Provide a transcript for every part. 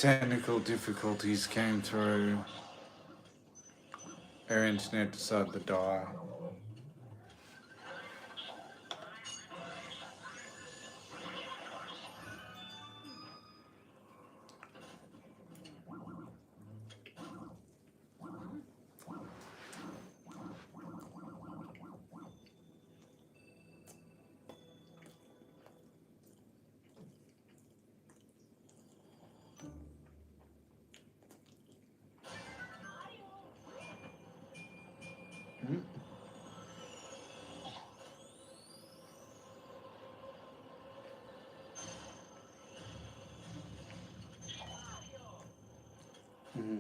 technical difficulties came through. Our internet decided to die. Mm-hmm.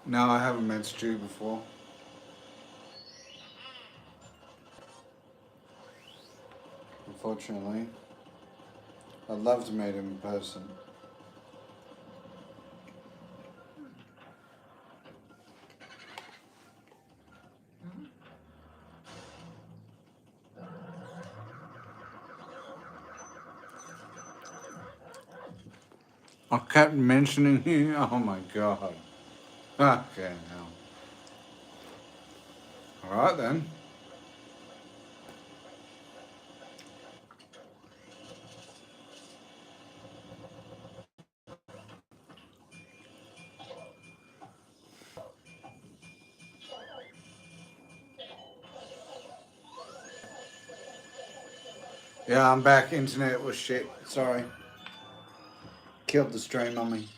No, I haven't met Stu before. Unfortunately. I'd love to meet him in person. I kept mentioning you. Oh my god. Okay, now. Alright then. Yeah, I'm back. Internet was shit. Sorry. Killed the stream on me.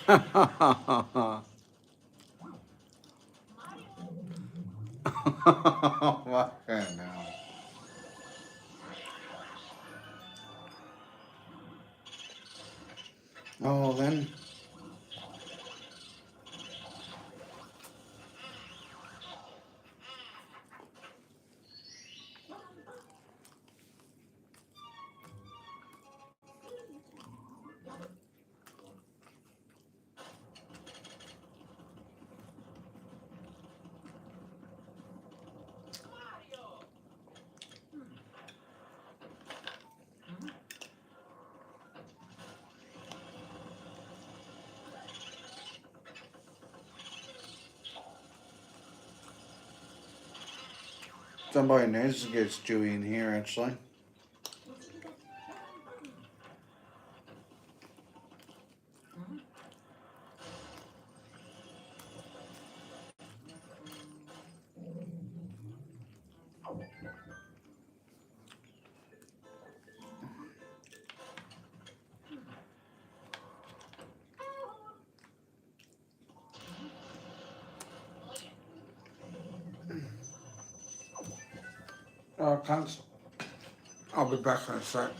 Fucking hell. Oh, then. Somebody needs to get Stewie in here, actually. Oh, thanks. I'll be back in a sec.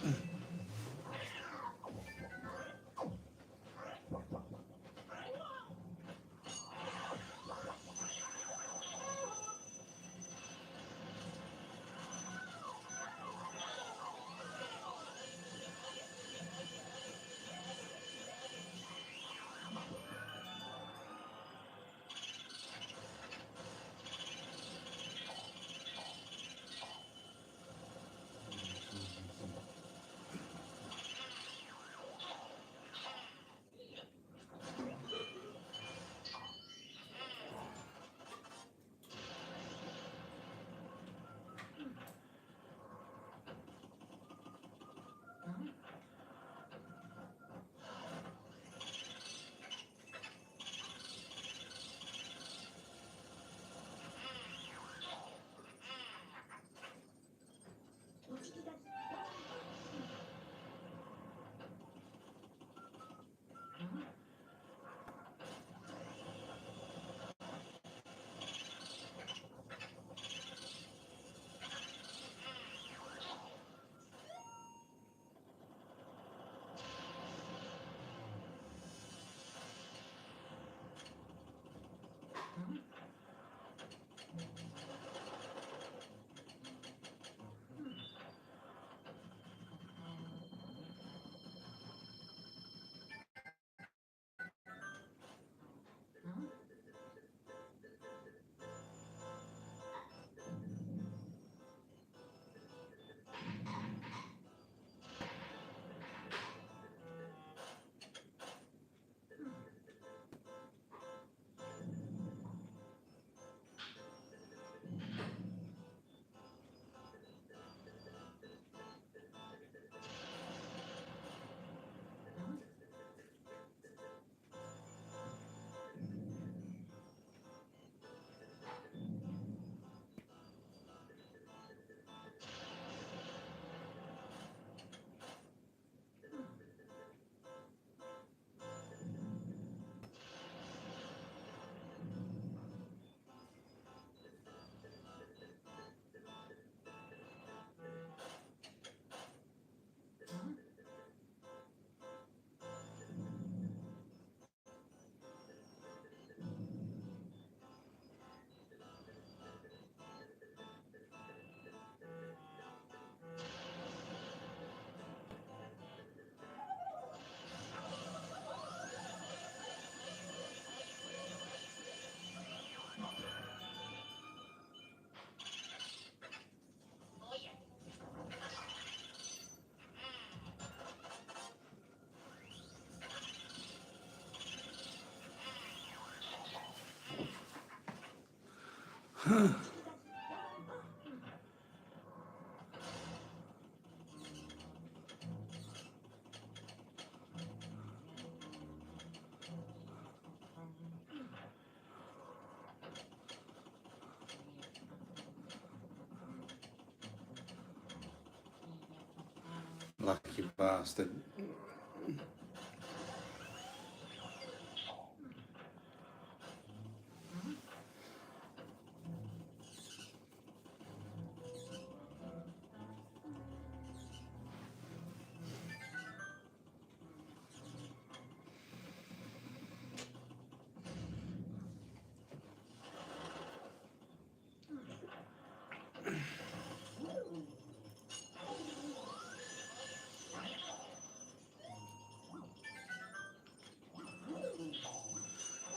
Lucky bastard.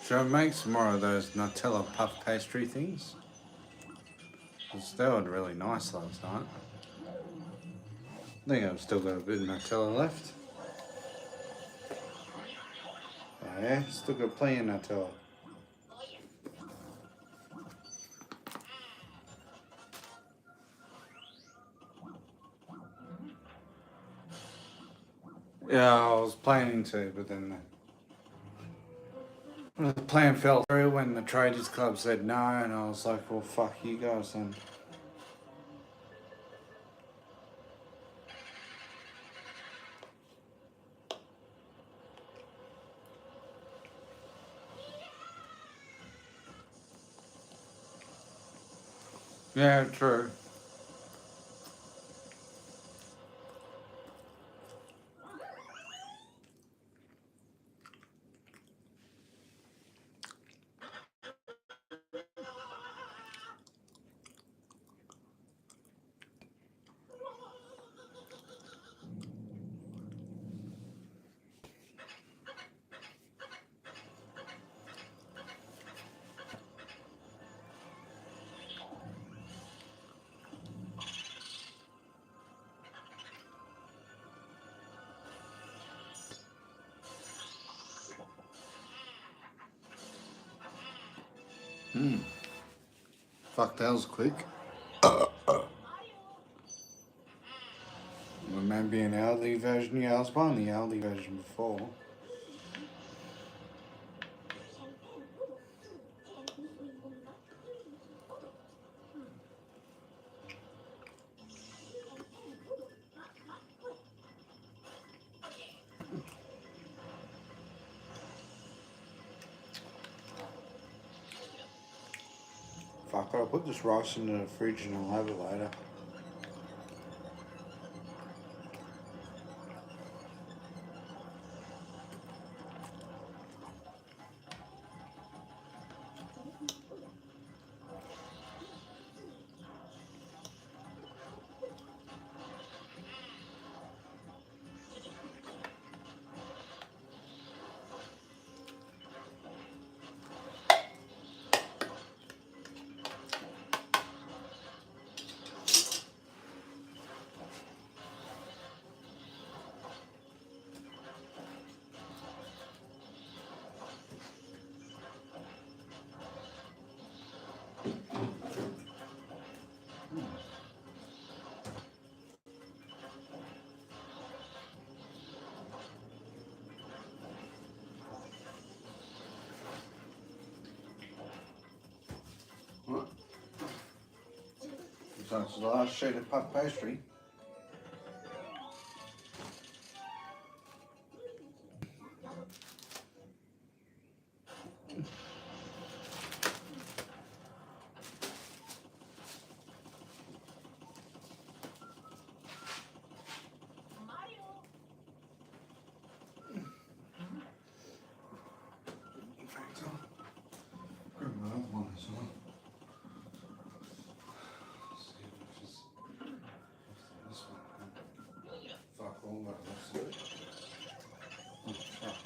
Should I make some more of those Nutella puff pastry things? Because they were really nice last night. I think I've still got a bit of Nutella left. Oh yeah, still got plenty of Nutella. Yeah, I was planning to, but then the plan fell through when the Traders Club said no, and I was like, well, fuck you guys then. Yeah, true. Fuck, that was quick. Maybe an Aldi version. Yeah, I was buying the Aldi version before. Fuck, I'll put this rice in the fridge and I'll have it later. So it's the last sheet of puff pastry. In fact, I'll grab my other one as well. See if it's this one. Fuck all that. Let's see. Oh, fuck.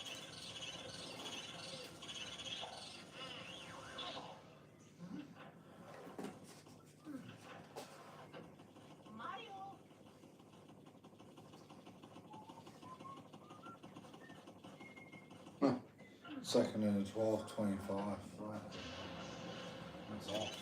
Second and 12.25. Right. That's off.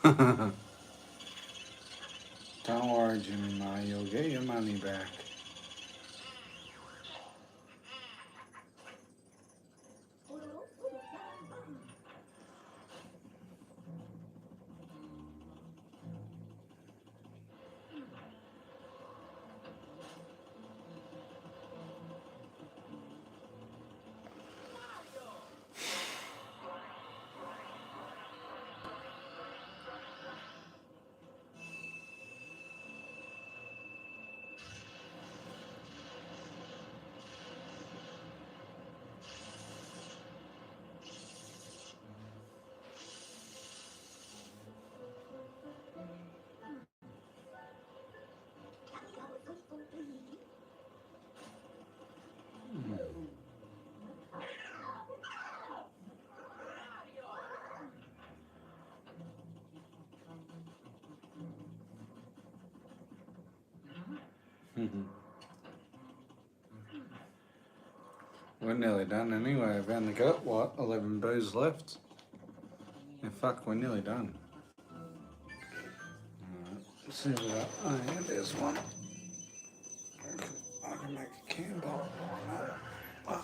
Don't worry, Jimmy Ma, you'll get your money back. We're nearly done anyway. I've only got, what, 11 boos left? Yeah, fuck, we're nearly done. Alright, let's see what we got. Oh yeah, there's one. I can make a candle. Oh.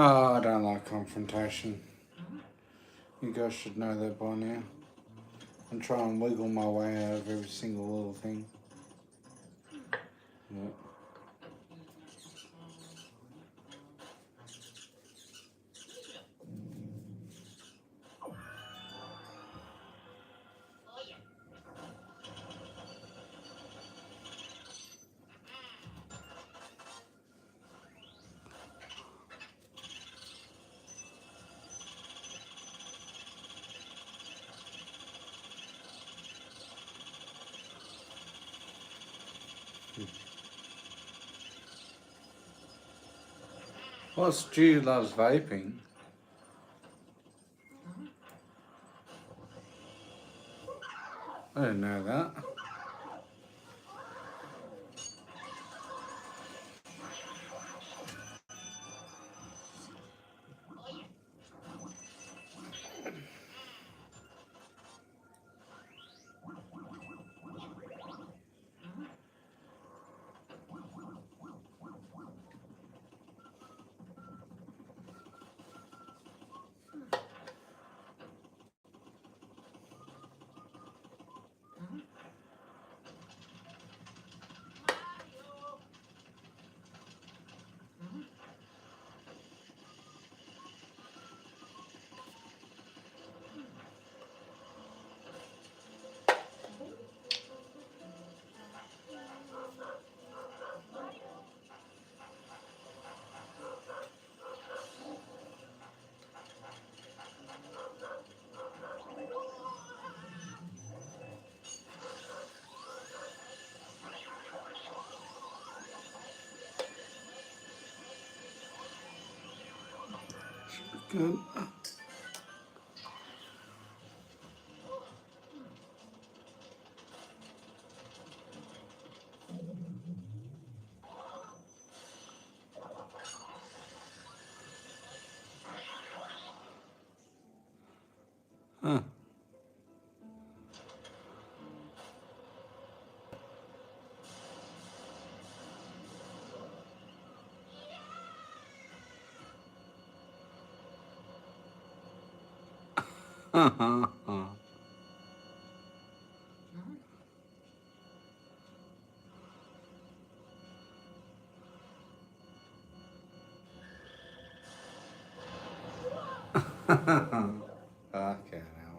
Oh, I don't like confrontation. You guys should know that by now. I'm trying to wiggle my way out of every single little thing. Yep. Well, Stu loves vaping. I didn't know that. Good. Huh. Okay, now.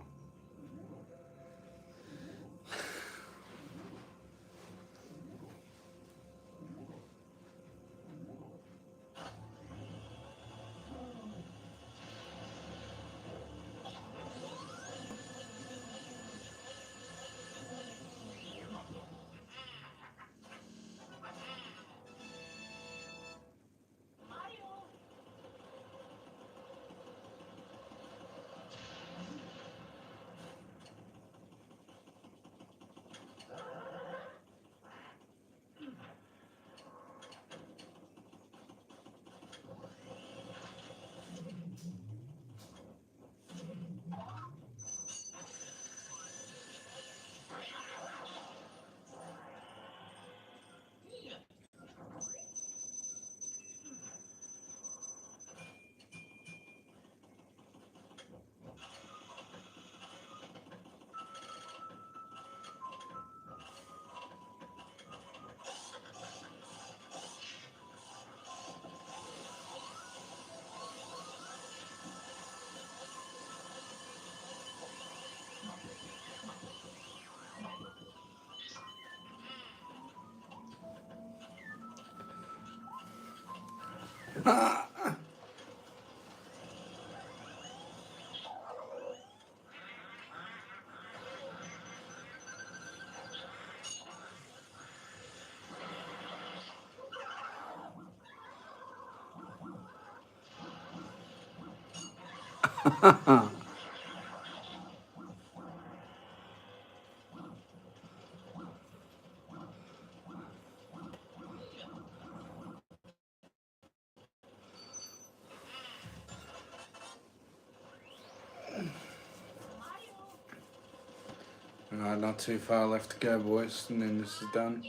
Alright, not too far left to go, boys, and then this is done.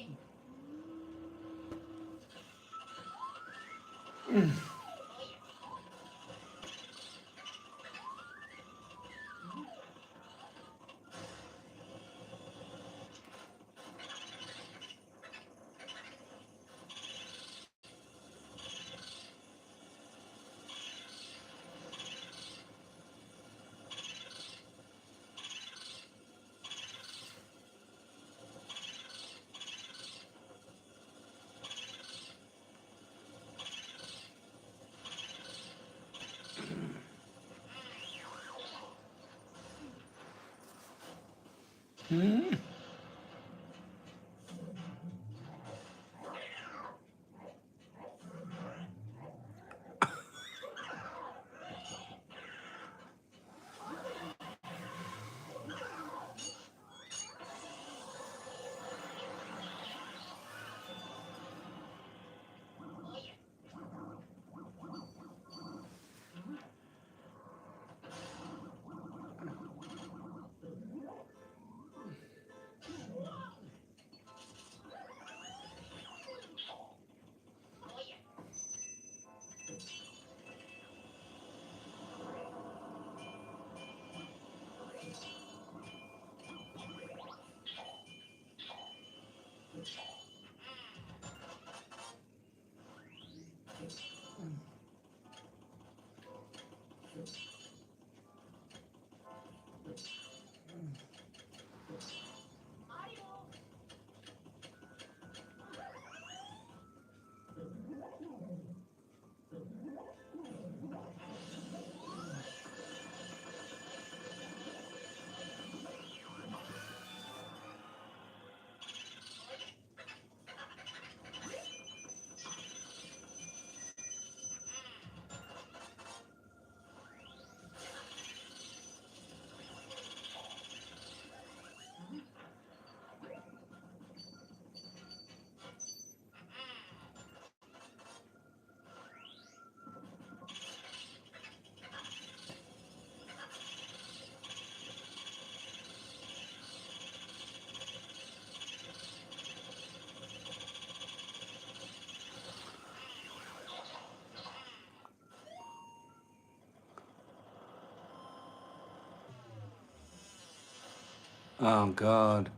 Oh, God.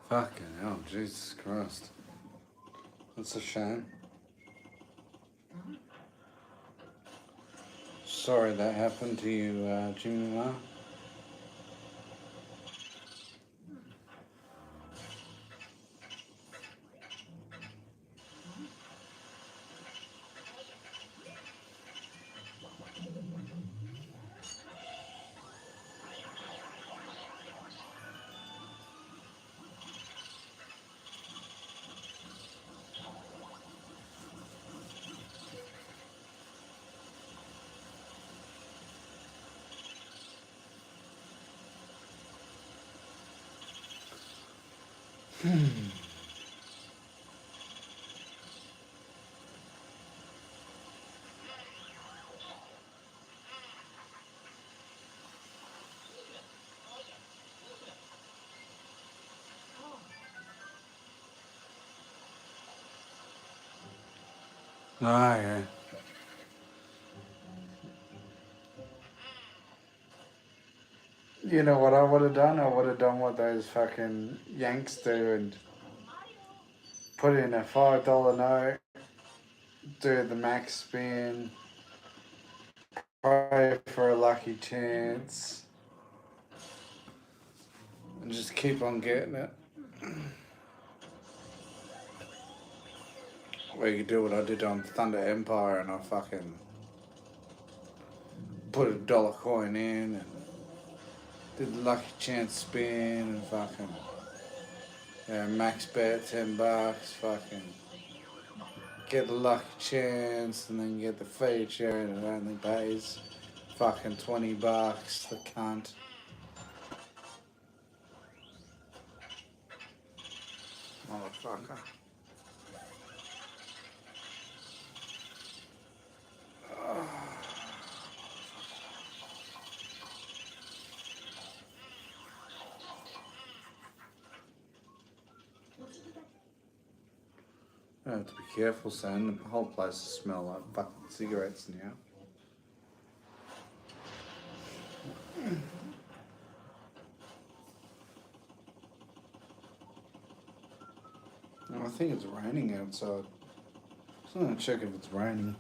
Fucking hell, Jesus Christ. That's a shame. Sorry that happened to you, Jimmy Ma. Ah, yeah. You know what I would have done? I would have done what those fucking Yanks do and put in a $5 note, do the max spin, pray for a lucky chance. And just keep on getting it. Or you could do what I did on Thunder Empire and I fucking put a dollar coin in and did the lucky chance spin and fucking max bet $10, fucking get the lucky chance and then get the feature and it only pays fucking $20, the cunt. Motherfucker. I have to be careful, son. The whole place smells like fucking cigarettes now. I think it's raining outside. So I'm gonna check if it's raining.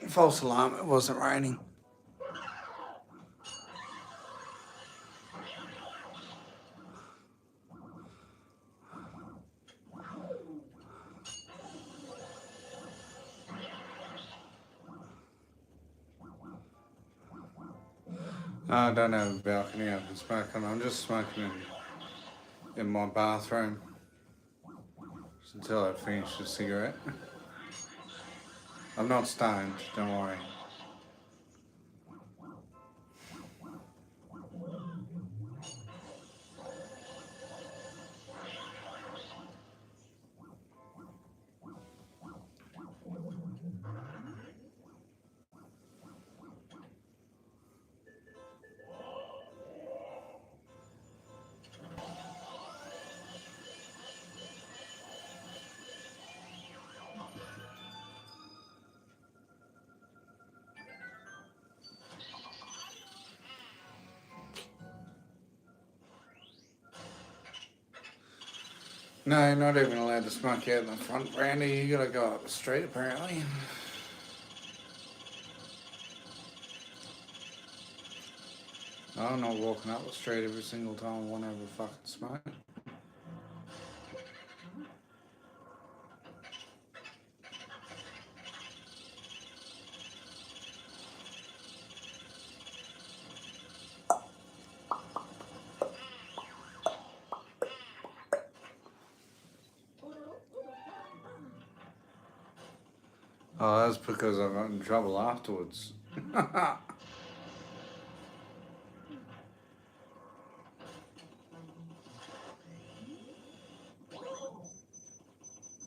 False alarm, it wasn't raining. I don't have a balcony I can smoke on. I'm just smoking in my bathroom just until I finish the cigarette. I'm not stoned, don't worry. No, you're not even allowed to smoke out in the front veranda. You gotta go up the street apparently. I'm not walking up the street every single time I want to have a fucking smoke. Oh, that's because I got in trouble afterwards.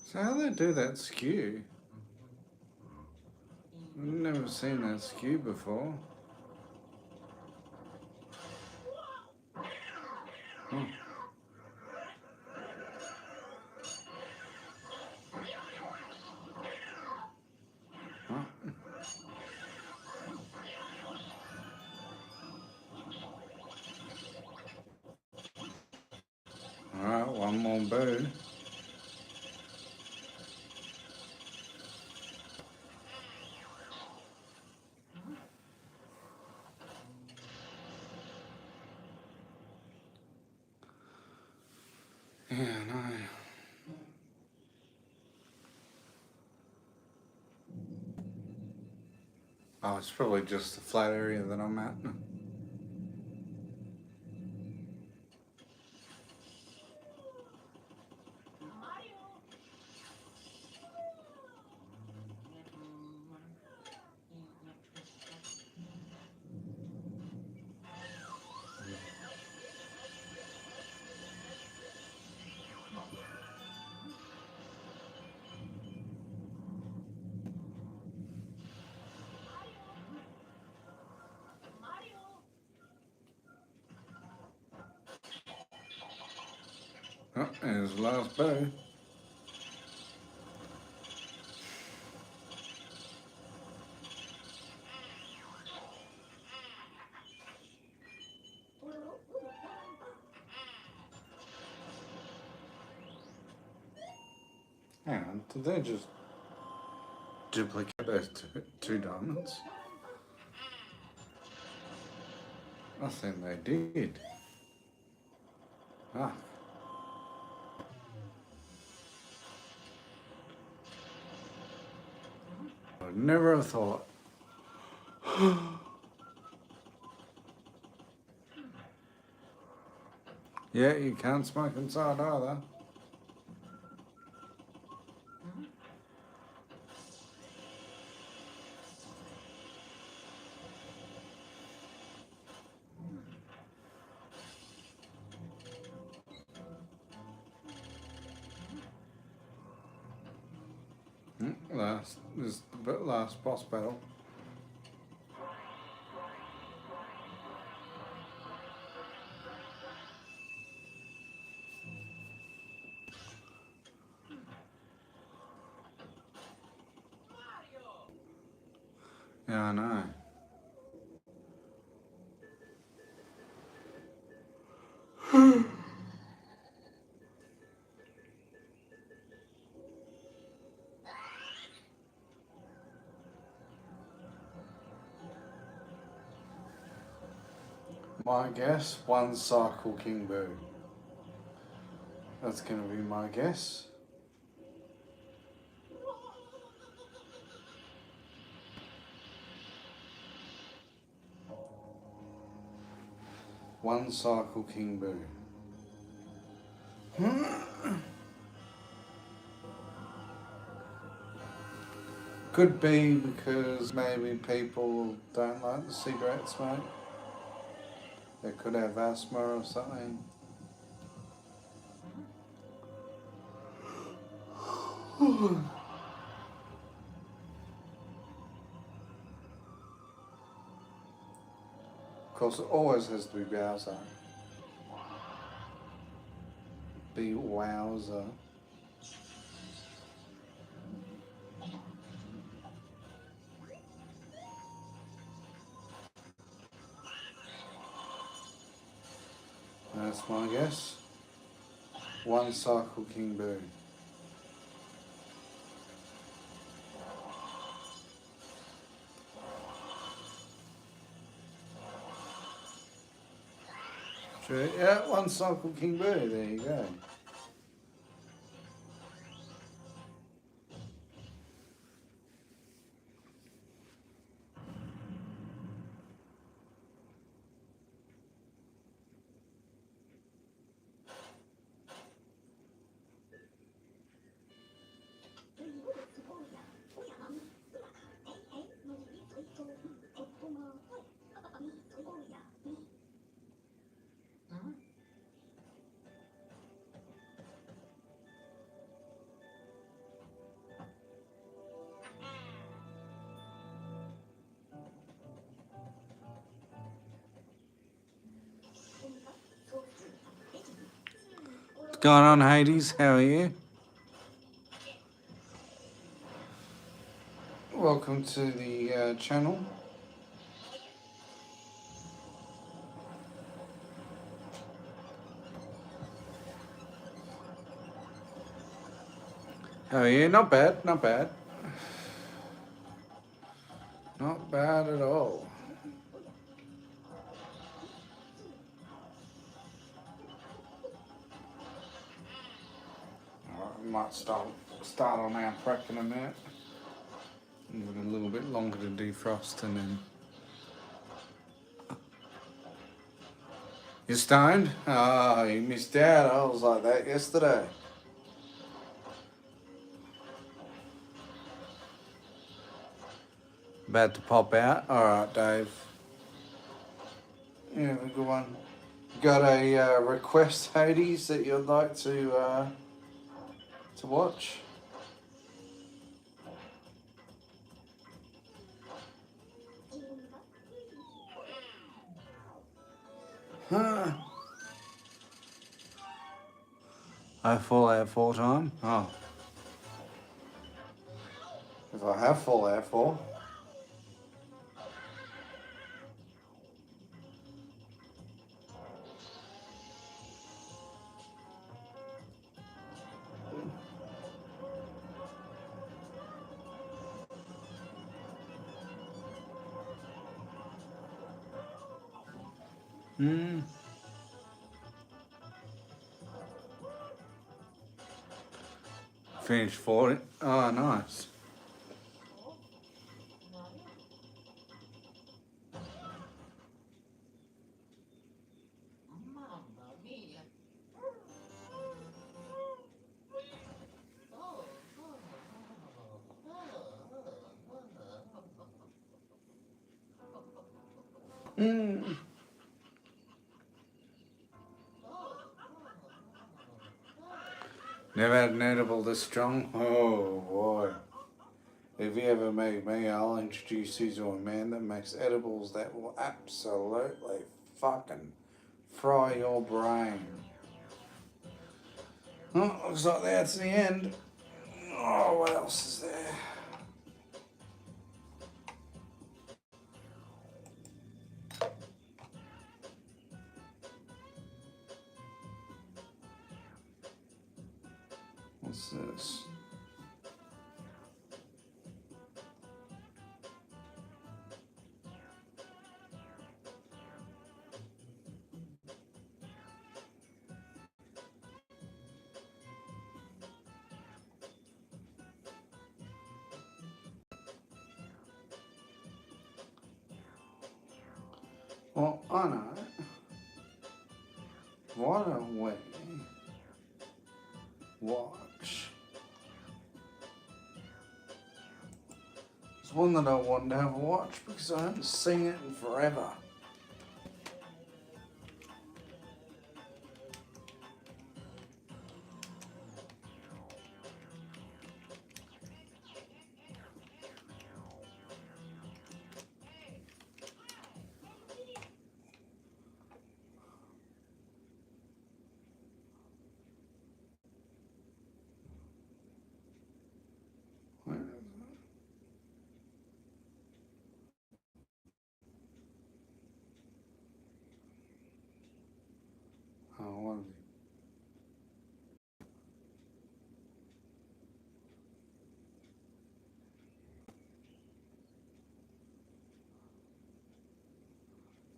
So how do they do that skew? I've never seen that skew before. Hmm. Huh. Alright, one more boo. Yeah, no. Oh, it's probably just the flat area that I'm at. Oh, there's the last bow. Hang on, did they just duplicate those two diamonds? I think they did. Ah. I'd never have thought. Yeah, you can't smoke inside either. This is the last boss battle. Yeah, I know. My guess, one cycle King Boo. That's going to be my guess. One cycle King Boo. Could be because maybe people don't like the cigarette smoke. They could have asthma or something. Of course, it always has to be Bowser. Be Wowzer. That's my guess. One cycle King Boo. True. Yeah, one cycle King Boo. There you go. What's going on, Hades? How are you? Welcome to the channel. How are you? Not bad, not bad. Not bad at all. Alright, I might start on our prep in a minute. Give it a little bit longer to defrost and then... You stoned? Oh, you missed out. I was like that yesterday. About to pop out. Alright, Dave. Yeah, have a good one. Got a request, Hades, that you'd like to watch? Huh. I Fallout 4 time? Oh. If I have Fallout 4. Hmm. Finished 40. Oh, nice. Hmm. Never had an edible this strong. Oh boy. If you ever meet me, I'll introduce you to a man that makes edibles that will absolutely fucking fry your brain. Oh, looks like that's the end. Oh, what else is there? What's this? Well, I know. Why don't we watch? It's one that I wanted to have a watch because I haven't seen it in forever. Where is it? Oh, what is it?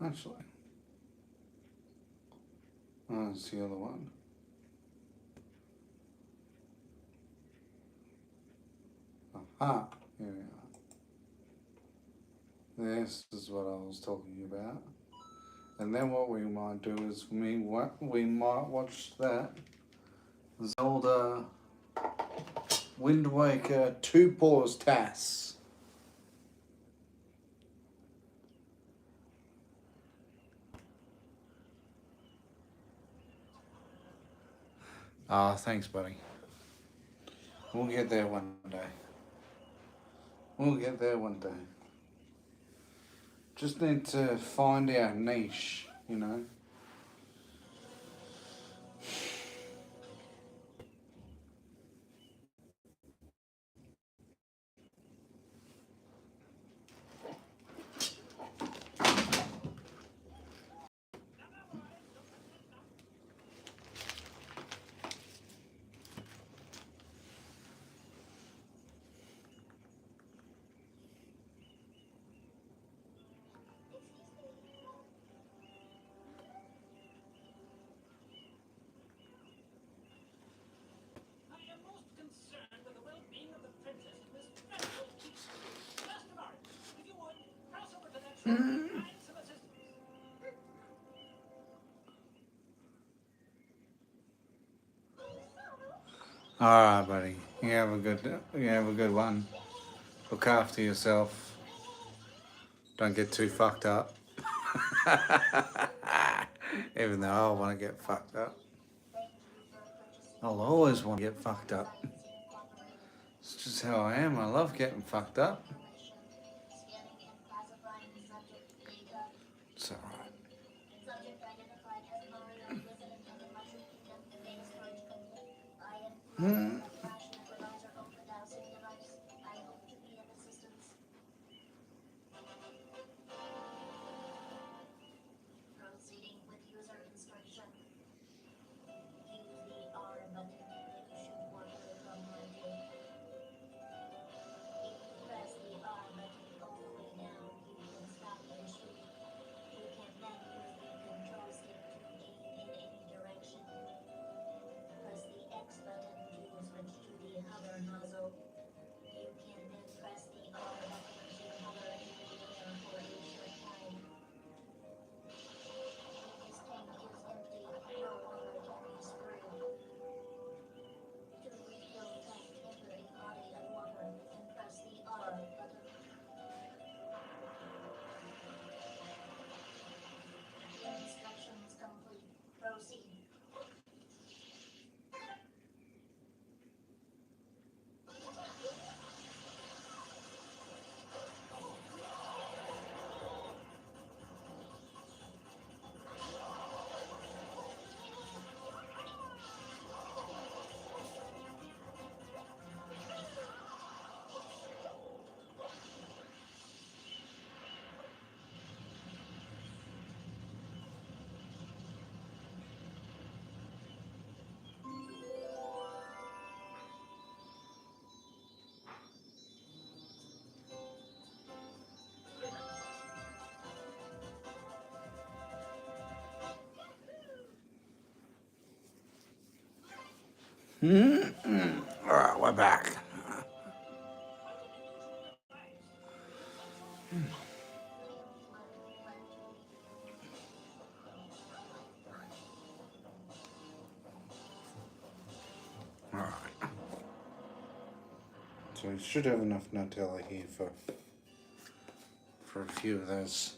Actually, oh, that's the other one. Aha, here we are. This is what I was talking about. And then what we might do is we might watch that Zelda Wind Waker 2 Paws TAS. Ah, thanks, buddy. We'll get there one day. We'll get there one day. Just need to find our niche, you know. Alright, buddy. You have a good one. Look after yourself. Don't get too fucked up. Even though I want to get fucked up. I'll always want to get fucked up. It's just how I am. I love getting fucked up. It's alright. Alright, we're back. Alright. So we should have enough Nutella here for a few of those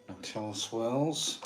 Nutella swirls.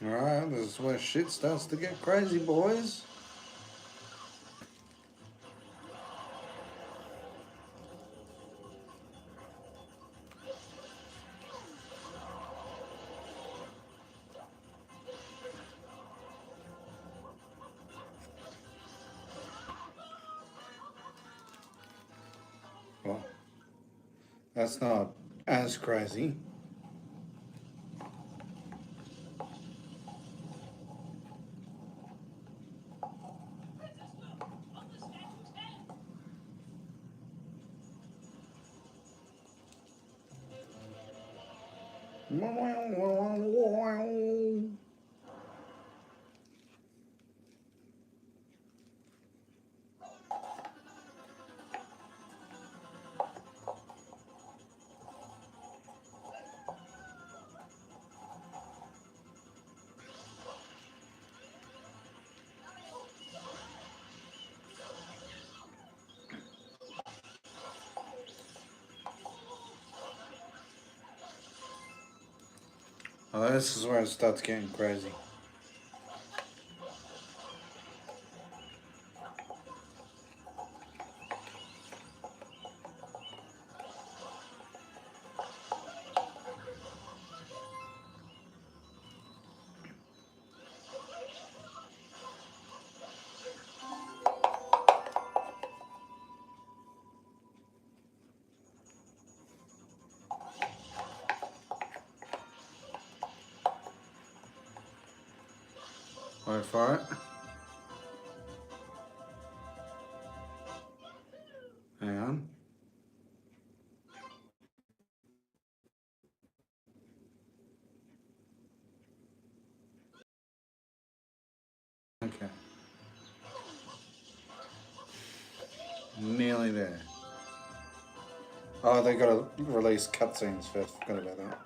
Alright, this is where shit starts to get crazy, boys. Well, that's not as crazy. Oh, this is where it starts getting crazy. Wait for it. Hang on. Okay. Nearly there. Oh, they gotta release cutscenes first. Forgot about that.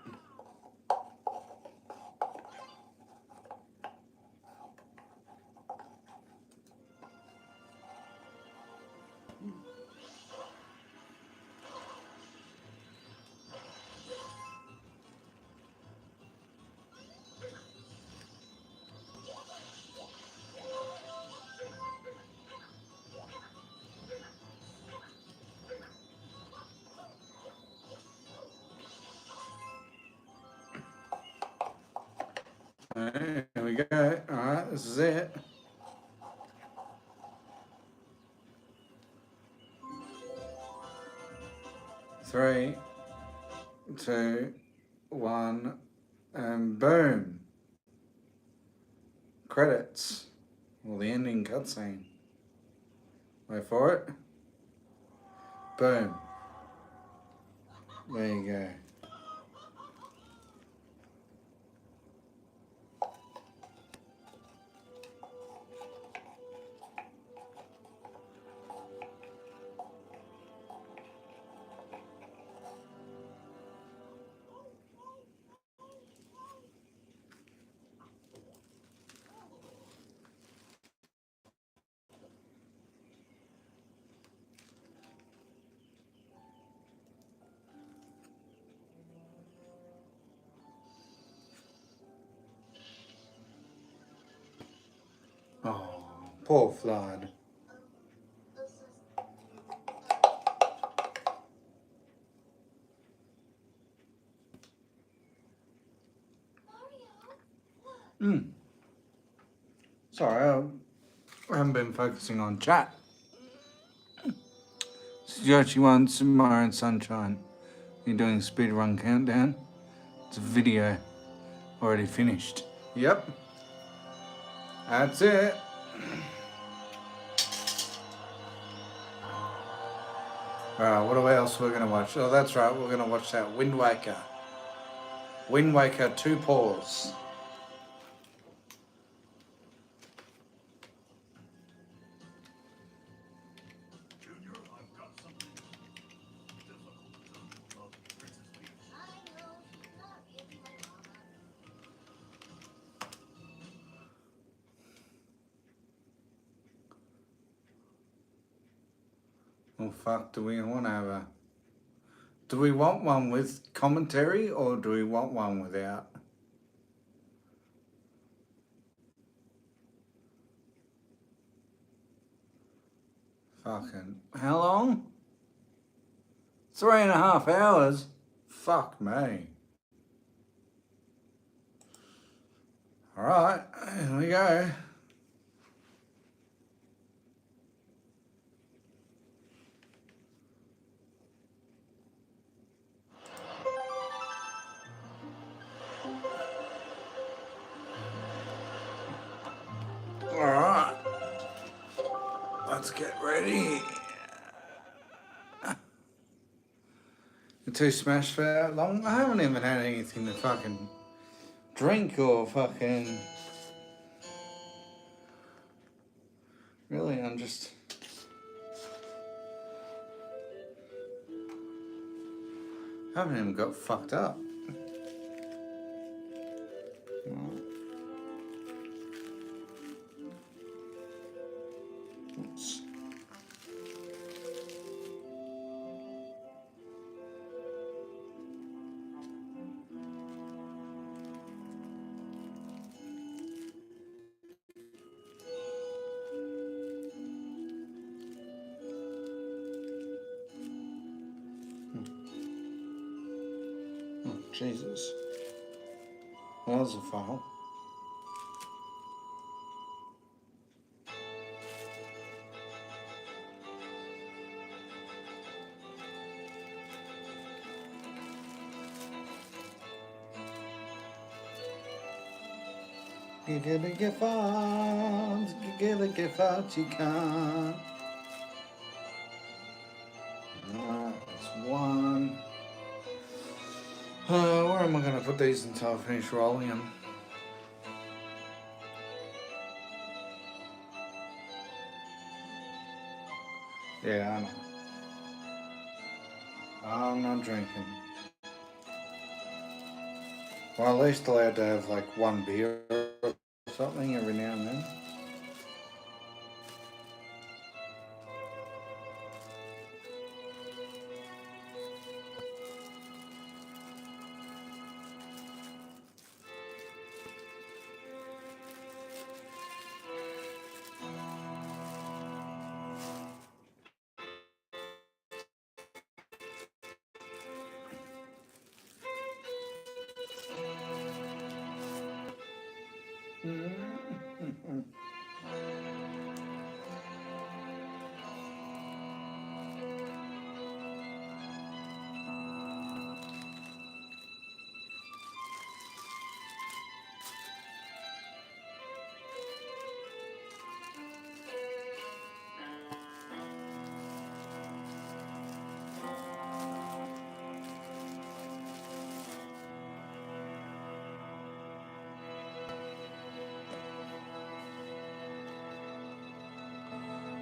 Alright, here we go. Alright, this is it. Three, two, one, and boom. Credits. Well, the ending cutscene. Wait for it. Boom. There you go. Oh, poor Flood. Sorry, I haven't been focusing on chat. Yoshi wants Mario and Sunshine. You're doing a speedrun countdown. It's a video already finished. Yep. That's it. Alright, what else we're going to watch? Oh, that's right, we're going to watch that Wind Waker. Wind Waker 2 Paws. Oh fuck, do we want to have a... Do we want one with commentary or do we want one without? Fucking, how long? 3.5 hours? Fuck me. Alright, here we go. Alright, let's get ready. The two smash for that long. I haven't even had anything to fucking drink or fucking. Really, I'm just. I haven't even got fucked up. Oops. Oh, Jesus. That was a file. You gotta get out, you gotta get out, you can't. Alright, that's one. Where am I gonna put these until I finish rolling them? Yeah, I know. I'm not drinking. Well, at least allowed to have like one beer or something every now and then.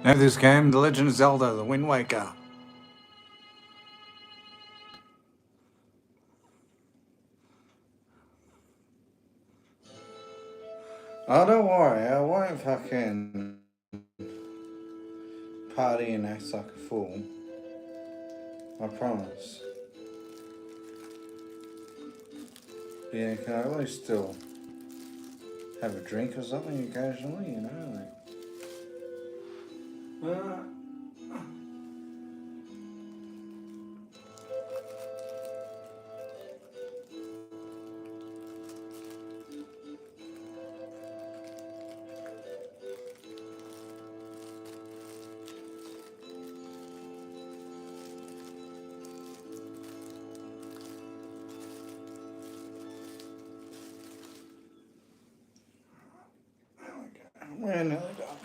Now this game, The Legend of Zelda, The Wind Waker. Oh, don't worry, I won't fucking party and act like a fool. I promise. Yeah, can I at least still have a drink or something occasionally, you know? Like, there we go. We're nearly done.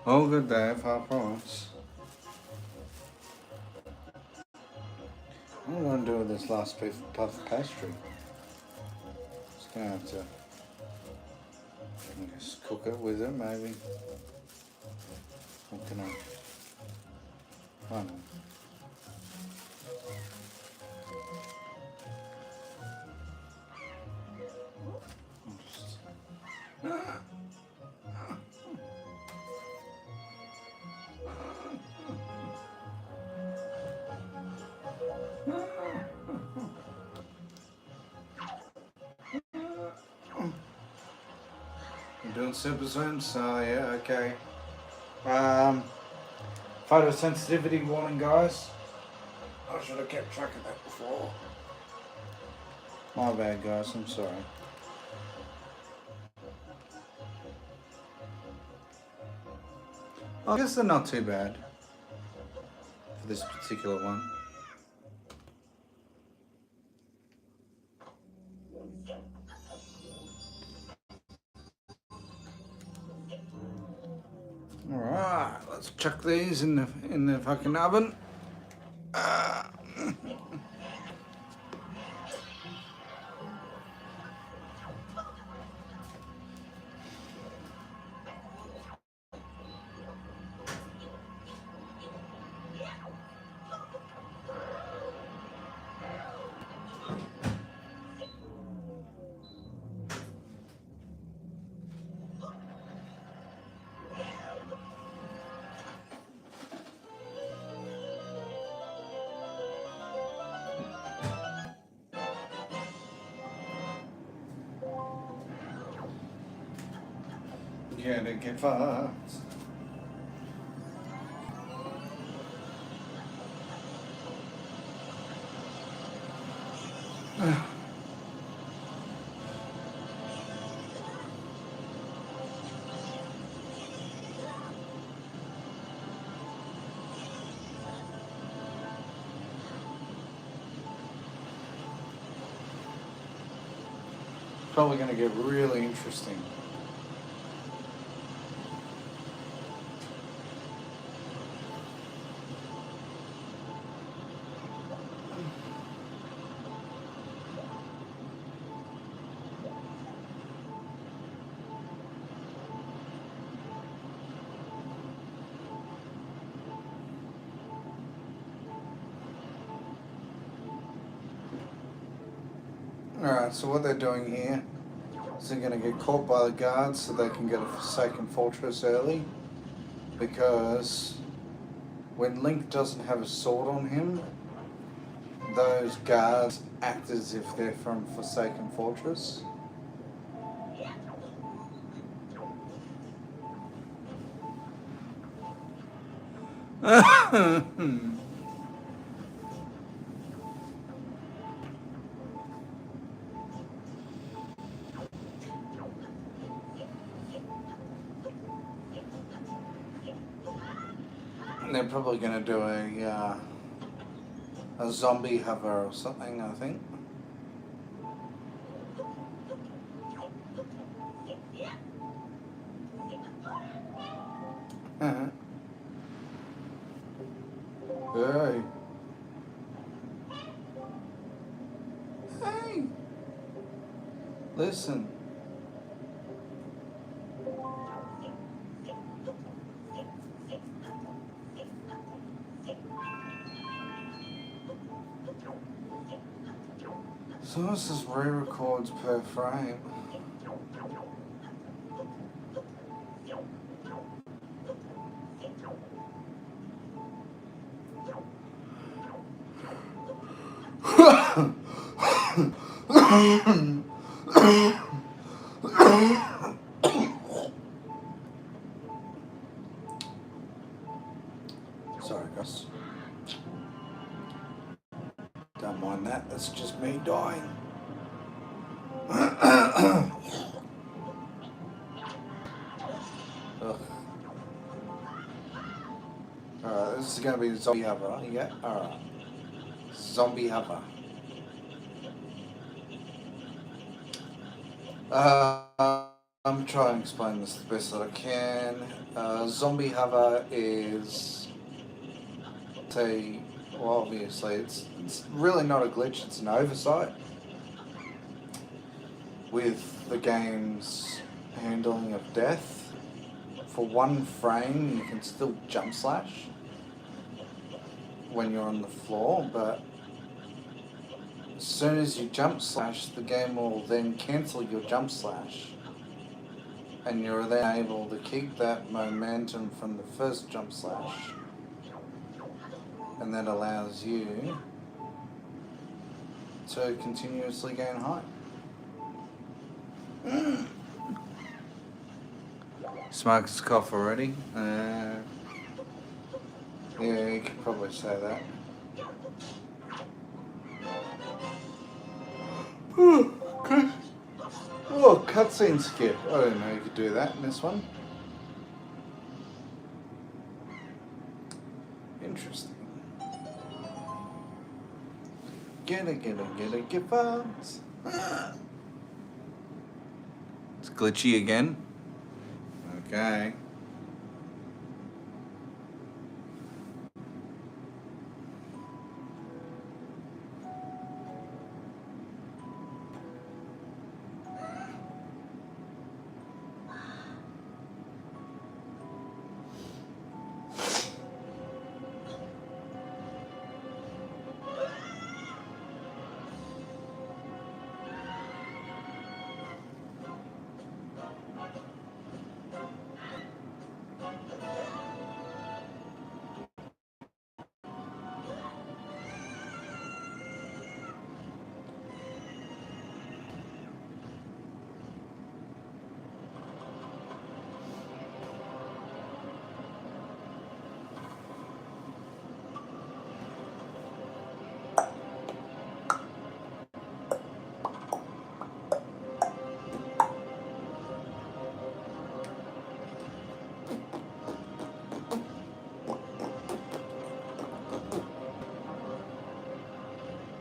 All good there, far from us. What am I going to do with this last piece of puff pastry? Just going to have to, I guess, cook it with it, maybe. What can I don't know. I'm doing super soon, so yeah, okay. Photosensitivity warning, guys. I should have kept track of that before. My bad, guys, I'm sorry. I guess they're not too bad for this particular one. Alright, let's chuck these in the fucking oven. Gonna get fucked. Probably gonna get really interesting. Alright, so what they're doing here is they're going to get caught by the guards so they can get a Forsaken Fortress early. Because when Link doesn't have a sword on him, those guards act as if they're from Forsaken Fortress. They're probably going to do a zombie hover or something, I think. Hey. Hey. Listen. So this is re-records per frame. Sorry, Gus. Don't mind that, that's just me dying. Alright, this is going to be the zombie hover, yeah? Alright. Zombie hover. I'm trying to explain this the best that I can. Zombie hover is, well, obviously it's really not a glitch, it's an oversight with the game's handling of death. For one frame, you can still jump slash when you're on the floor, but as soon as you jump slash, the game will then cancel your jump slash. And you're then able to keep that momentum from the first jump slash. And that allows you to continuously gain height. Smoke's cough already. Yeah, you could probably say that. Okay. Oh, cutscene skip. I didn't know you could do that in this one. Interesting. Get bugs. It's glitchy again. Okay.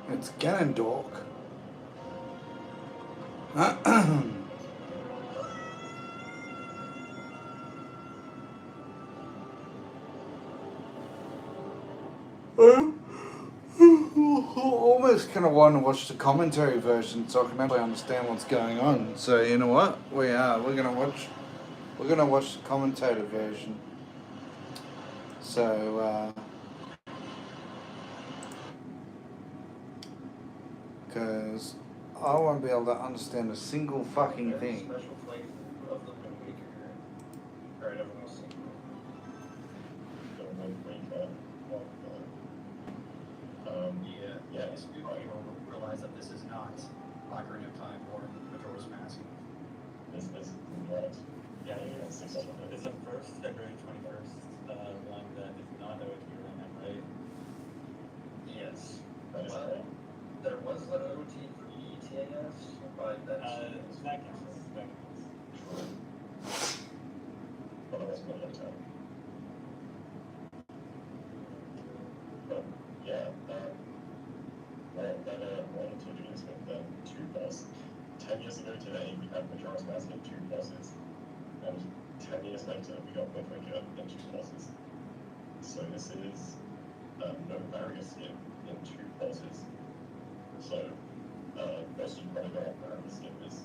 It's Ganondorf. Almost kind of want to watch the commentary version so I can actually understand what's going on. So you know what? We're gonna watch the commentator version. So because I won't be able to understand a single fucking thing. Yeah, it's good that you realize that this is not Ocarina of Time or Majora's Mask. This is right. Yeah, it's the first February 21st one that is not OT right, Yes. That is correct. There was the OT for ETAS, but that's... that counts. But it wasn't at time. But yeah, more than 2 years ago, then 2 plus. 10 years ago today, we had Majora's Mask in 2 pluses. And 10 years later, we got Wind Waker in 2 pluses. So this is no barrier skip in 2 pluses. So most of you probably know what barrier skip is.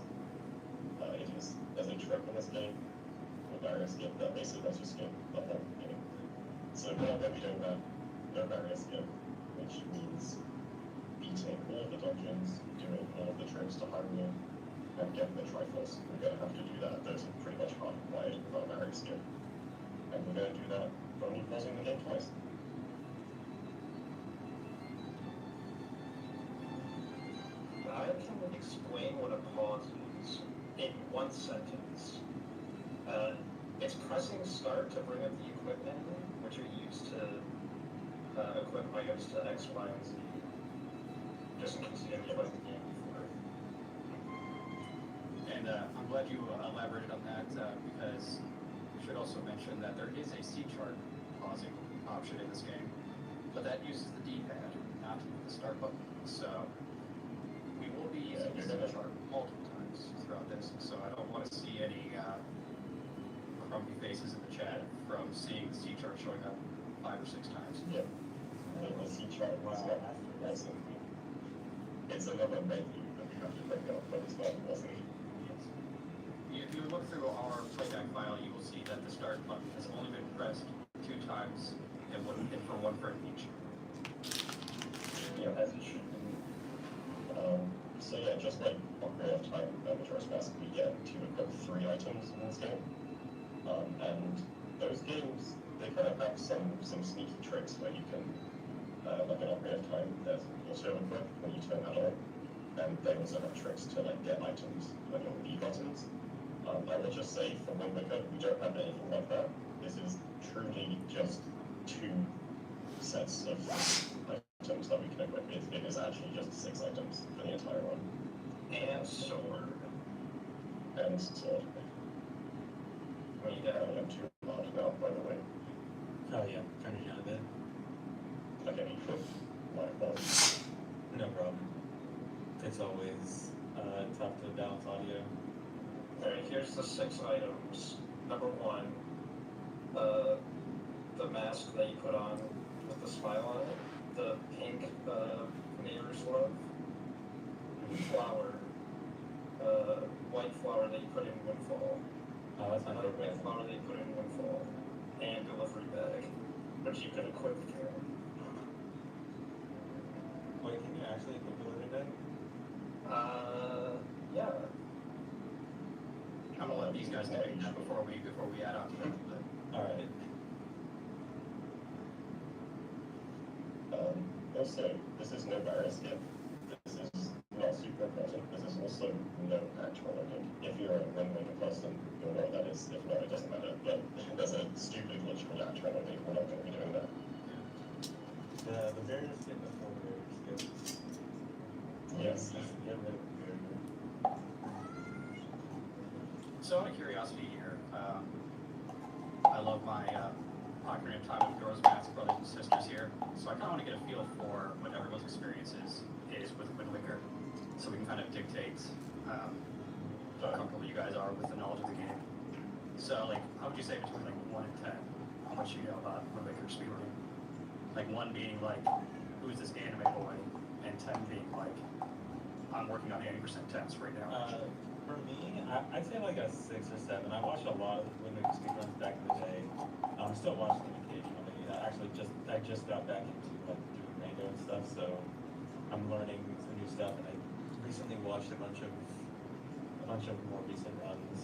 It is, as a trope in this game, a barrier skip that basically lets you skip the whole game. So now that we don't have no barrier skip, which means beating all of the dungeons, doing all of the trips to Hyrule, and getting the Triforce. We're going to have to do that. Those are pretty much hardwired without barrier skip. And we're going to do that for only pausing the game twice. I can explain what a pause is in one sentence. It's pressing start to bring up the equipment, which are used to equip items to X, Y, and Z. Just in case you didn't play the game before. And I'm glad you elaborated on that because we should also mention that there is a C-chart pausing option in this game, but that uses the D-pad, not the start button. So we will be using the C-chart multiple times throughout this, so I don't want to see any grumpy faces in the chat from seeing the C chart showing up 5 or 6 times. Yeah. The C chart was not awesome. It's another menu that we have to bring up, but it's not awesome. If you look through our playback file, you will see that the start button has only been pressed 2 times and for 1 frame each. Yeah, as it should be. So yeah, just like Ocarina of Time and Majora's Mask, we get to equip 3 items in this game. And those games, they kind of have some sneaky tricks where you can, like in Ocarina of Time, there's also equip when you turn that on. And they also have tricks to like get items when you're B buttons. I will just say, for Wind Waker, we don't have anything like that. This is truly just 2 sets of items that we can equip. It is actually just 6 items for the entire run. And sword. And sword. We have 2 hard now, by the way. Oh yeah, turn it down a bit. Okay, my fault. No problem. It's always tough to balance audio. Alright, here's the 6 items. Number 1, the mask that you put on with the smile on it. The pink neighbor's glove. Flower. White flower that you put in Windfall. Oh, that's my Another favorite. white flower that you put in Windfall. And delivery bag, which you can equip here. Wait, can you actually put the living bag? Yeah. I'm gonna let these guys take that before we add on to that. Alright. Also, this is no barrier skip. This is not super important. This is also no actual loading. If you're a Wind Waker person, you'll know what that is. If not, it doesn't matter. But there's a stupid glitch called actual loading. We're not going to be doing that. The barrier skip before the barrier skip. Yes. Just get rid of the barrier. So out of curiosity here, I love my Ocarina of Time and Majora's Mask brothers and sisters here, so I kind of want to get a feel for what everyone's experience is with Wind Waker, so we can kind of dictate how comfortable you guys are with the knowledge of the game. So, like, how would you say between like 1 and 10, how much you know about Wind Waker speedrunning? Like 1 being like, who's this anime boy, and 10 being like, I'm working on 80% temps right now. For me, I'd say like a 6 or 7. I watched a lot of Wind Waker speedruns back in the day. I'm still watching them occasionally. I just got back into like doing Rango and stuff, so I'm learning some new stuff. And I recently watched a bunch of more recent runs.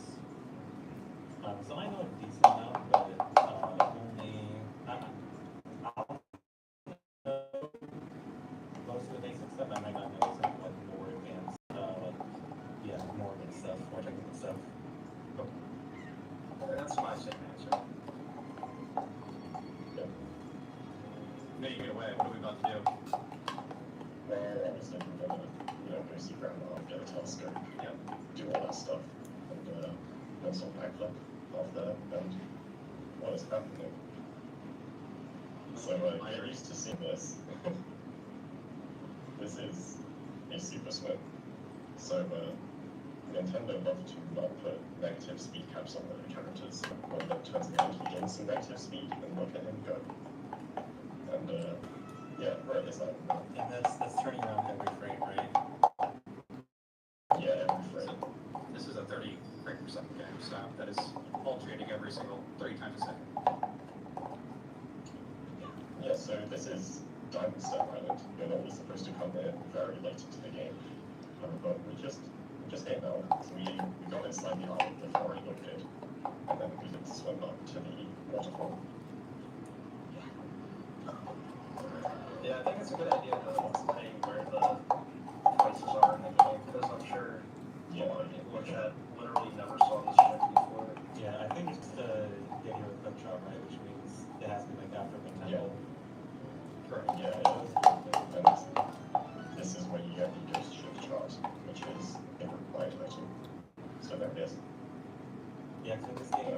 So I know a decent amount, but only I'll know most of the basic stuff. I might not know some like more advanced, more advanced stuff, more technical stuff. That's my same answer. No, you get away. What are we about to do? Well, obviously we're going to go see Grandma, get a telescope, do all that stuff, and then some backflip off there, and what is happening? So get used to seeing this. This is a super swim. So Nintendo love to not put negative speed caps on their characters. When it turns around, he gains some negative speed, and look at him go. And yeah, right, is that? And that's turning around every frame, right? Yeah, every frame. This is a 30 frame per second game, so that is alternating every single 30 times a second. Yeah, so this is Diamond Stone Island. You're normally supposed to come here very late into the game. But we just hit now. We got it slightly hard before it loaded. And then we could swim up to the waterfall. Yeah, I think it's a good idea to say where the places are in the game, because I'm sure a lot of people in chat literally never saw this shit before. Yeah, I think it's the get here with quick shot, right? Which means it has to be like after the temple. Correct. Yeah, and this is where you get the ghost ship chart, which is a required item. So there it is. Yeah, so in this game,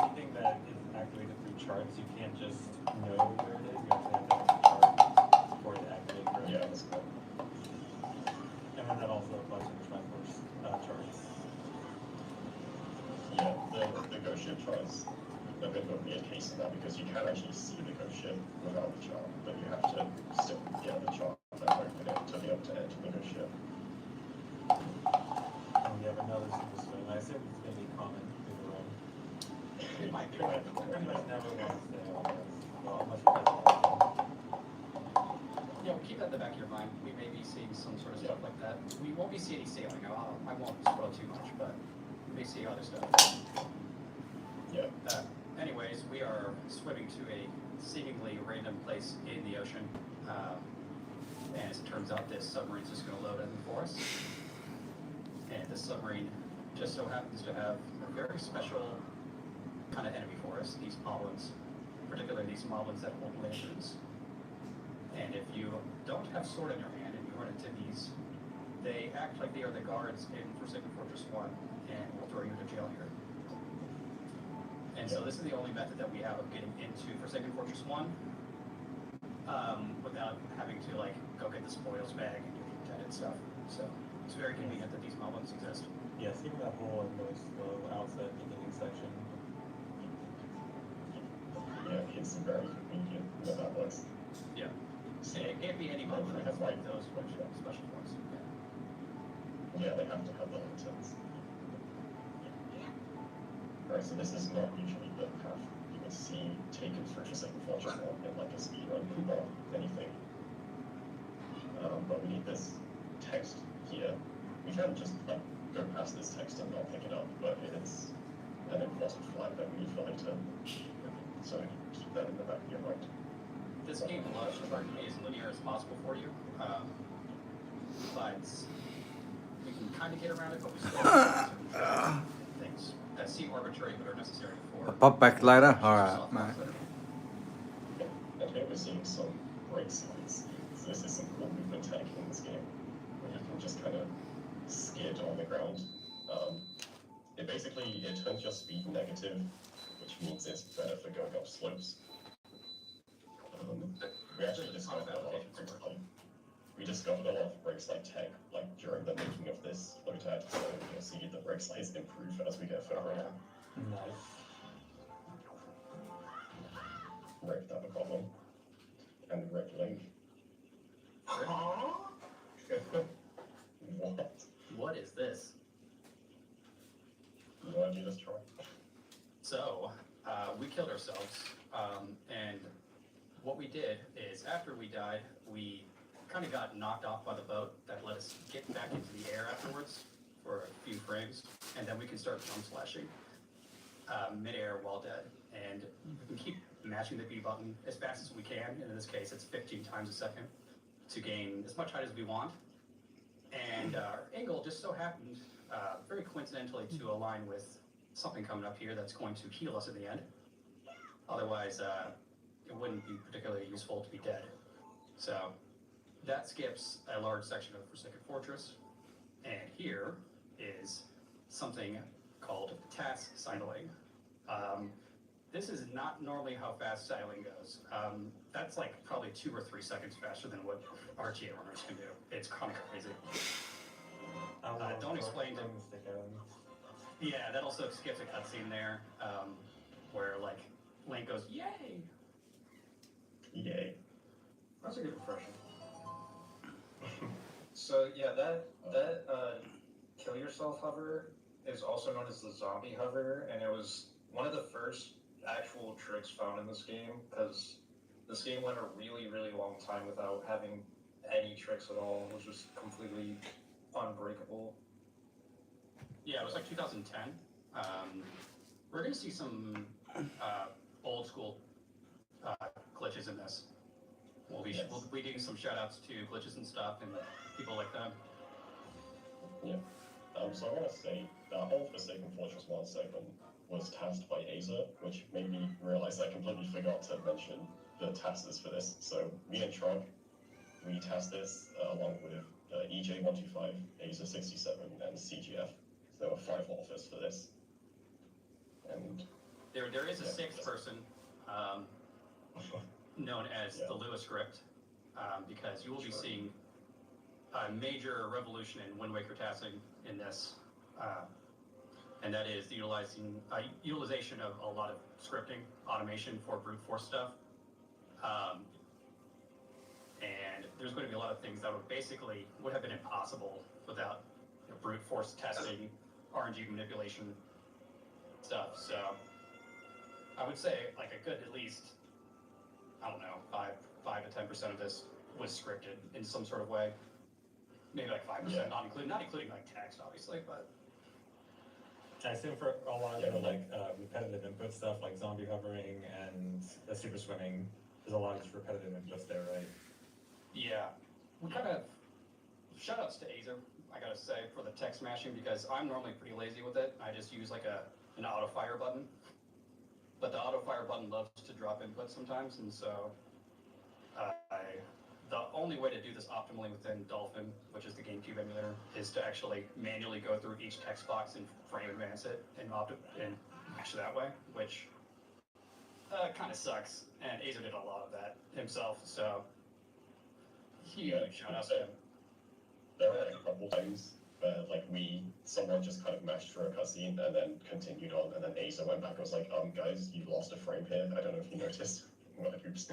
anything that is activated through charts, you can't just know where it is. You actually have to have the chart for it to activate. Correct? Yeah, that's cool. And then that also applies to the Triforce charts. the ghost ship tries a bit of a weird case in that because you can actually see the ghost ship without the chart, but you have to still get the chart and open it to be able to enter the ghost ship. And we have another super swing. I assume it's going to be common through the room. It might be. I pretty much never want to say all this. Well, unless you guys want to. Yeah, well, keep that in the back of your mind. We may be seeing some sort of stuff like that. We won't be seeing any sailing. I won't spoil too much, but we may see other stuff. Yeah. Anyways, we are swimming to a seemingly random place in the ocean. And as it turns out, this submarine's just going to load in for us. And this submarine just so happens to have a very special kind of enemy for us, these moblins. Particularly these moblins that hold lanterns. And if you don't have sword in your hand and you run into these, they act like they are the guards in Forsaken Fortress 1 and will throw you into jail here. And so this is the only method that we have of getting into Forsaken Fortress 1 without having to like go get the spoils bag and do the intended stuff. So it's very convenient that these moblins exist. Yes, even that whole really slow outset beginning section. Yeah, it's very convenient that that works. Yeah. It can't be any moblin that has like those special ones. Yeah, they have to have the lanterns. Alright, so this is not usually the path you would see taken through Forsaken Fortress 1 in like a speedrun or anything. But we need this text here. We can just like go past this text and not pick it up, but it's an important flag that we need for later. So keep that in the back of your mind. This game allows you to be as linear as possible for you, but we can kind of get around it, but we still have certain things that seem arbitrary but are necessary for. I'll pop back later. Alright, mate. And here we're seeing some break signs. So this is some cool movement tech in this game, where you can just kind of skid on the ground. It turns your speed negative, which means it's better for going up slopes. We actually discovered a lot of brake slide tech like during the making of this Lotad, so you'll see the brake slides improve as we get further along. Nice. Rick, have a problem. And Rick Link. What? What is this? You wanna do this, Troy? So, we killed ourselves, and what we did is after we died, we kind of got knocked off by the boat that let us get back into the air afterwards for a few frames, and then we can start jump slashing mid-air while dead. And we can keep mashing the B button as fast as we can, and in this case it's 15 times a second, to gain as much height as we want. And our angle just so happened, very coincidentally, to align with something coming up here that's going to heal us in the end. Otherwise, it wouldn't be particularly useful to be dead. So that skips a large section of Forsaken Fortress. And here is something called task sidling. This is not normally how fast sidling goes. That's like probably 2 or 3 seconds faster than what RTA runners can do. It's kind of crazy. Don't explain to... Yeah, that also skips a cutscene there, where like Link goes, "Yay!" Yay. That's a good impression. So yeah, that kill yourself hover is also known as the zombie hover, and it was one of the first actual tricks found in this game, because this game went a really, really long time without having any tricks at all. It was just completely unbreakable. Yeah, it was like 2010. We're gonna see some old school glitches in this. We'll be doing some shout outs to glitches and stuff and people like them. Yeah. So I want to say that whole Forsaken Fortress 1 segment was tasked by Azer, which made me realize I completely forgot to mention the taskers for this. So me and Trog, we tasked this along with EJ125, Azer 67, and CGF. So there were 5 authors for this. And there is a 6th person known as the Lewis script, because you will be seeing a major revolution in Wind Waker tasking in this. and that is the utilization of a lot of scripting automation for brute force stuff. And there's going to be a lot of things that would have been impossible without brute force testing, RNG manipulation stuff. So I would say like a good at least, I don't know, 5 to 10% of this was scripted in some sort of way. Maybe like 5%, Yeah. not including like text, obviously, but I assume for a lot of the repetitive input stuff like zombie hovering and the super swimming, there's a lot of just repetitive inputs there, right? yeah. We kind of, shout outs to Azer, I gotta say, for the text smashing, because I'm normally pretty lazy with it. I just use like an auto fire button. But the auto fire button loves to drop input sometimes, and so the only way to do this optimally within Dolphin, which is the GameCube emulator, is to actually manually go through each text box and frame advance it and mash that way, which kind of sucks. And Azer did a lot of that himself, so huge shout out to him. There were a couple times where like someone just kind of mashed through a cutscene and then continued on, and then Acer went back and was like, guys, you lost a frame here. I don't know if you noticed. I'm like, oops.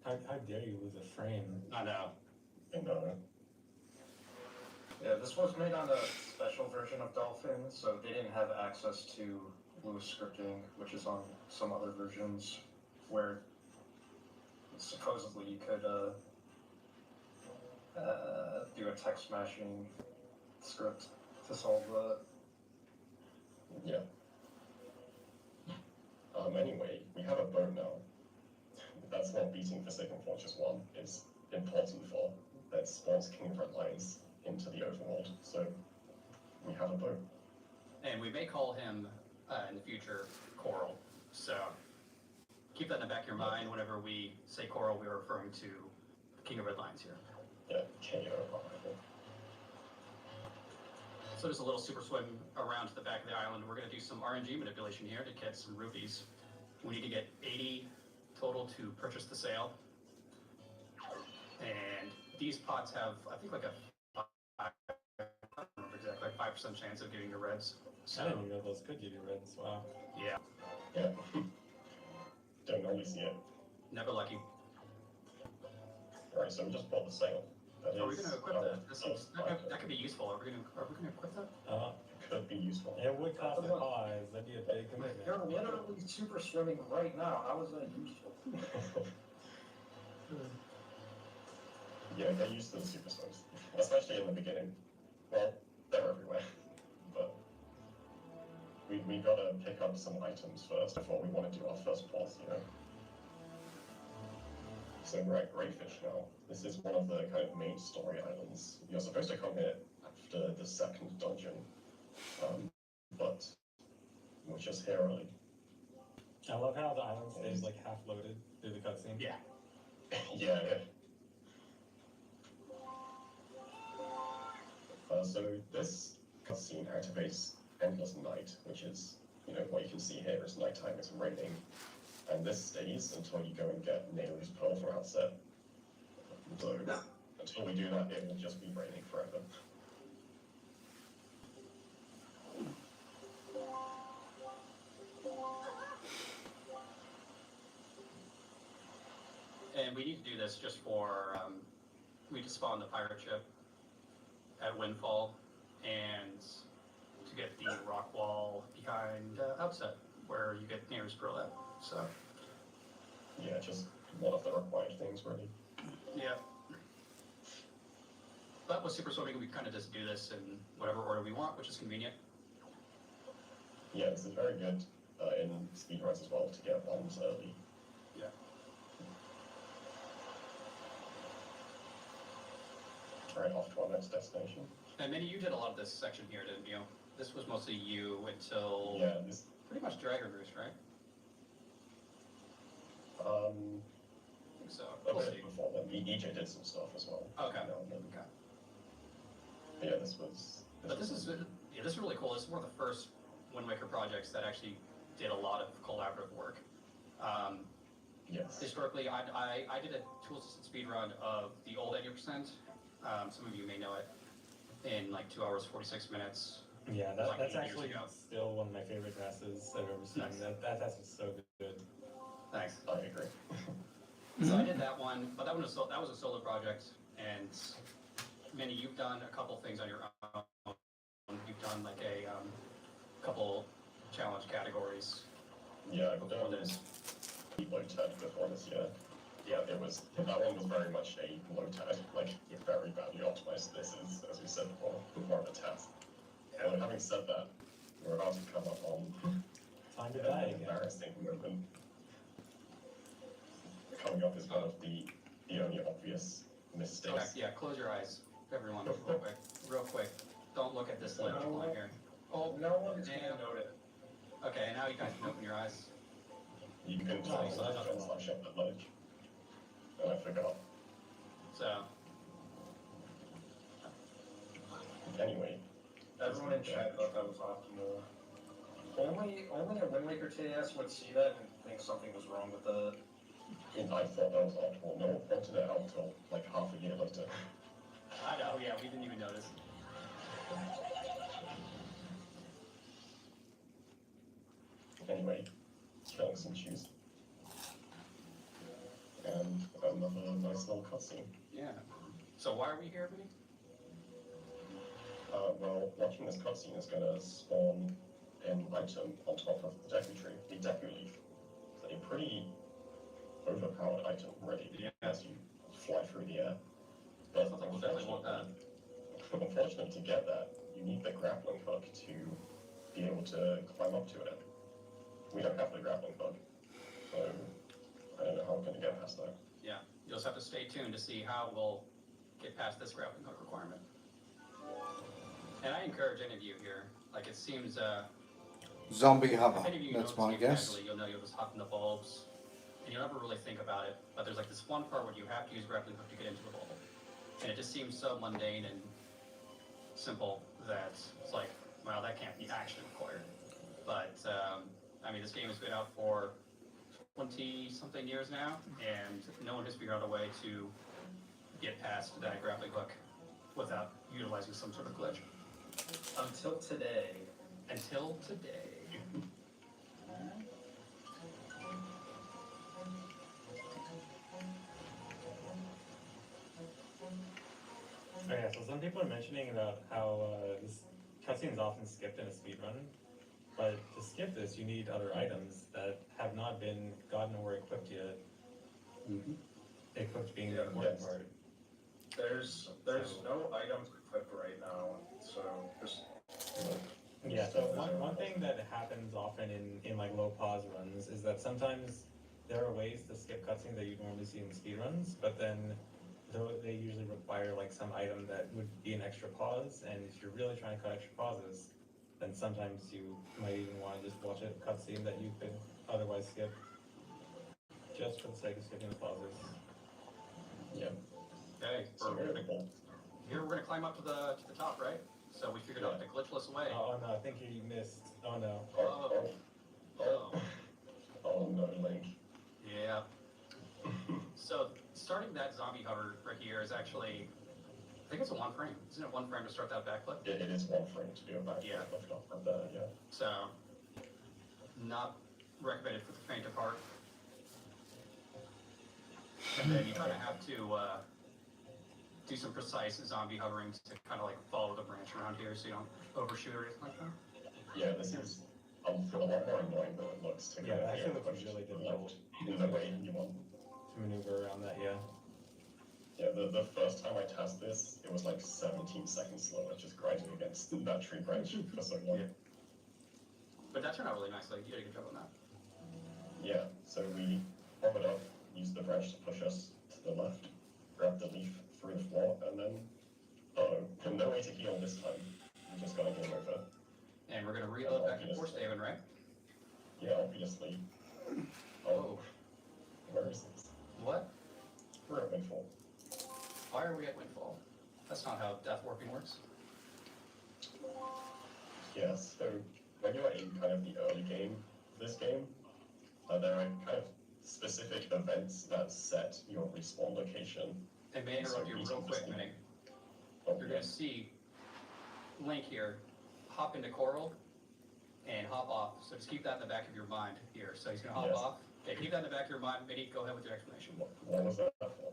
How dare you lose a frame? I know. I know. Yeah, this was made on a special version of Dolphin, so they didn't have access to Lewis scripting, which is on some other versions, where supposedly you could do a text smashing script to solve that. Yeah. Anyway, we have a boat now. That's not beating Forsaken Fortress 1 is important for that spawns King of Red Lions into the overworld. So we have a boat. And we may call him in the future Coral. So keep that in the back of your mind. Whenever we say Coral, we are referring to King of Red Lions here. Yeah, KO. So just a little super swim around to the back of the island. We're going to do some RNG manipulation here to get some rupees. We need to get 80 total to purchase the sail. And these pots have, I think, like I don't remember exactly, like 5% chance of getting your reds. So, I didn't even know those could give you reds. Wow. yeah, Yeah. Don't normally see it. never lucky. Alright, so we just bought the sail. That Are we is going to equip that? That could be useful. Are we going to equip that? could be useful. It would cost a pause. That'd be a big commitment. You're literally super swimming right now. How is that useful? Yeah, get used to the super swims, especially in the beginning. Well, they're everywhere, but we gotta pick up some items first before we want to do our first boss, you know. So we're at Greyfish now. This is one of the kind of main story islands. You're supposed to come here after the second dungeon, but we're just here early. I love how the island stays like half loaded through the cutscene. Yeah. Yeah. So this cutscene activates Endless Night, which is, what you can see here is nighttime, it's raining. And this stays until you go and get Naomi's Pearl from Outset. So until we do that, it will just be raining forever. And we need to do this just for, we just spawn the pirate ship at Windfall and to get the rock wall behind Outset, where you get Nair's Pearl at, so. Yeah, just one of the required things, really. Yeah. But with super swimming, we kind of just do this in whatever order we want, which is convenient. Yeah, this is very good in speedruns as well to get bombs early. Yeah. Right, off to our next destination. And Minnie, you did a lot of this section here, didn't you? This was mostly you until Yeah, this. pretty much Dragon Roost, right? I think so. A We'll bit see. before then. EJ did some stuff as well. Okay. But Okay. yeah, this was. But this is really cool. This is one of the first Wind Waker projects that actually did a lot of collaborative work. Yes. Historically, I did a tool-assisted speedrun of the old 80%. Some of you may know it in like 2 hours, 46 minutes. Yeah, Like that's 8 years actually ago. still one of my favorite passes I've ever seen. Nice. That's so good. Thanks. I agree. So I did that one, but that was a solo project, and Minnie, you've done a couple things on your own. You've done like a couple challenge categories Yeah, I've before done this. low tech before this year. Yeah, that one was very much a low tech, like very badly optimized. This is, as we said before, more of a test. Although having said that, we're about to come up on Time to die an again. embarrassing moment. Coming up is one of the only obvious Okay, mistakes. yeah, close your eyes, everyone, real quick. Don't look at this ledge line here. Oh, No one's damn. gonna note it. Okay, now you guys can open your eyes. You can Oh, tell that's John cool. slash up that ledge. And I forgot. So, Anyway, Everyone in chat thought that was optimal. Only a Wind Waker TS would see that and think something was wrong with the. I thought that was optimal. No one pointed it out until like half a year later. I know, yeah, we didn't even notice. Anyway, killing some shoes. And another nice little cutscene. Yeah. So why are we here, Vinny? Well, watching this cutscene is gonna spawn an item on top of the Deku tree, the Deku leaf. It's a pretty overpowered item already, as you fly through the air. But Sounds like we'll definitely want that. unfortunately, to get that, you need the grappling hook to be able to climb up to it. We don't have the grappling hook, so I don't know how we're gonna get past that. Yeah, you'll just have to stay tuned to see how we'll get past this grappling hook requirement. And I encourage any of you here, like it seems, Zombie if hover. any of you That's know my this game guess. casually, you'll know you'll just hop in the bulbs, and you'll never really think about it, but there's like this one part where you have to use grappling hook to get into the bulb. And it just seems so mundane and simple that it's like, well, that can't be actually required. But, I mean, this game has been out for 20-something years now, and no one has figured out a way to get past that grappling hook without utilizing some sort of glitch. Until today. Until today. Oh yeah, so some people are mentioning about how this cutscene is often skipped in a speedrun, but to skip this, you need other items that have not been gotten or equipped yet. Equipped being the Yeah, important yes. part. There's no items equipped right now, so just. Yeah, so one thing that happens often in like low pause runs is that sometimes there are ways to skip cutscenes that you normally see in speedruns, but then they usually require like some item that would be an extra pause, and if you're really trying to cut extra pauses, then sometimes you might even want to just watch a cutscene that you could otherwise skip, just for the sake of skipping the pauses. Yeah. Okay, So we're in the bulb. here we're gonna climb up to the top, right? So we figured out the glitchless way. Oh no, I think you missed. Oh no. Oh no, Link. Yeah. So starting that zombie hover right here is actually, I think it's a 1 frame. Isn't it 1 frame to start that backflip? It is 1 frame to do a backflip Yeah. lift off of that, yeah. So, not recommended for the faint of heart. And then you kind of have to do some precise zombie hovering to kind of like follow the branch around here so you don't overshoot or anything like that. Yeah, this is a lot more annoying than it looks to Yeah, get actually the looks really difficult in the way you want. to maneuver around that, yeah. Yeah, the first time I tested this, it was like 17 seconds slower, just grinding against that tree branch for so long. Yeah. But that turned out really nicely. You did a good job on that. Yeah, so we hovered up, used the branch to push us to the left, grabbed the leaf through the floor, and then, no way to heal this time. We just got a game over. And we're going to reload back to Force Haven, right? Yeah, obviously. Oh. Where is this? What? We're at Windfall. Why are we at Windfall? That's not how death warping works. Yeah, so when you're in kind of the early game of this game, there are kind of specific events that set your respawn location. And may I interrupt you real quick, Minnie? Oh, You're going to see Link here hop into Coral and hop off. So just keep that in the back of your mind here. So he's going to hop Yes. off. Okay, keep that in the back of your mind. Minnie, go ahead with your explanation. What was that for?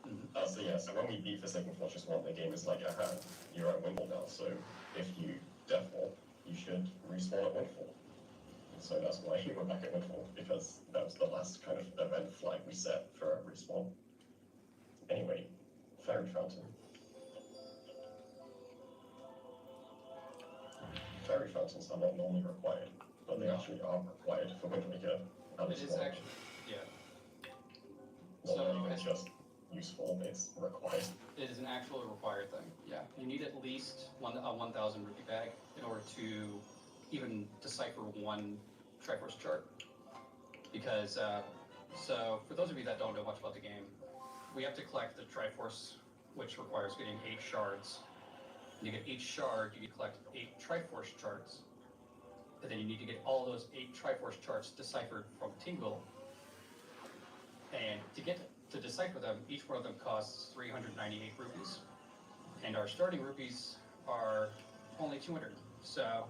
Mhm. So yeah, so when we beat Forsaken Fortress 1, the game is like, aha, you're at Windfall now, so if you deathfall, you should respawn at Windfall. So that's why we're back at Windfall, because that was the last kind of event flag we set for a respawn. Anyway, Fairy Fountain. Fairy Fountains are not normally required, but they actually are required for Wind Waker. It is actually, yeah. Not So, only just useful, it's required. it is an actual required thing, yeah. You need at least a 1,000 rupee bag in order to even decipher one Triforce chart. Because, so for those of you that don't know much about the game, we have to collect the Triforce, which requires getting 8 shards. And to get each shard, you collect 8 Triforce charts. And then you need to get all those 8 Triforce charts deciphered from Tingle. And to get to decipher them, each one of them costs 398 rupees. And our starting rupees are only 200. So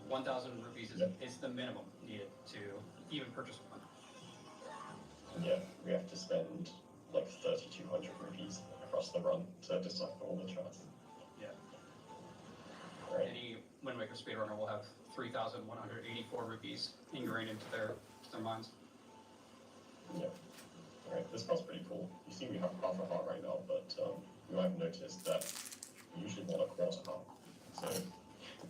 1,000 rupees is the minimum needed to even purchase one. Yeah, we have to spend like 3,200 rupees across the run to decipher all the charts. Yeah. Right. Any Wind Waker speedrunner will have 3,184 rupees ingrained into their minds. Yeah. Alright, this part's pretty cool. You see we have half a heart right now, but you might have noticed that we usually want a quarter heart. So,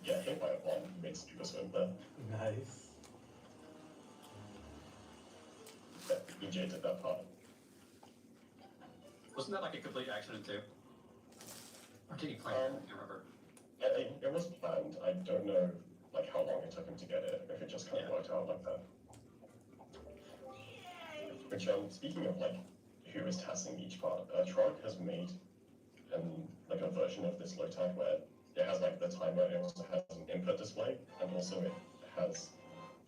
get hit by a bomb makes super swim there. Nice. Yeah, EJ did that part. Wasn't that like a complete accident too? Or did he plan it? I can't remember. It was planned. I don't know like how long it took him to get it, if it just kind of worked out like that. Which, speaking of like who is tasking each part, Trog has made like a version of this low tag where it has like the timer, it also has an input display, and also it has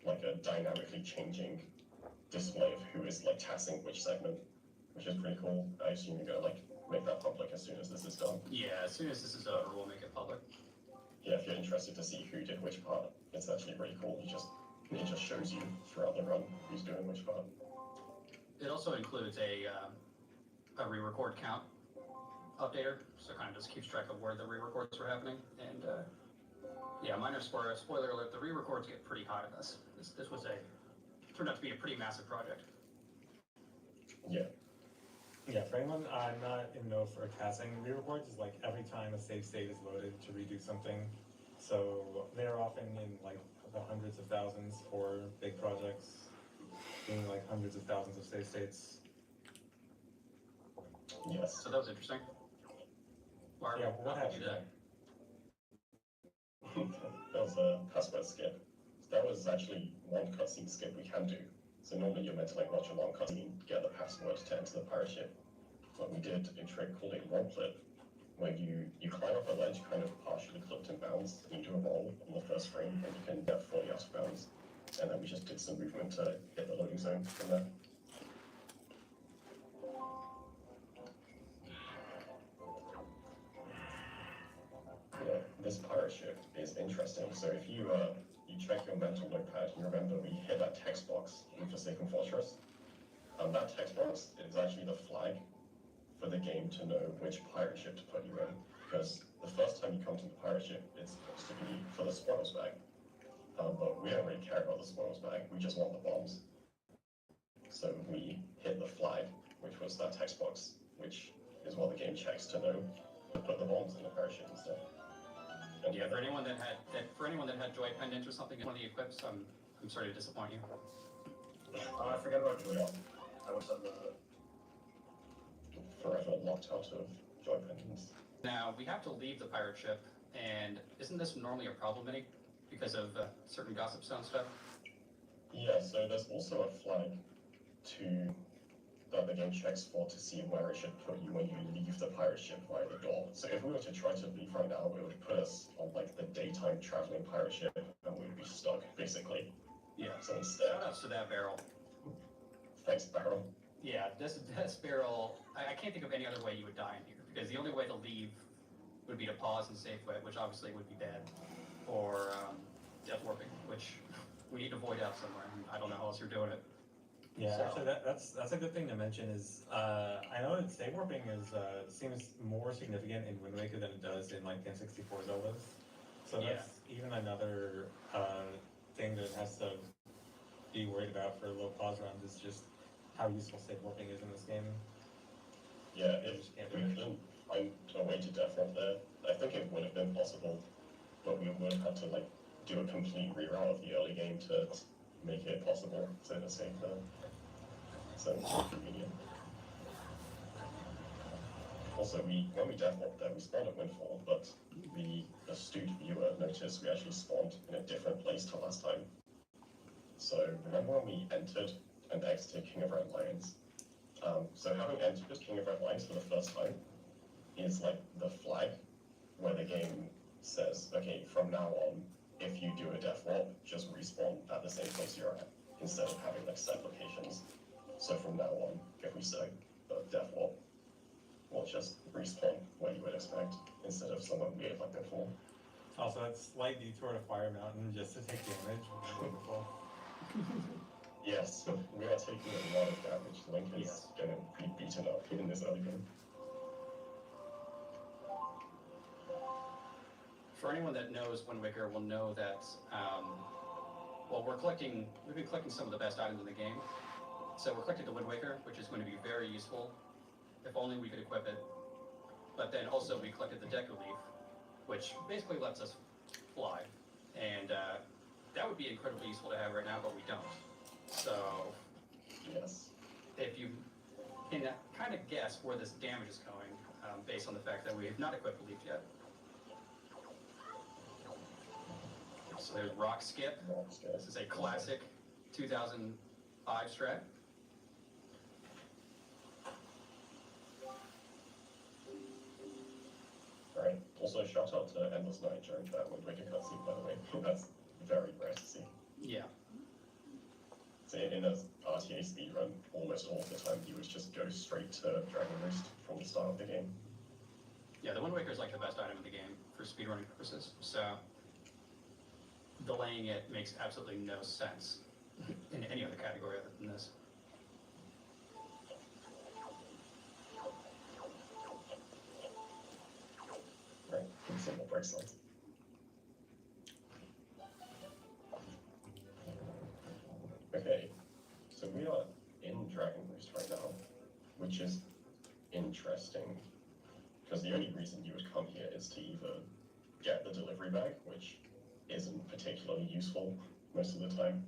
like a dynamically changing display of who is like tasking which segment, which is pretty cool. I assume you're gonna like make that public as soon as this is done. Yeah, as soon as this is over, we'll make it public. Yeah, if you're interested to see who did which part, it's actually pretty cool. It just shows you throughout the run who's doing which part. It also includes a re-record count updater, so it kind of just keeps track of where the re-records were happening. And yeah, minor spoiler alert: the re-records get pretty hot in this. This was turned out to be a pretty massive project. Yeah. Yeah, for anyone not in know for casting, re-reports is like every time a save state is loaded to redo something. So they're often in like the hundreds of thousands for big projects, doing like hundreds of thousands of save states. Yes. So that was interesting. Why Yeah, how what could you do happened? that? That was a password skip. That was actually one cutscene skip we can do. So normally you're meant to like watch a long cutscene, get the password to enter the pirate ship. But we did a trick called a roll clip, where you climb up a ledge kind of partially clipped in bounds, and you do a roll on the first frame, and you can get fully out of bounds. And then we just did some movement to hit the loading zone from there. Yeah, this pirate ship is interesting. So if you check your mental notepad, you remember we hit that text box in Forsaken Fortress. That text box is actually the flag for the game to know which pirate ship to put you in. Because the first time you come to the pirate ship, it's supposed to be for the spoils bag. But we don't really care about the spoils bag, we just want the bombs. So we hit the flag, which was that text box, which is what the game checks to know to put the bombs in the pirate ship instead. And Yeah, for anyone that had Joy Pendant or something in one of the equips, I'm sorry to disappoint you. I forgot about Joy. I was on the forever locked out of joy pendants. Now we have to leave the pirate ship, and isn't this normally a problem, Minnie, because of certain gossip stone stuff? Yeah, so there's also a flag that the game checks for to see where it should put you when you leave the pirate ship via the door. So if we were to try to leave right now, it would put us on like the daytime traveling pirate ship, and we'd be stuck basically. Yeah. So instead, Shout outs to that barrel. thanks Barrel. Yeah, this barrel. I can't think of any other way you would die in here, because the only way to leave would be to pause and save quit, which obviously would be bad. or death warping, which we need to void out somewhere. I don't know how else you're doing it. Yeah, So- actually, that's a good thing to mention. Is I know that state warping is seems more significant in Wind Waker than it does in like the N64 Zeldas. So Yeah. that's even another thing that has to be worried about for low pause runs. Is just how useful state warping is in this game. Yeah, You if just can't we do it. couldn't find a way to death warp there, I think it would have been possible, but we would have had to like do a complete reroute of the early game to make it possible to escape there. So it's not convenient. Also, when we death warped there, we spawned at Windfall, but the astute viewer noticed we actually spawned in a different place to last time. So remember when we entered and exited King of Red Lions? So having entered King of Red Lions for the first time is like the flag where the game says, okay, from now on, if you do a death warp, just respawn at the same place you're at, instead of having like set locations. So from now on, if we say a death warp, we'll just respawn where you would expect, instead of somewhere weird like before. Also, that slight detour to Fire Mountain just to take damage was wonderful. Yes, we are taking a lot of damage. Link is Yes. gonna be beaten up in this early game. For anyone that knows Wind Waker will know that, well, we've been collecting some of the best items in the game. So we're collecting the Wind Waker, which is going to be very useful, if only we could equip it. But then also we collected the Deku Leaf, which basically lets us fly. And that would be incredibly useful to have right now, but we don't. So Yes. if you can kind of guess where this damage is going, based on the fact that we have not equipped the Leaf yet. So there's Rock Skip. This is a classic 2005 strat. Right. Also, shout out to Endless Night during that Wind Waker cutscene, by the way. That's very rare to see. Yeah. So in a RTA speedrun, almost all the time, you would just go straight to Dragon Roost from the start of the game. Yeah, the Wind Waker is like the best item in the game for speedrunning purposes. So delaying it makes absolutely no sense in any other category other than this. Right. Simple break slides. Okay. So we are in Dragon Roost right now, which is interesting. Because the only reason you would come here is to either get the delivery bag, which isn't particularly useful most of the time,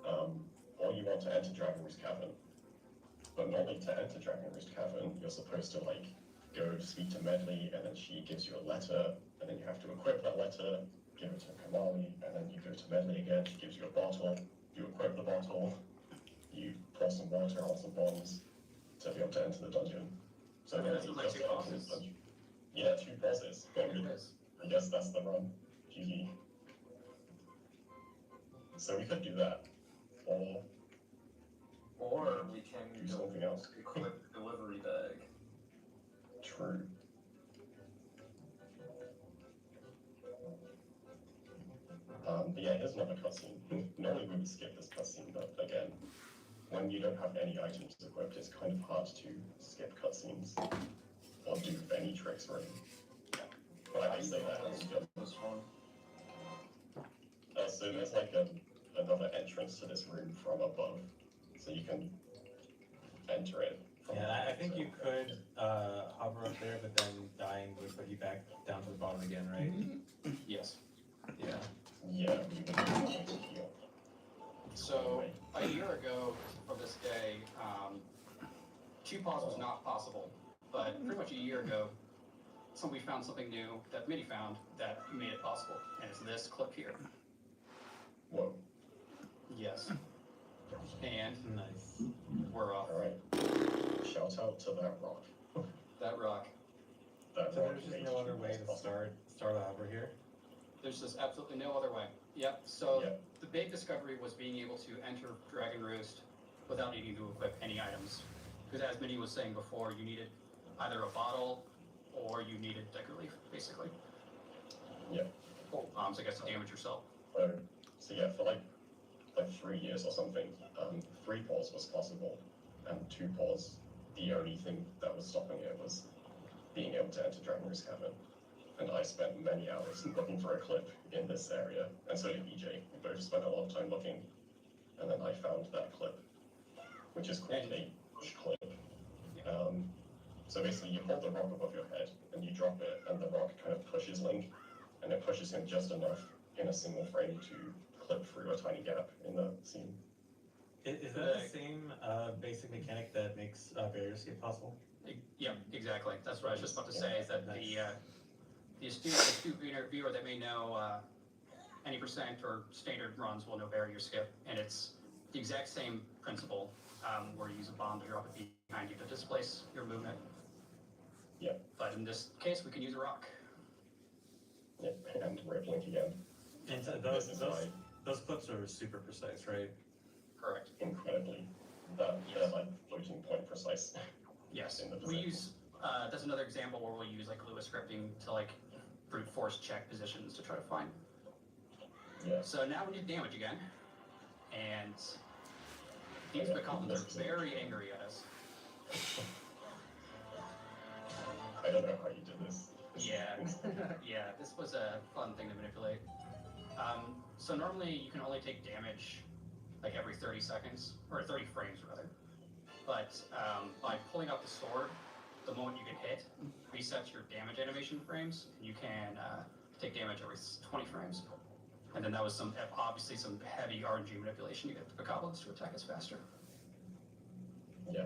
or you want to enter Dragon Roost Cavern. But normally to enter Dragon Roost Cavern, you're supposed to like go speak to Medley, and then she gives you a letter, and then you have to equip that letter, give it to Kamali, and then you go to Medley again, she gives you a bottle, you equip the bottle, you pour some water on some bombs to be able to enter the dungeon. So Okay, then this is like just two enter bosses. the dungeon. Yeah, 2 bosses. I guess that's the run. GG. So we could do that, or we can do something else. equip the delivery bag. True. But yeah, here's another cutscene. Normally we would skip this cutscene, but again, when you don't have any items equipped, it's kind of hard to skip cutscenes or do any tricks really. But I can say that. This one. So there's like another entrance to this room from above, so you can enter it. From Yeah, I above, think so- you could hover up there, but then dying would put you back down to the bottom again, right? Yes. Yeah. Yeah, we would need to heal. So a year ago from this day, 2 pause was not possible. But pretty much a year ago, we found something new that Mitty found that made it possible. And it's this clip here. Whoa. Yes. And Nice. we're off. Alright. Shout out to that rock. That rock. That So rock there's just made no other you way to possible. start a hover here. There's just absolutely no other way. Yep. So Yep. the big discovery was being able to enter Dragon Roost without needing to equip any items. Because as Minnie was saying before, you needed either a bottle or you needed Decker Leaf, basically. Yep. Oh, bombs, I guess, to damage yourself. So yeah, for like 3 years or something, 3 pause was possible, and 2 pause, the only thing that was stopping it was being able to enter Dragoner's Cavern. And I spent many hours looking for a clip in this area, and so did EJ. We both spent a lot of time looking, and then I found that clip, which is called a push clip. So basically, you hold the rock above your head, and you drop it, and the rock kind of pushes Link, and it pushes him just enough in a single frame to clip through a tiny gap in the scene. Is that the same basic mechanic that makes barrier escape possible? Yeah, exactly. That's what I was just about to say, is that the astute viewer that may know any percent or standard runs will know barrier skip, and it's the exact same principle where you use a bomb to drop it behind you to displace your movement. Yeah. But in this case, we can use a rock. Yeah, and rip Link again. And so those clips are super precise, right? Correct. Incredibly. They're like floating point precise. Yes. In the We position. use, that's another example where we'll use like Lua scripting to like brute force check positions to try to find. Yeah. So now we need damage again. And these Bokoblins are very angry at us. I don't know how you did this. Yeah, yeah, this was a fun thing to manipulate. So normally you can only take damage like every 30 seconds, or 30 frames rather. But by pulling out the sword, the moment you get hit, resets your damage animation frames, and you can take damage every 20 frames. And then that was obviously some heavy RNG manipulation to get the Bokoblins to attack us faster. Yeah.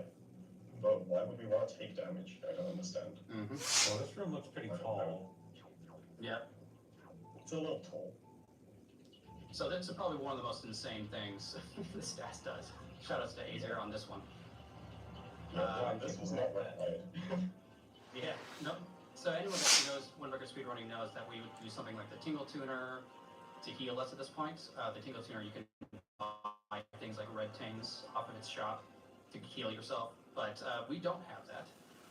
But why would we want to take damage? I don't understand. Mm-hmm. Well, this room looks pretty tall. Yeah. It's a little tall. So this is probably one of the most insane things the stats does. Shoutouts to Azer on this one. This was not required. Yeah, nope. So anyone that knows when record speedrunning knows that we would do something like the Tingle Tuner to heal us at this point. The Tingle Tuner, you can buy things like red tings off of its shop to heal yourself, but we don't have that.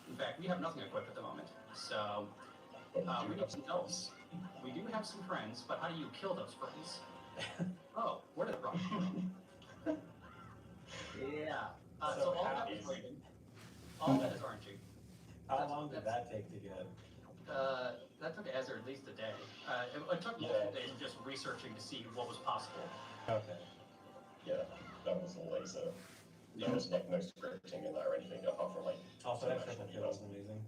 In fact, we have nothing equipped at the moment. So we need some else. We do have some friends, but how do you kill those friends? Oh, where did it run? Yeah. So all that was rated. All that is RNG. How long did that take to get? That took Azer at least a day. It took multiple days of just researching to see what was possible. Okay. Yeah, that was a laser. Yeah. There was like no scripting in there or anything apart from like. Also, that triple kill was amazing.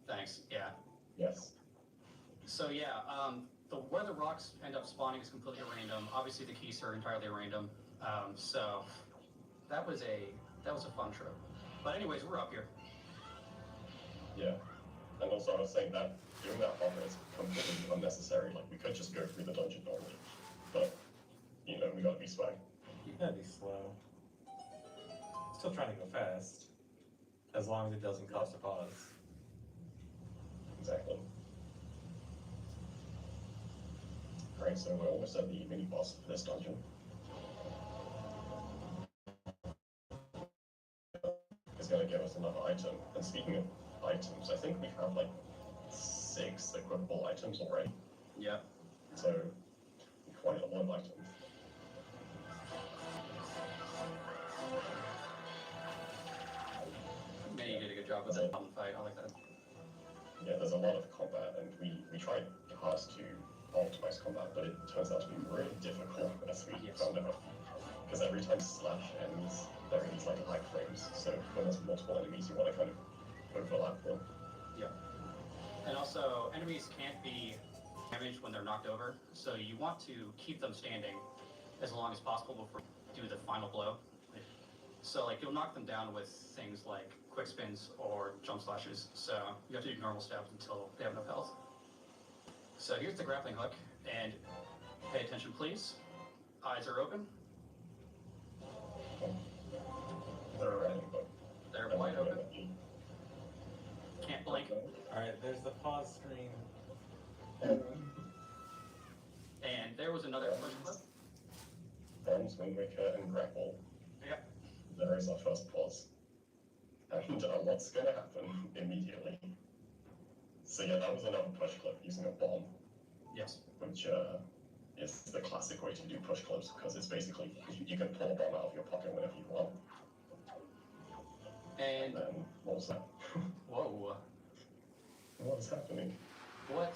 Thanks. Yeah. Yes. So yeah, where the rocks end up spawning is completely random. Obviously, the keys are entirely random. So that was a fun trip. But anyways, we're up here. Yeah. And also, I was saying that doing that hopper is completely unnecessary. Like, we could just go through the dungeon normally. But, you know, we gotta be swag. You gotta be slow. Still trying to go fast. As long as it doesn't cost a pause. Exactly. Alright, so we're almost at the mini boss for this dungeon. It's gonna give us another item. And speaking of items, I think we have like 6 equipable items already. Yeah. So, quite a lot of items. Manny did a good job with that fight. I like that. Yeah, there's a lot of combat, and we tried hard to optimize combat, but it turns out to be really difficult as we found out. Because every time slash ends, there are these like lag frames. So when there's multiple enemies, you want to kind of overlap them. Yeah. And also, enemies can't be damaged when they're knocked over, so you want to keep them standing as long as possible before you do the final blow. So like you'll knock them down with things like quick spins or jump slashes, so you have to do normal stabs until they have enough health. So here's the grappling hook, and pay attention please. Eyes are open. They're wide open. Can't blink. Alright, there's the pause screen. And there was another push clip. Then swing wicker and grapple. Yep. There is our first pause. And what's gonna happen immediately? So yeah, that was another push clip using a bomb. Yes. which is the classic way to do push clubs, because it's basically you can pull a bomb out of your pocket whenever you want. And then what was that? whoa, What is happening? what?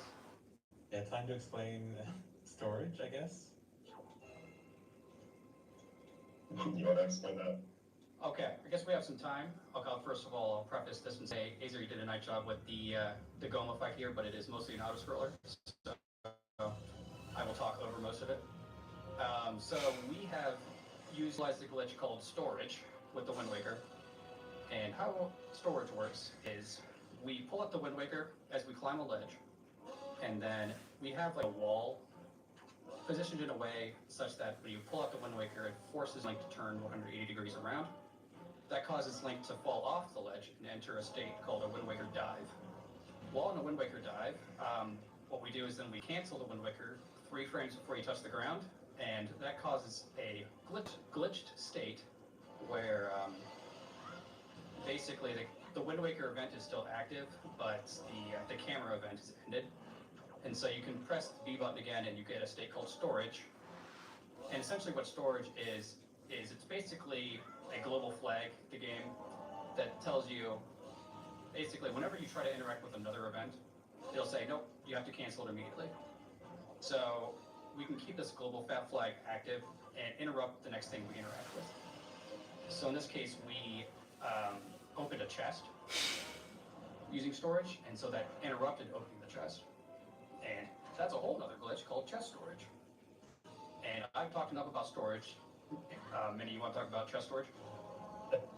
Yeah, time to explain storage, I guess. You want to explain that? Okay, I guess we have some time. First of all, I'll preface this and say, Azer, you did a nice job with the Goma fight here, but it is mostly an auto-scroller, so I will talk over most of it. So we have utilized a glitch called storage with the Wind Waker, and how storage works is we pull up the Wind Waker as we climb a ledge, and then we have like a wall positioned in a way such that when you pull up the Wind Waker, it forces Link to turn 180 degrees around. That causes Link to fall off the ledge and enter a state called a Wind Waker dive. While in a Wind Waker dive, what we do is then we cancel the Wind Waker 3 frames before you touch the ground, and that causes a glitched state where basically the Wind Waker event is still active, but the camera event is ended. And so you can press the B button again and you get a state called storage. And essentially what storage is it's basically a global flag, the game, that tells you basically whenever you try to interact with another event, it'll say, nope, you have to cancel it immediately. So we can keep this global flag active and interrupt the next thing we interact with. So in this case, we opened a chest using storage, and so that interrupted opening the chest. And that's a whole other glitch called chest storage. And I've talked enough about storage. Minnie, you want to talk about chest storage?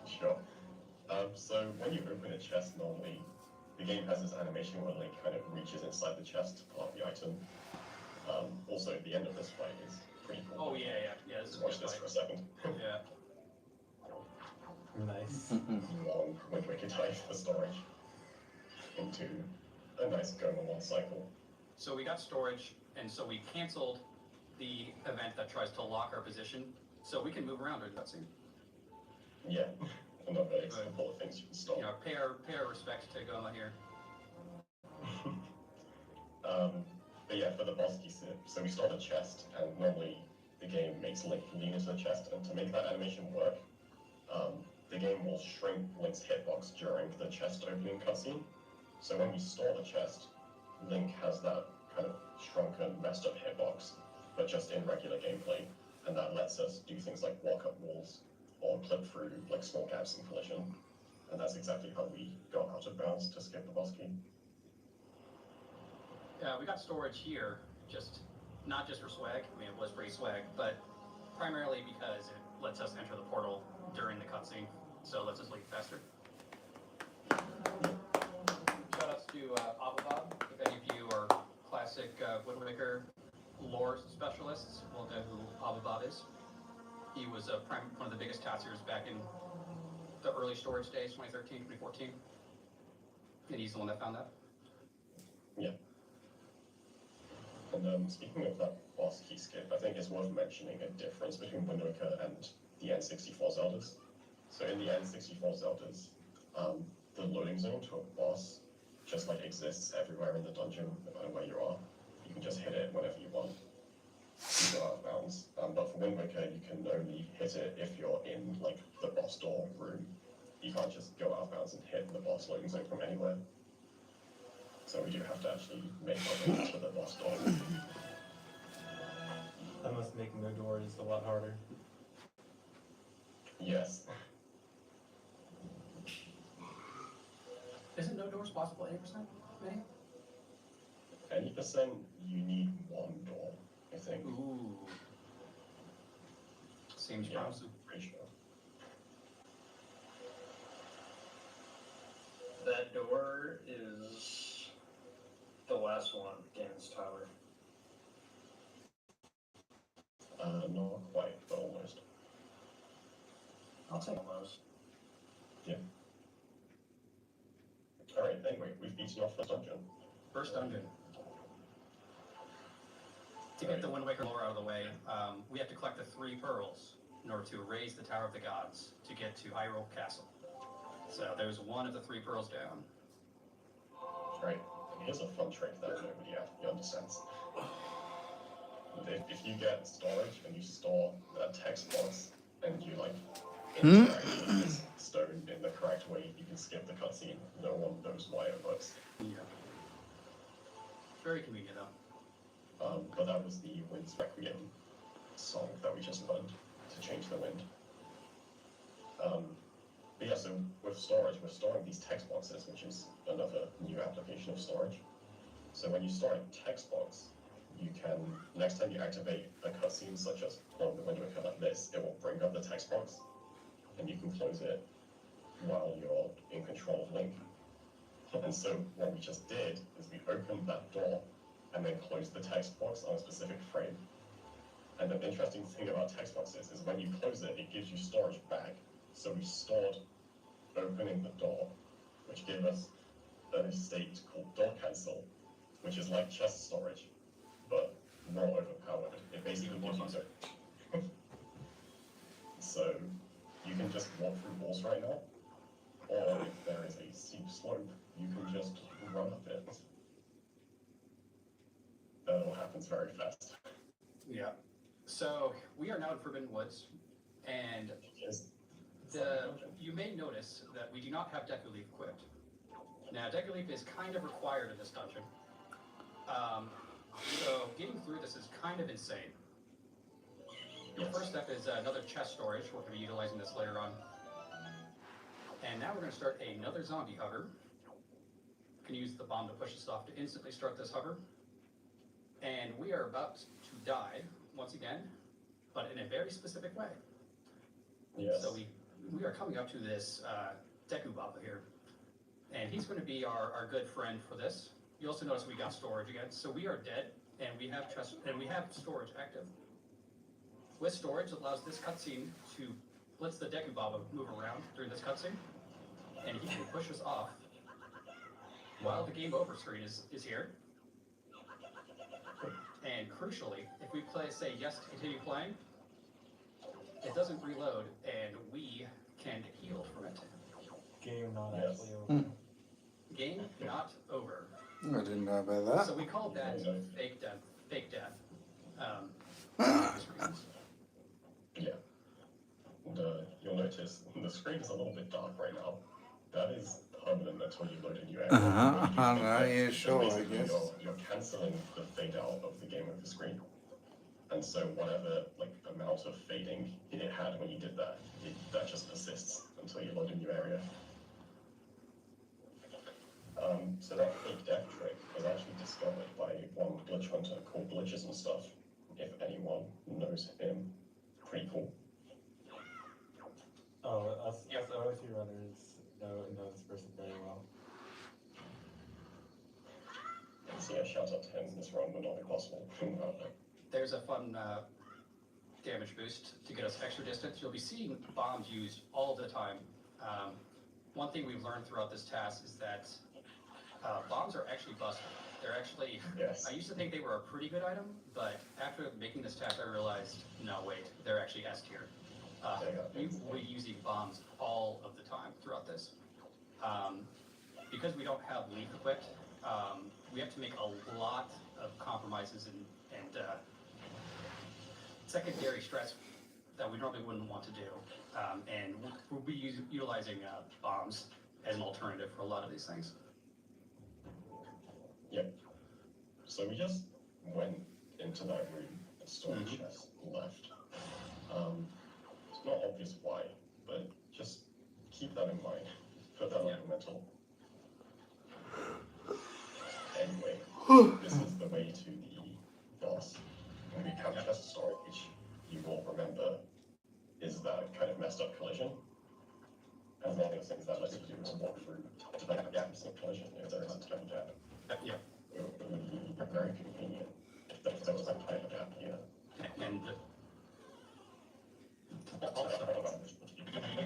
Sure. So when you open a chest, normally the game has this animation where Link kind of reaches inside the chest to pull out the item. Also, the end of this fight is pretty cool. Oh yeah. This is Watch this for a second. Yeah. Nice. Long Wind Waker dive for storage into a nice go-along cycle. So we got storage, and so we canceled the event that tries to lock our position, so we can move around during that scene. Yeah, another example of things you can stop. You know, pay our respect to Goma here. But yeah, for the boss key sip, so we start a chest, and normally the game makes Link lean into the chest, and to make that animation work, the game will shrink Link's hitbox during the chest opening cutscene. So when we store the chest, Link has that kind of shrunken, messed up hitbox, but just in regular gameplay, and that lets us do things like walk up walls or clip through like small gaps in collision, and that's exactly how we got out of bounds to skip the boss key. We got storage here, not just for swag. I mean, it was pretty swag, but primarily because it lets us enter the portal during the cutscene, so it lets us leave faster. Shoutouts to Ababob. If any of you are classic Wind Waker lore specialists, will know who Ababob is. He was one of the biggest tatsiers back in the early storage days, 2013, 2014. And he's the one that found that. Yeah. And speaking of that boss key skip, I think it's worth mentioning a difference between Wind Waker and the N64 Zeldas. So in the N64 Zeldas, the loading zone to a boss just like exists everywhere in the dungeon, no matter where you are. You can just hit it whenever you want. You go out of bounds. But for Wind Waker, you can only hit it if you're in like the boss door room. You can't just go out of bounds and hit the boss loading zone from anywhere. So we do have to actually make our way to the boss door. That must make no doors a lot harder. Yes. Isn't no doors possible 80%, maybe? Any percent, you need one door, I think. Ooh. Seems Yeah, promising. pretty sure. That door is the last one, Ganon's Tower. Not quite, but almost. I'll take almost. Yeah. Alright, anyway, we've beaten off the dungeon. First dungeon. To get the Wind Waker lore out of the way, we have to collect the 3 pearls in order to raise the Tower of the Gods to get to Hyrule Castle. So there's one of the 3 pearls down. Right. here's a fun trick that nobody actually understands. If you get storage and you store that text box and you like interact with this stone in the correct way, you can skip the cutscene. No one knows why it works. Yeah. Very convenient though. But that was the Wind's Requiem song that we just learned to change the wind. But yeah, so with storage, we're storing these text boxes, which is another new application of storage. So when you store a text box, you can, next time you activate a cutscene such as one when you occur like this, it will bring up the text box, and you can close it while you're in control of Link. And so what we just did is we opened that door and then closed the text box on a specific frame. And the interesting thing about text boxes is when you close it, it gives you storage back. So we stored opening the door, which gave us a state called door cancel, which is like chest storage, but more overpowered. It basically gives you so you can just walk through walls right now, or if there is a steep slope, you can just run up it. That all happens very fast. Yeah. So we are now in Forbidden Woods, and Yes. you may notice that we do not have Deku Leaf equipped. Now, Deku Leaf is kind of required in this dungeon. So getting through this is kind of insane. The first step is another chest storage. We're going to be utilizing this later on. And now we're going to start another zombie hover. We can use the bomb to push us off to instantly start this hover. And we are about to die once again, but in a very specific way. Yes. So we are coming up to this Deku Baba here, and he's going to be our good friend for this. You also notice we got storage again, so we are dead, and we have storage active. With storage, it allows this cutscene to lets the Deku Baba move around during this cutscene, and he can push us off while the game over screen is here. And crucially, if we say yes to continue playing, it doesn't reload, and we can heal from it. Game not Yes. actually over. Game not over. I didn't know about that. So we called that fake death. Fake death. Yeah. And you'll notice the screen is a little bit dark right now. That is permanent until you load a new area. I know, yeah, sure, I Basically, guess. You're cancelling the fade out of the game over screen. And so whatever amount of fading it had when you did that, that just persists until you load a new area. So that fake death trick was actually discovered by one glitch hunter called Glitches and Stuff. If anyone knows him, pretty cool. Oh, us OSU runners know this person very well. So yeah, shout out to him. This run would not be possible. There's a fun damage boost to get us extra distance. You'll be seeing bombs used all the time. One thing we've learned throughout this task is that bombs are actually busted. They're actually, Yes. I used to think they were a pretty good item, but after making this task, I realized, no, wait, they're actually S tier. We're using bombs all of the time throughout this. Because we don't have Leaf equipped, we have to make a lot of compromises and secondary stress that we normally wouldn't want to do. And we'll be utilizing bombs as an alternative for a lot of these things. Yep. So we just went into that room and storage chest left. It's not obvious why, but just keep that in mind. Put that on your mental. Anyway, this is the way to the boss. When we have chest storage, you will remember is that kind of messed up collision. And one of the things that lets you do is walk through to that gaps in collision if there is a type of gap. Yeah. It would be very convenient if there was a type of gap here. And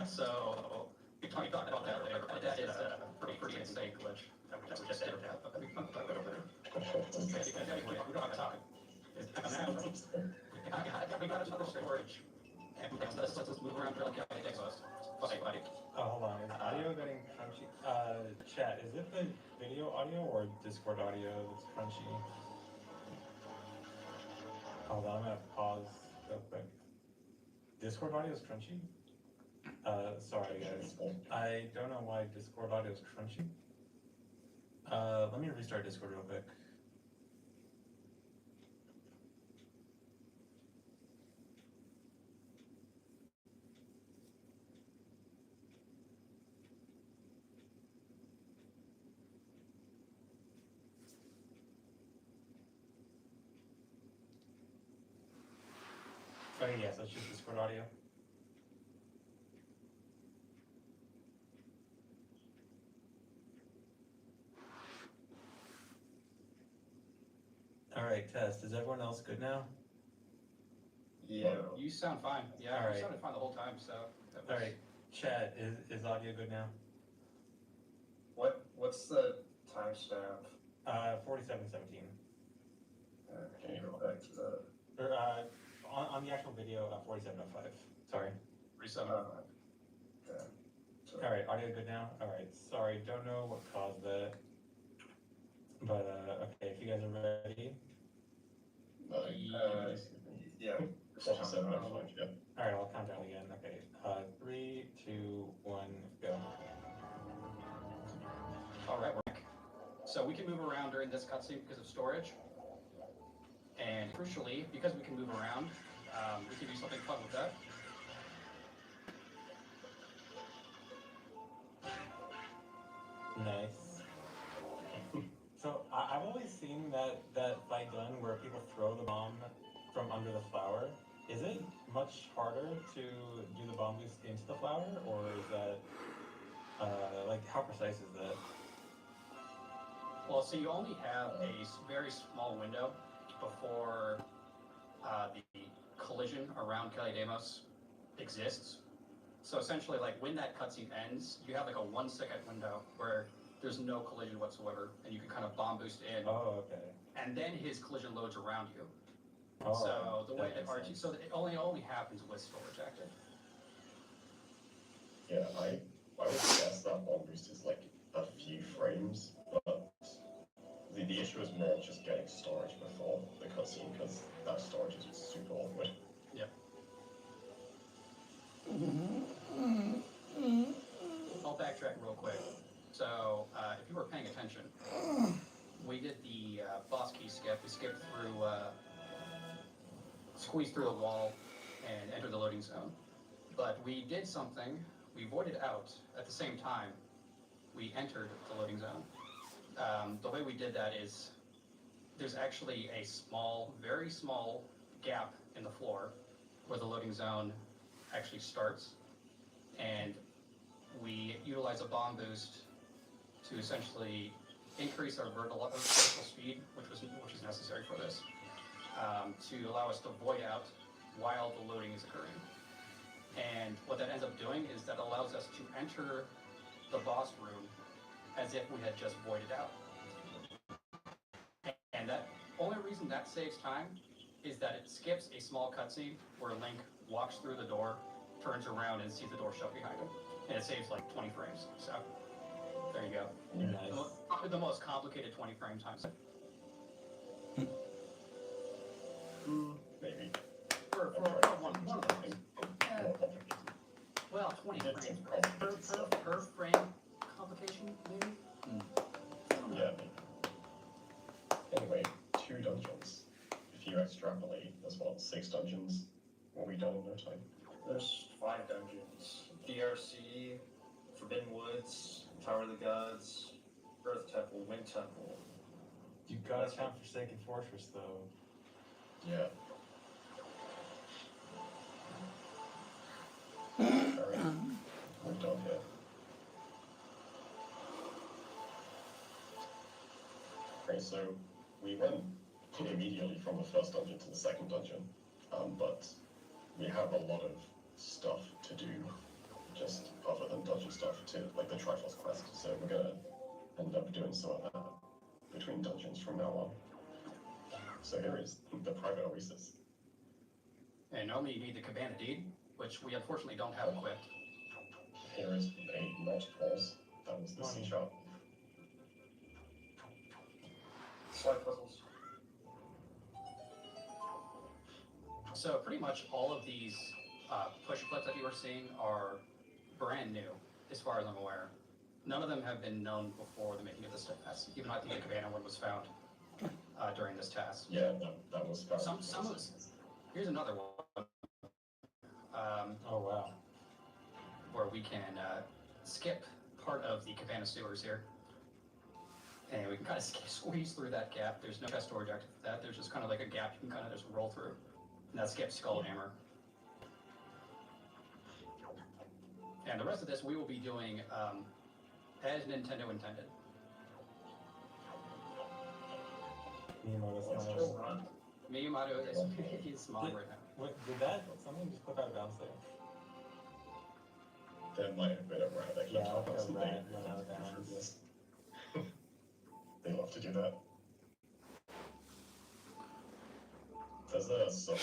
so we talked about that earlier, but that is a pretty insane glitch that we just did. Anyway, we don't have time. We got another storage. And let's move around really quick. Thanks, us. Buddy. Oh, hold on. Is audio getting crunchy? Chat, is it the video audio or Discord audio that's crunchy? Hold on, I'm gonna pause real quick. Discord audio is crunchy? Sorry guys. I don't know why Discord audio is crunchy. Let me restart Discord real quick. Okay, yes, let's use Discord audio. All right, test. Is everyone else good now? Yeah. You sound fine. Yeah, All right. you sounded fine the whole time, so. That was... All right, chat, is audio good now? What's the timestamp? 47:17. Can you go back to the? Or on the actual video, 47:05. Sorry. Reset. Okay. So, All right, audio good now? All right, sorry, don't know what caused that. But, okay, if you guys are ready. yeah. 47:05, yeah. All right, I'll count down again. Okay, 3, 2, 1, go. All right, we're back. So we can move around during this cutscene because of storage. And crucially, because we can move around, we can do something fun with that. Nice. So I've always seen that fight done where people throw the bomb from under the flower. Is it much harder to do the bomb boost into the flower, or is that like how precise is that? Well, so you only have a very small window before the collision around Kelly Demos exists. So essentially, like when that cutscene ends, you have like a 1 second window where there's no collision whatsoever, and you can kind of bomb boost in. Oh, okay. And then his collision loads around you. Oh, so the way that makes RT, sense. so it only happens with storage active. Yeah, I would guess that bomb boost is like a few frames, but the issue is more just getting storage before the cutscene, because that storage is super awkward. Yep. I'll backtrack real quick. So if you were paying attention, we did the boss key skip. We skipped through, squeezed through the wall, and entered the loading zone. But we did something. We voided out at the same time we entered the loading zone. The way we did that is there's actually a small, very small gap in the floor where the loading zone actually starts, and we utilize a bomb boost to essentially increase our vertical speed, which is necessary for this, to allow us to void out while the loading is occurring. And what that ends up doing is that allows us to enter the boss room as if we had just voided out. And that only reason that saves time is that it skips a small cutscene where Link walks through the door, turns around, and sees the door shut behind him. And it saves like 20 frames. So there you go. Nice. Probably the most complicated 20 frame times. Maybe. For one of those. Well, 20 frames per frame complication, maybe? Yeah, maybe. Anyway, 2 dungeons. If you extrapolate, there's what, 6 dungeons? What we done in no time? There's 5 dungeons. DRC, Forbidden Woods, Tower of the Gods, Earth Temple, Wind Temple. You gotta count Forsaken Fortress though. Yeah. Alright, we're done here. Okay, so we went immediately from the first dungeon to the second dungeon, but we have a lot of stuff to do, just other than dungeon stuff, to like the Triforce quest, so we're gonna end up doing some of that between dungeons from now on. So here is the private oasis. And normally you need the Cabana Deed, which we unfortunately don't have equipped. Here is a not pause. That was the C sharp. Slide puzzles. So pretty much all of these push clips that you are seeing are brand new, as far as I'm aware. None of them have been known before the making of this task, even though I think the cabana one was found during this task. Yeah, that was found. Some of here's another one. Oh wow. Where we can skip part of the cabana sewers here. And we can kind of squeeze through that gap. There's no chest storage active for that. There's just kind of like a gap you can kind of just roll through. And that skips Skull Hammer. And the rest of this we will be doing as Nintendo intended. Miyamoto's Let's smiling. just run. Miyamoto is smiling right now. What, did that something just clip out of bounds there? There might have been a rat that Yeah, clipped off like a something. rat run out of bounds. They love to do that. There's a zone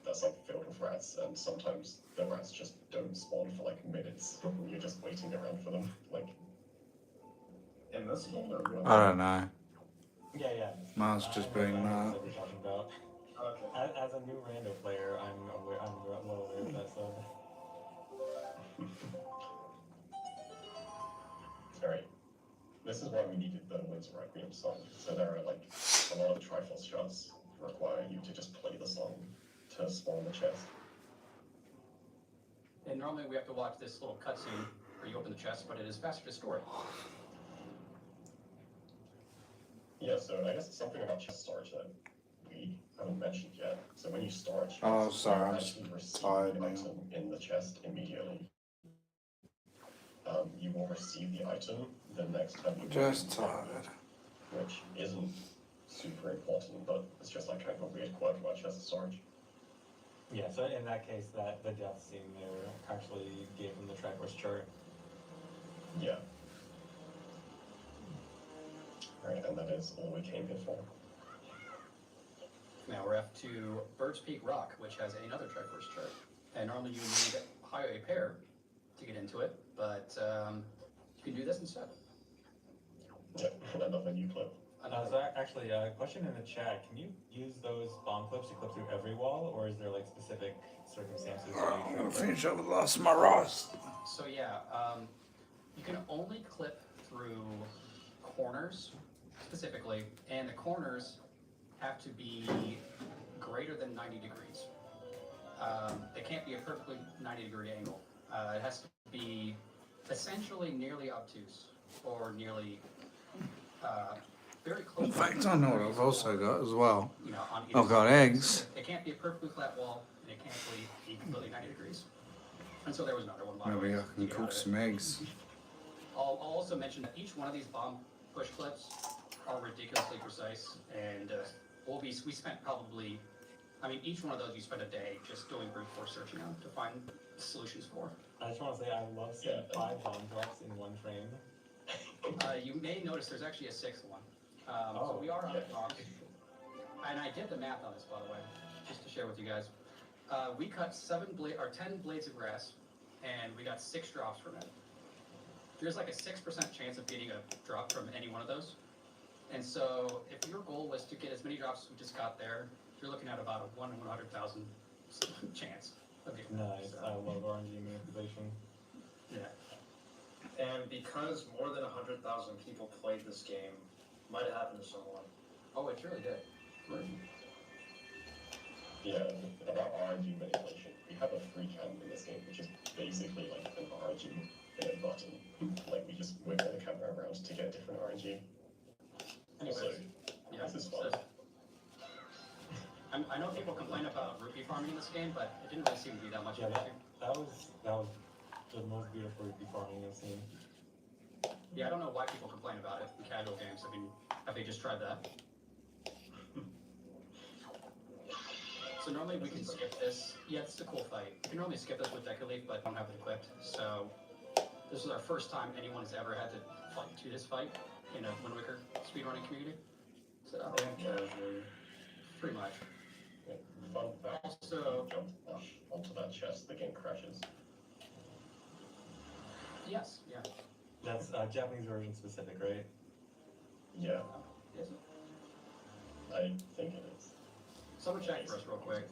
that's like filled with rats, and sometimes the rats just don't spawn for like minutes. You're just waiting around for them. Like, In this game or what? I don't know. Yeah. Mine's I just know being exactly mad. what you're talking about. Okay. As a new rando player, I'm well aware of that stuff. alright. This is why we needed the Winter Requiem song. So there are like a lot of the Triforce shots require you to just play the song to spawn the chest. And normally we have to watch this little cutscene where you open the chest, but it is faster to store it. Yeah, so I guess something about chest storage that we haven't mentioned yet. So when you store a chest, Oh, sorry, you I'm actually receive tired the now. item in the chest immediately. You will receive the item the next time you Just open it, tired. which isn't super important, but it's just like kind of a weird quirk about chest storage. Yeah, so in that case, that the death scene there actually gave him the Triforce chart. Yeah. Alright, and that is all we came here for. Now we're off to Bird's Peak Rock, which has another Triforce chart. And normally you need a highway pair to get into it, but you can do this instead. Yeah, another new clip. So actually, question in the chat: can you use those bomb clips to clip through every wall, or is there like specific circumstances where I'm you gonna can? finish up with the last of my rice. So yeah, you can only clip through corners specifically, and the corners have to be greater than 90 degrees. They can't be a perfectly 90-degree angle. It has to be essentially nearly obtuse or nearly very close. In fact, I know what I've also got as well. You know, on I've got side. eggs. It can't be a perfectly flat wall, and it can't be completely 90 degrees. And so there was another one. by the Maybe way, I to can get out cook of it. some eggs. I'll also mention that each one of these bomb push clips are ridiculously precise, and we spent probably, I mean, each one of those you spent a day just doing brute force searching on to find solutions for. I just want to say I love seeing 5 bomb drops in one frame. You may notice there's actually a 6th one. So Oh, we are out of bombs. And I did the math on this, by the way, just to share with you guys. We cut 10 blades of grass, and we got 6 drops from it. There's like a 6% chance of getting a drop from any one of those. And so if your goal was to get as many drops as we just got there, you're looking at about a 1 in 100,000 chance of getting that. Nice. So, I love RNG manipulation. yeah. And because more than 100,000 people played this game, might have happened to someone. Oh, it surely did. Yeah, about RNG manipulation. We have a free cam in this game, which is basically like an RNG in a button. Like we just wiggle the camera around to get different RNG. Anyways, So, yeah, this is fun. I know people complain about rupee farming in this game, but it didn't really seem to be that much Yeah, of an issue. that was the most beautiful rupee farming I've seen. Yeah, I don't know why people complain about it in casual games. I mean, have they just tried that? So normally we can skip this. Yeah, it's a cool fight. We can normally skip this with Deca Leaf, but don't have it equipped. So this is our first time anyone has ever had to fight to this fight in a Wind Waker speedrunning community. So pretty much. Yeah, fun fact, Also, jump onto that chest, the game crashes. yes, yeah. That's Japanese version specific, right? Yeah. Is it? I think it is. Someone check for us real quick.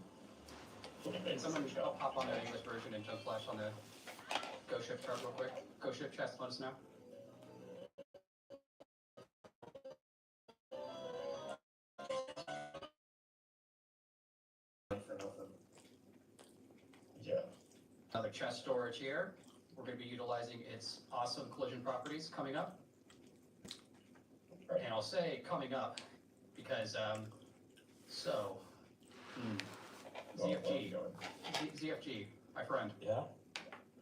Can It's someone hop on the English version and jump flash on the Go Ship chart real quick? Go Ship chest, let us know. Yeah. Another chest storage here. We're going to be utilizing its awesome collision properties coming up. Right. And I'll say coming up because, Well, ZFG, well, ZFG, my friend, Yeah?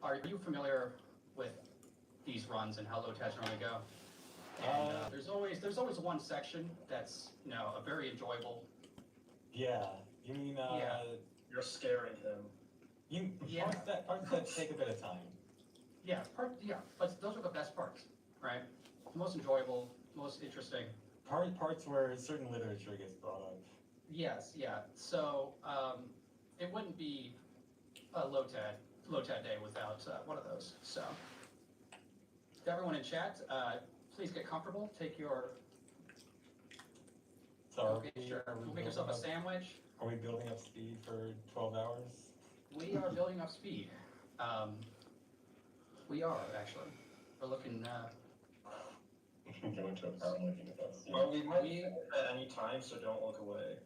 are you familiar with these runs and how low tabs normally go? And there's always one section that's a very enjoyable. Yeah. You mean, Yeah. You're scaring him. Yeah. Parts that take a bit of time. But those are the best parts, right? The most enjoyable, most interesting. Parts where certain literature gets brought up. Yes, yeah. So it wouldn't be a low tab day without one of those. So everyone in chat, please get comfortable. Take your So make yourself a sandwich. Are we building up speed for 12 hours? We are building up speed. We are actually. We're looking. Go into a power looking at us. Well, we might be at any time, so don't look away.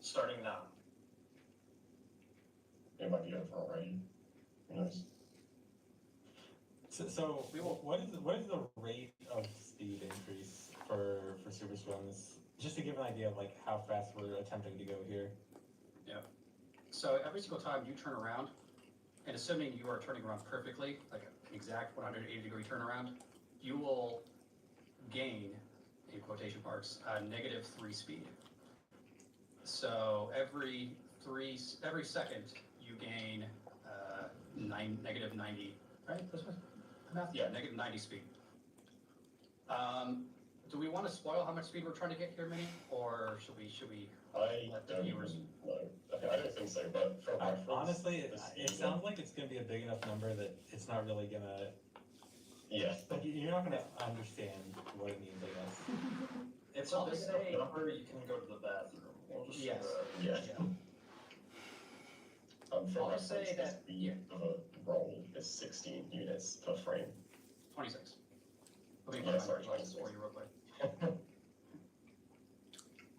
Starting now. It might be over already. Who knows? So what is the rate of speed increase for super swims? Just to give an idea of like how fast we're attempting to go here. So every single time you turn around, and assuming you are turning around perfectly, like an exact 180-degree turnaround, you will gain, in quotation marks, -3 speed. So every second you gain -90, right? This was math? Yeah, -90 speed. Do we want to spoil how much speed we're trying to get here, Minnie, or should we? I Let the don't viewers- even know. I don't think so, but for reference, Honestly, the it speed sounds like it's gonna be a big enough number that it's not really gonna. Yeah. Like you're not gonna understand what it means, I guess. It's I'll a big just enough say- number you can go to the bathroom. We'll just say Yes. that. Yeah. For I'll just say reference, the that- speed of a roll is 16 units per frame. 26. Let me Yeah, get sorry, my devices for you real quick.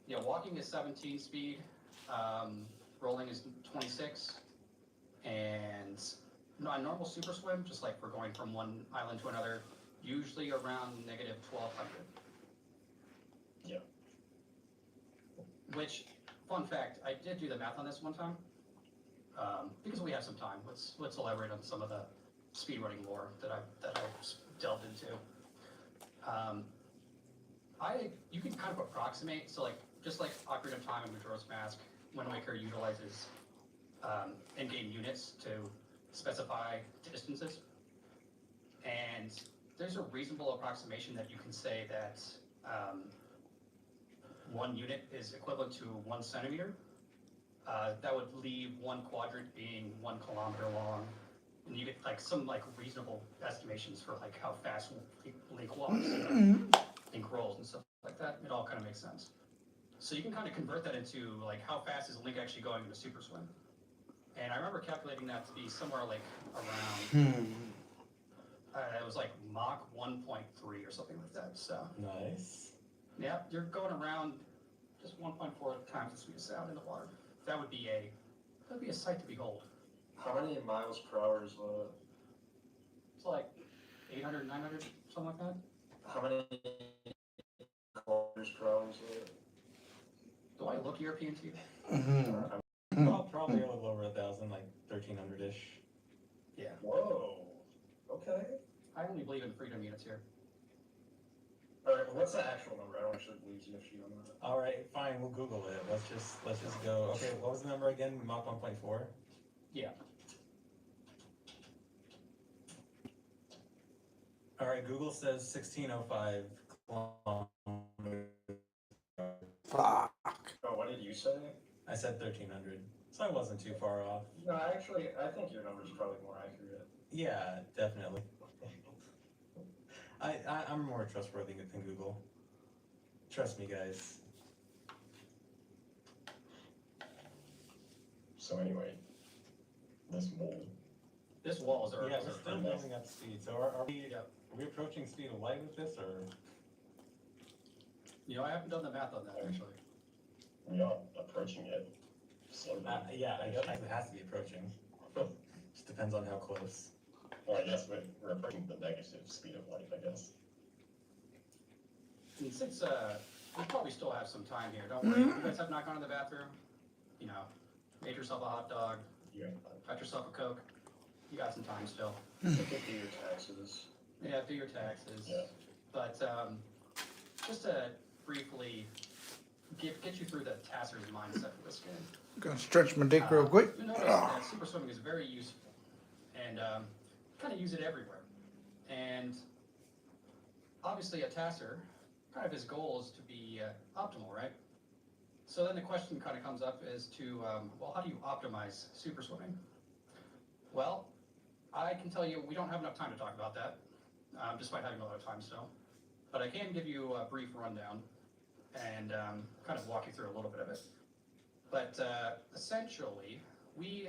Yeah, walking is 17 speed, rolling is 26, and on normal super swim, just like we're going from one island to another, usually around -1200. Yeah. Which, fun fact, I did do the math on this one time, because we have some time. Let's elaborate on some of the speedrunning lore that I've delved into. You can kind of approximate, so like just like Ocarina of Time and Majora's Mask, Wind Waker utilizes in-game units to specify distances, and there's a reasonable approximation that you can say that 1 unit is equivalent to 1 centimeter. That would leave 1 quadrant being 1 kilometer long, and you get like some like reasonable estimations for like how fast Link walks, Link rolls, and stuff like that. It all kind of makes sense. So you can kind of convert that into like how fast is Link actually going in a super swim. And I remember calculating that to be somewhere like around, it was like Mach 1.3 or something like that. So Nice. yeah, you're going around just 1.4 times the speed of sound in the water. That'd be a sight to behold. How many miles per hour is that? It's like 800, 900, something like that. How many kilometers per hour is that? Do I look European to you? Probably a little over 1,000, like 1,300-ish. Yeah. Whoa. Okay. I only believe in freedom units here. Alright, well, what's the actual number? I don't actually believe ZFG on that. All right, fine. We'll Google it. Let's just go. Okay, what was the number again? Mach 1.4. Yeah. All right, Google says 1605 kilometers. Fuck. Oh, what did you say? I said 1,300, so I wasn't too far off. No, actually, I think your number's probably more accurate. Yeah, definitely. I'm more trustworthy than Google. Trust me, guys. So anyway, this wall. This wall is our. Yeah, is we're our still friend. building up speed. So are we? Yep. Are we approaching speed of light with this, or? You know, I haven't done the math on that actually. We are approaching it slowly. Yeah, I guess it has to be approaching. Just depends on how close. Well, I guess we're approaching the negative speed of light, I guess. And since we probably still have some time here, don't worry. You guys have not gone to the bathroom. You know, made yourself a hot dog, Yeah. got yourself a Coke. You got some time still. Do your taxes. Yeah, do your taxes. Yeah. But just to briefly get you through the Tasser's mindset for this game. Gonna stretch my dick real quick. You notice that super swimming is very useful, and kind of use it everywhere. And obviously, a Tasser, kind of his goal is to be optimal, right? So then the question kind of comes up as to, well, how do you optimize super swimming? Well, I can tell you we don't have enough time to talk about that, despite having a lot of time still. But I can give you a brief rundown and kind of walk you through a little bit of it. But essentially, we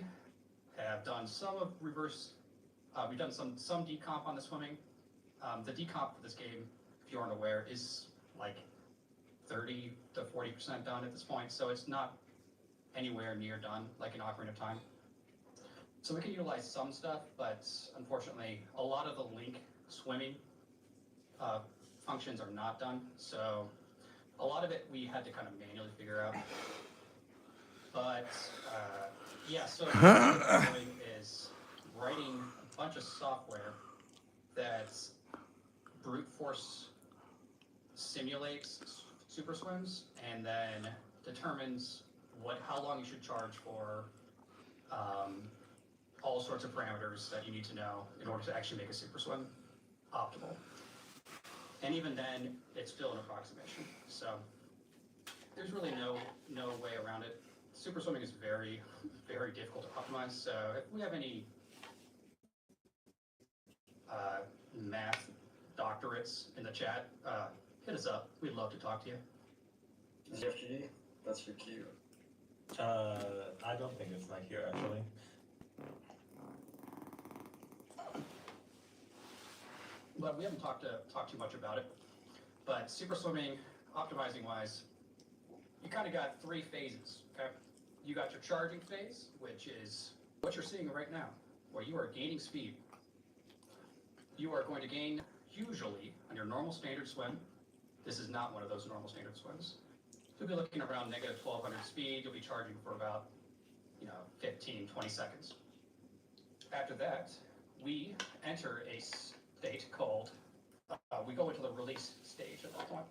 have done some of reverse, we've done some decomp on the swimming. The decomp for this game, if you aren't aware, is like 30 to 40% done at this point, so it's not anywhere near done, like in Ocarina of Time. So we can utilize some stuff, but unfortunately, a lot of the link swimming functions are not done, so a lot of it we had to kind of manually figure out. But yeah, so what we're doing is writing a bunch of software that brute force simulates super swims and then determines how long you should charge for all sorts of parameters that you need to know in order to actually make a super swim optimal. And even then, it's still an approximation. So there's really no way around it. Super swimming is very, very difficult to optimize. So if we have any math doctorates in the chat, hit us up. We'd love to talk to you. ZFG, that's your cue. I don't think it's like here actually. But we haven't talked too much about it. But super swimming, optimizing wise, you kind of got three phases. Okay, you got your charging phase, which is what you're seeing right now, where you are gaining speed. You are going to gain usually on your normal standard swim. This is not one of those normal standard swims. You'll be looking around negative 1200 speed. You'll be charging for about 15, 20 seconds. After that, we enter a state called, we go into the release stage at that point,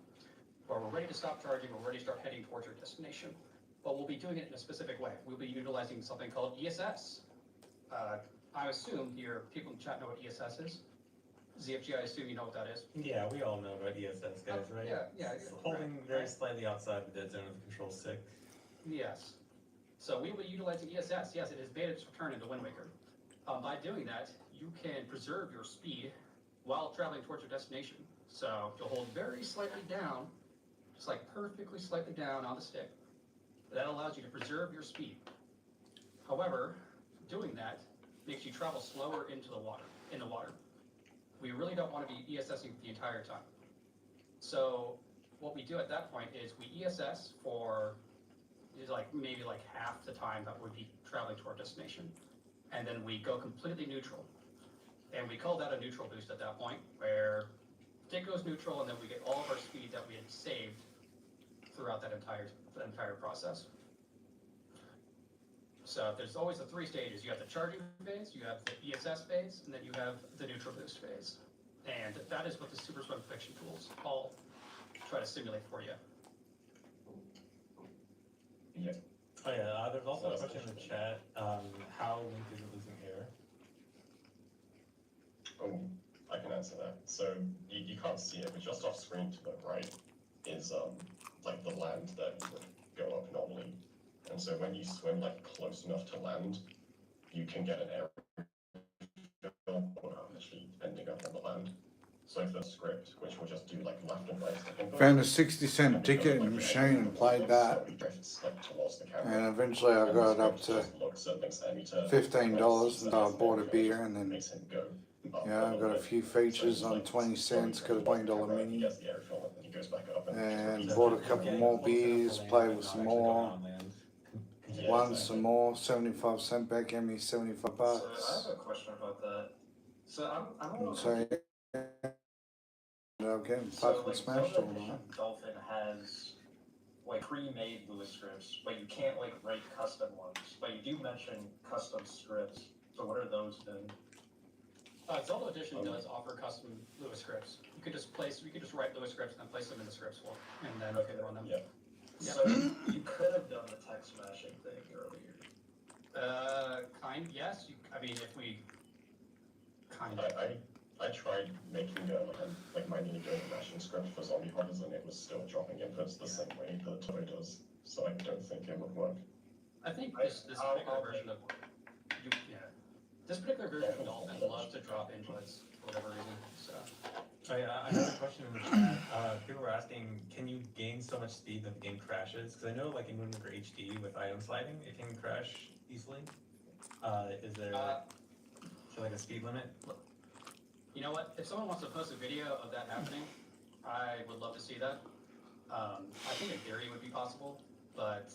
where we're ready to stop charging, we're ready to start heading towards our destination. But we'll be doing it in a specific way. We'll be utilizing something called ESS. I assume your people in the chat know what ESS is. ZFG, I assume you know what that is. Yeah, we all know about ESS, guys, right? Yeah. It's holding very slightly outside the dead zone of the control stick. Yes. So we will be utilizing ESS. Yes, it has made its return into Wind Waker. By doing that, you can preserve your speed while traveling towards your destination. So you'll hold very slightly down, just like perfectly slightly down on the stick. That allows you to preserve your speed. However, doing that makes you travel slower in the water. We really don't want to be ESSing the entire time. So what we do at that point is we ESS for maybe half the time that we'd be traveling to our destination. And then we go completely neutral. And we call that a neutral boost at that point, where stick goes neutral and then we get all of our speed that we had saved throughout that entire process. So there's always the three stages. You have the charging phase, you have the ESS phase, and then you have the neutral boost phase. And that is what the Super Swim Fiction tools all try to simulate for you. Yeah. Oh yeah, there's also a question in the chat, how Link is losing air? Oh, I can answer that. So you can't see it, but just off screen to the right is like the land that would go up normally. And so when you swim close enough to land, you can get an air actually ending up on the land. So for the script, which will just do like left and right skipping. Found a 60-cent ticket in the machine and played that. And eventually I got it up to $15, and I bought a beer, and then I got a few features on 20 cents, got a $20 mini, and bought a couple more beers, played with some more, won some more, 75-cent bet gave me $75. So I have a question about that. So I'm a little So I'm getting So, fucking like, smashed all night. Dolphin has like pre-made Lewis scripts, but you can't like write custom ones. But you do mention custom scripts. So what are those then? Zelda Edition does offer custom Lewis scripts. You could just write Lewis scripts and then place them in the scripts for, and then you can run them. Yeah. Yeah. So you could have done the text mashing thing earlier. Yes. If we kind of. I tried making like my Ninja mashing script for zombie hunters, and it was still dropping inputs the same way that Toy does. So I don't think it would work. I think this particular version of this particular version of Dolphin loves to drop inputs for whatever reason. So. I have a question in the chat. People were asking, can you gain so much speed that the game crashes? Because I know, like in Wind Waker HD with item sliding, it can crash easily. Is there like a speed limit? You know what? If someone wants to post a video of that happening, I would love to see that. I think in theory it would be possible, but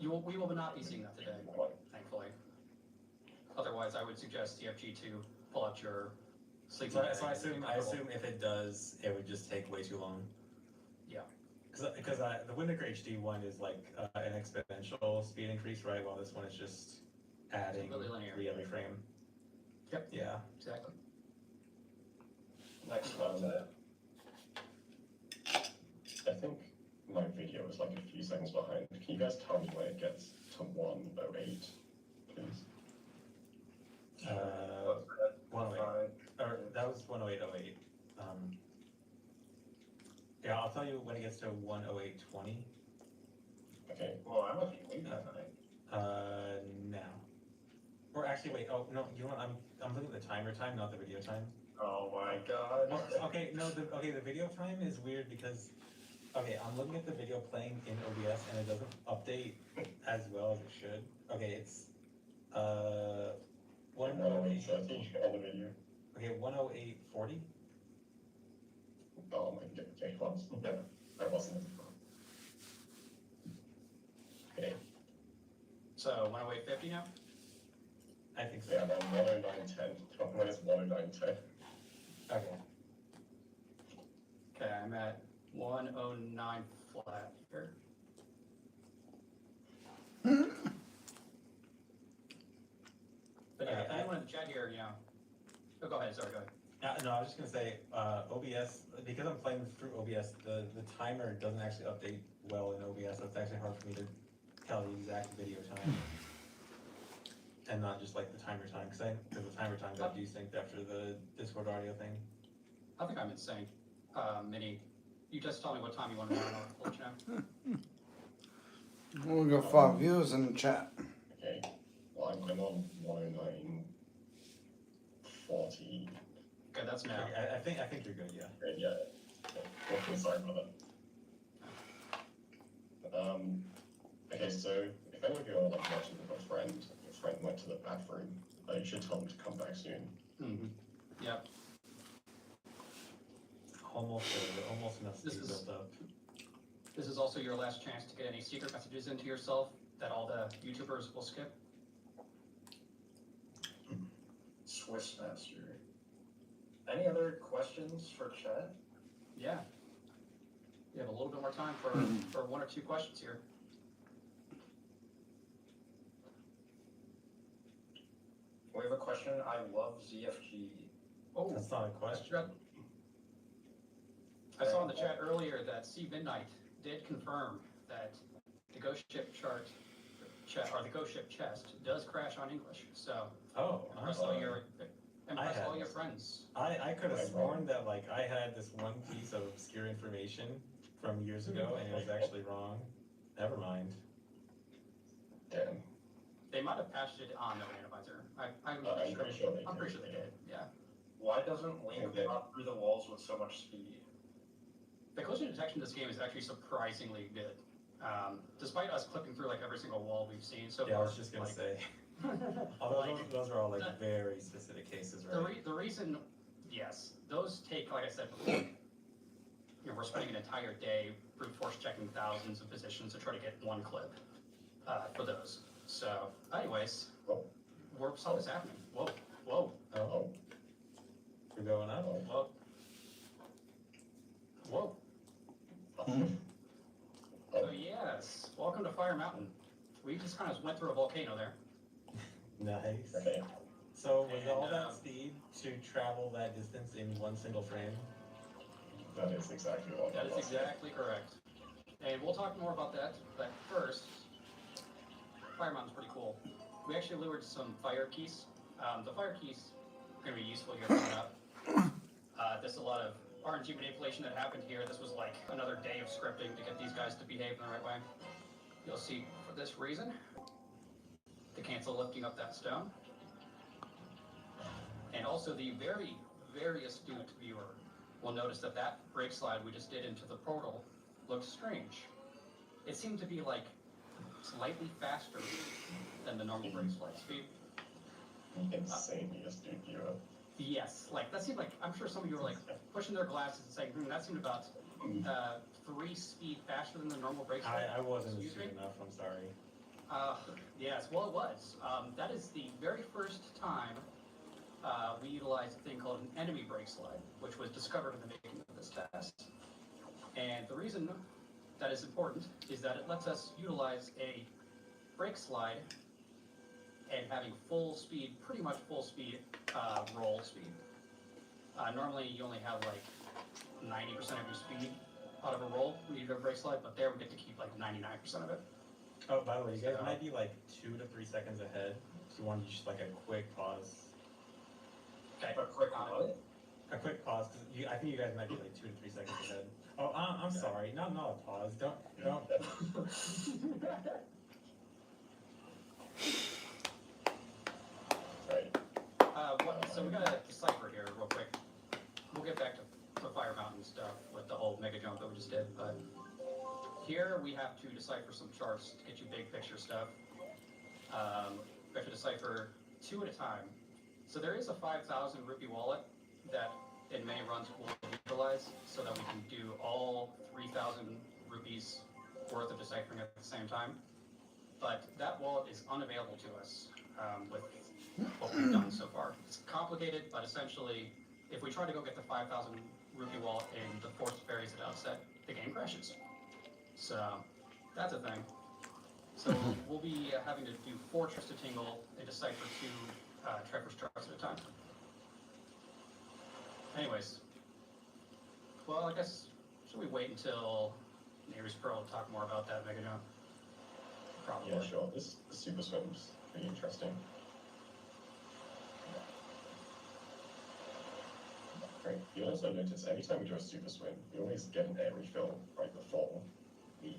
we will not be seeing that today, thankfully. Otherwise, I would suggest TFG to pull out your sleep. So I assume if it does, it would just take way too long. Yeah. Because the Wind Waker HD one is like an exponential speed increase, right? While this one is just adding really linear. every frame. Yep. Yeah. Exactly. Next one. I think my video is like a few seconds behind. Can you guys tell me when it gets to 108, please? 108. Or that was 108.08. Yeah, I'll tell you when it gets to 108.20. Okay. Well, I'm a few weeks behind. Now. Or actually, wait. Oh no, you know what? I'm looking at the timer time, not the video time. Oh my god. Okay, no. The video time is weird because. Okay, I'm looking at the video playing in OBS and it doesn't update as well as it should. Okay, it's 108 on the video. Okay, 108.40. Oh my god, okay, close. Yeah, I wasn't. Okay. So 108.50 now? I think so. Yeah, then 109.10. When it's 109.10. Okay. Okay, I'm at 109 flat here. But yeah, if anyone in the chat here, oh, go ahead, sorry, go ahead. No, I was just gonna say, OBS, because I'm playing through OBS, the timer doesn't actually update well in OBS, so it's actually hard for me to tell the exact video time. And not just like the timer time, because the timer time got desynced after the Discord audio thing. I think I'm insane. Minnie, you just tell me what time you want to know, and I'll let you know. Well, we got 5 viewers in the chat. Okay. Well, I'm on 109.40. Okay, that's now. I think you're good, yeah. Okay, yeah. Okay, sorry about that. Okay, so if any of you are like watching with a friend, your friend went to the bathroom, you should tell them to come back soon. Mm-hmm. Yep. Almost enough speed built up. This is also your last chance to get any secret messages into yourself that all the YouTubers will skip. Swiss master. Any other questions for chat? Yeah. You have a little bit more time for 1 or 2 questions here. We have a question. I love ZFG. Oh, That's not a question. I saw in the chat earlier that C Midnight did confirm that the Ghost Ship or the Ghost Ship chest does crash on English. So impress all your friends. I could have sworn that like I had this one piece of obscure information from years ago and it was actually wrong. Never mind. Damn. They might have patched it on the randomizer. I'm pretty sure they did. Yeah. Why doesn't Link Okay. pop through the walls with so much speed? The collision detection in this game is actually surprisingly good. Despite us clipping through like every single wall we've seen so Yeah, I far. was just gonna like, say. Although like, those are all like the- very specific cases, right? the reason, yes, those take, like I said before, we're spending an entire day brute force checking thousands of positions to try to get one clip for those. So, anyways, Oh. something's happening. Whoa, whoa, Oh, we're going up. whoa, whoa. Oh. So yes, welcome to Fire Mountain. We just kind of went through a volcano there. Nice. Okay. So was And, all that speed to travel that distance in one single frame? That is exactly what That I is was. exactly correct. And we'll talk more about that, but first, Fire Mountain's pretty cool. We actually lured some fire keys. The fire keys are going to be useful here coming up. There's a lot of RNG manipulation that happened here. This was like another day of scripting to get these guys to behave in the right way. You'll see for this reason, to cancel lifting up that stone. And also the very, very astute viewer will notice that that brake slide we just did into the portal looks strange. It seemed to be like slightly faster than the normal brake slide speed. Insanely astute viewer. Yes, like that seemed like, I'm sure some of you were like pushing their glasses and saying, that seemed about 3 speed faster than the normal brake slide. I wasn't Excuse astute me? enough, I'm sorry. Yes, well it was. That is the very first time we utilized a thing called an enemy brake slide, which was discovered in the making of this test. And the reason that is important is that it lets us utilize a brake slide and having full speed, pretty much full speed roll speed. Normally you only have like 90% of your speed out of a roll when you do a brake slide, but there we get to keep like 99% of it. Oh, by the way, you guys So- might be like 2 to 3 seconds ahead. So you want to just like a quick pause. Okay. But quick what? A quick pause, 'cause I think you guys might be like 2 to 3 seconds ahead. Oh, I'm sorry. Not a pause. Don't. Right. So we gotta decipher here real quick. We'll get back to Fire Mountain stuff with the whole mega jump that we just did, but here we have to decipher some charts to get you big picture stuff. We have to decipher 2 at a time. So there is a 5,000 rupee wallet that in many runs will utilize so that we can do all 3,000 rupees worth of deciphering at the same time. But that wallet is unavailable to us with what we've done so far. It's complicated, but essentially, if we try to go get the 5,000 rupee wallet and the forced berries at outset, the game crashes. So that's a thing. So we'll be having to do 4 trips to Tingle and decipher 2 Trevor's charts at a time. Anyways, well, I guess should we wait until Neighbors Pro to talk more about that mega jump? Probably. Yeah, sure. This super swim's pretty interesting. Great. You'll also notice every time we do a super swim, we always get an air refill right before we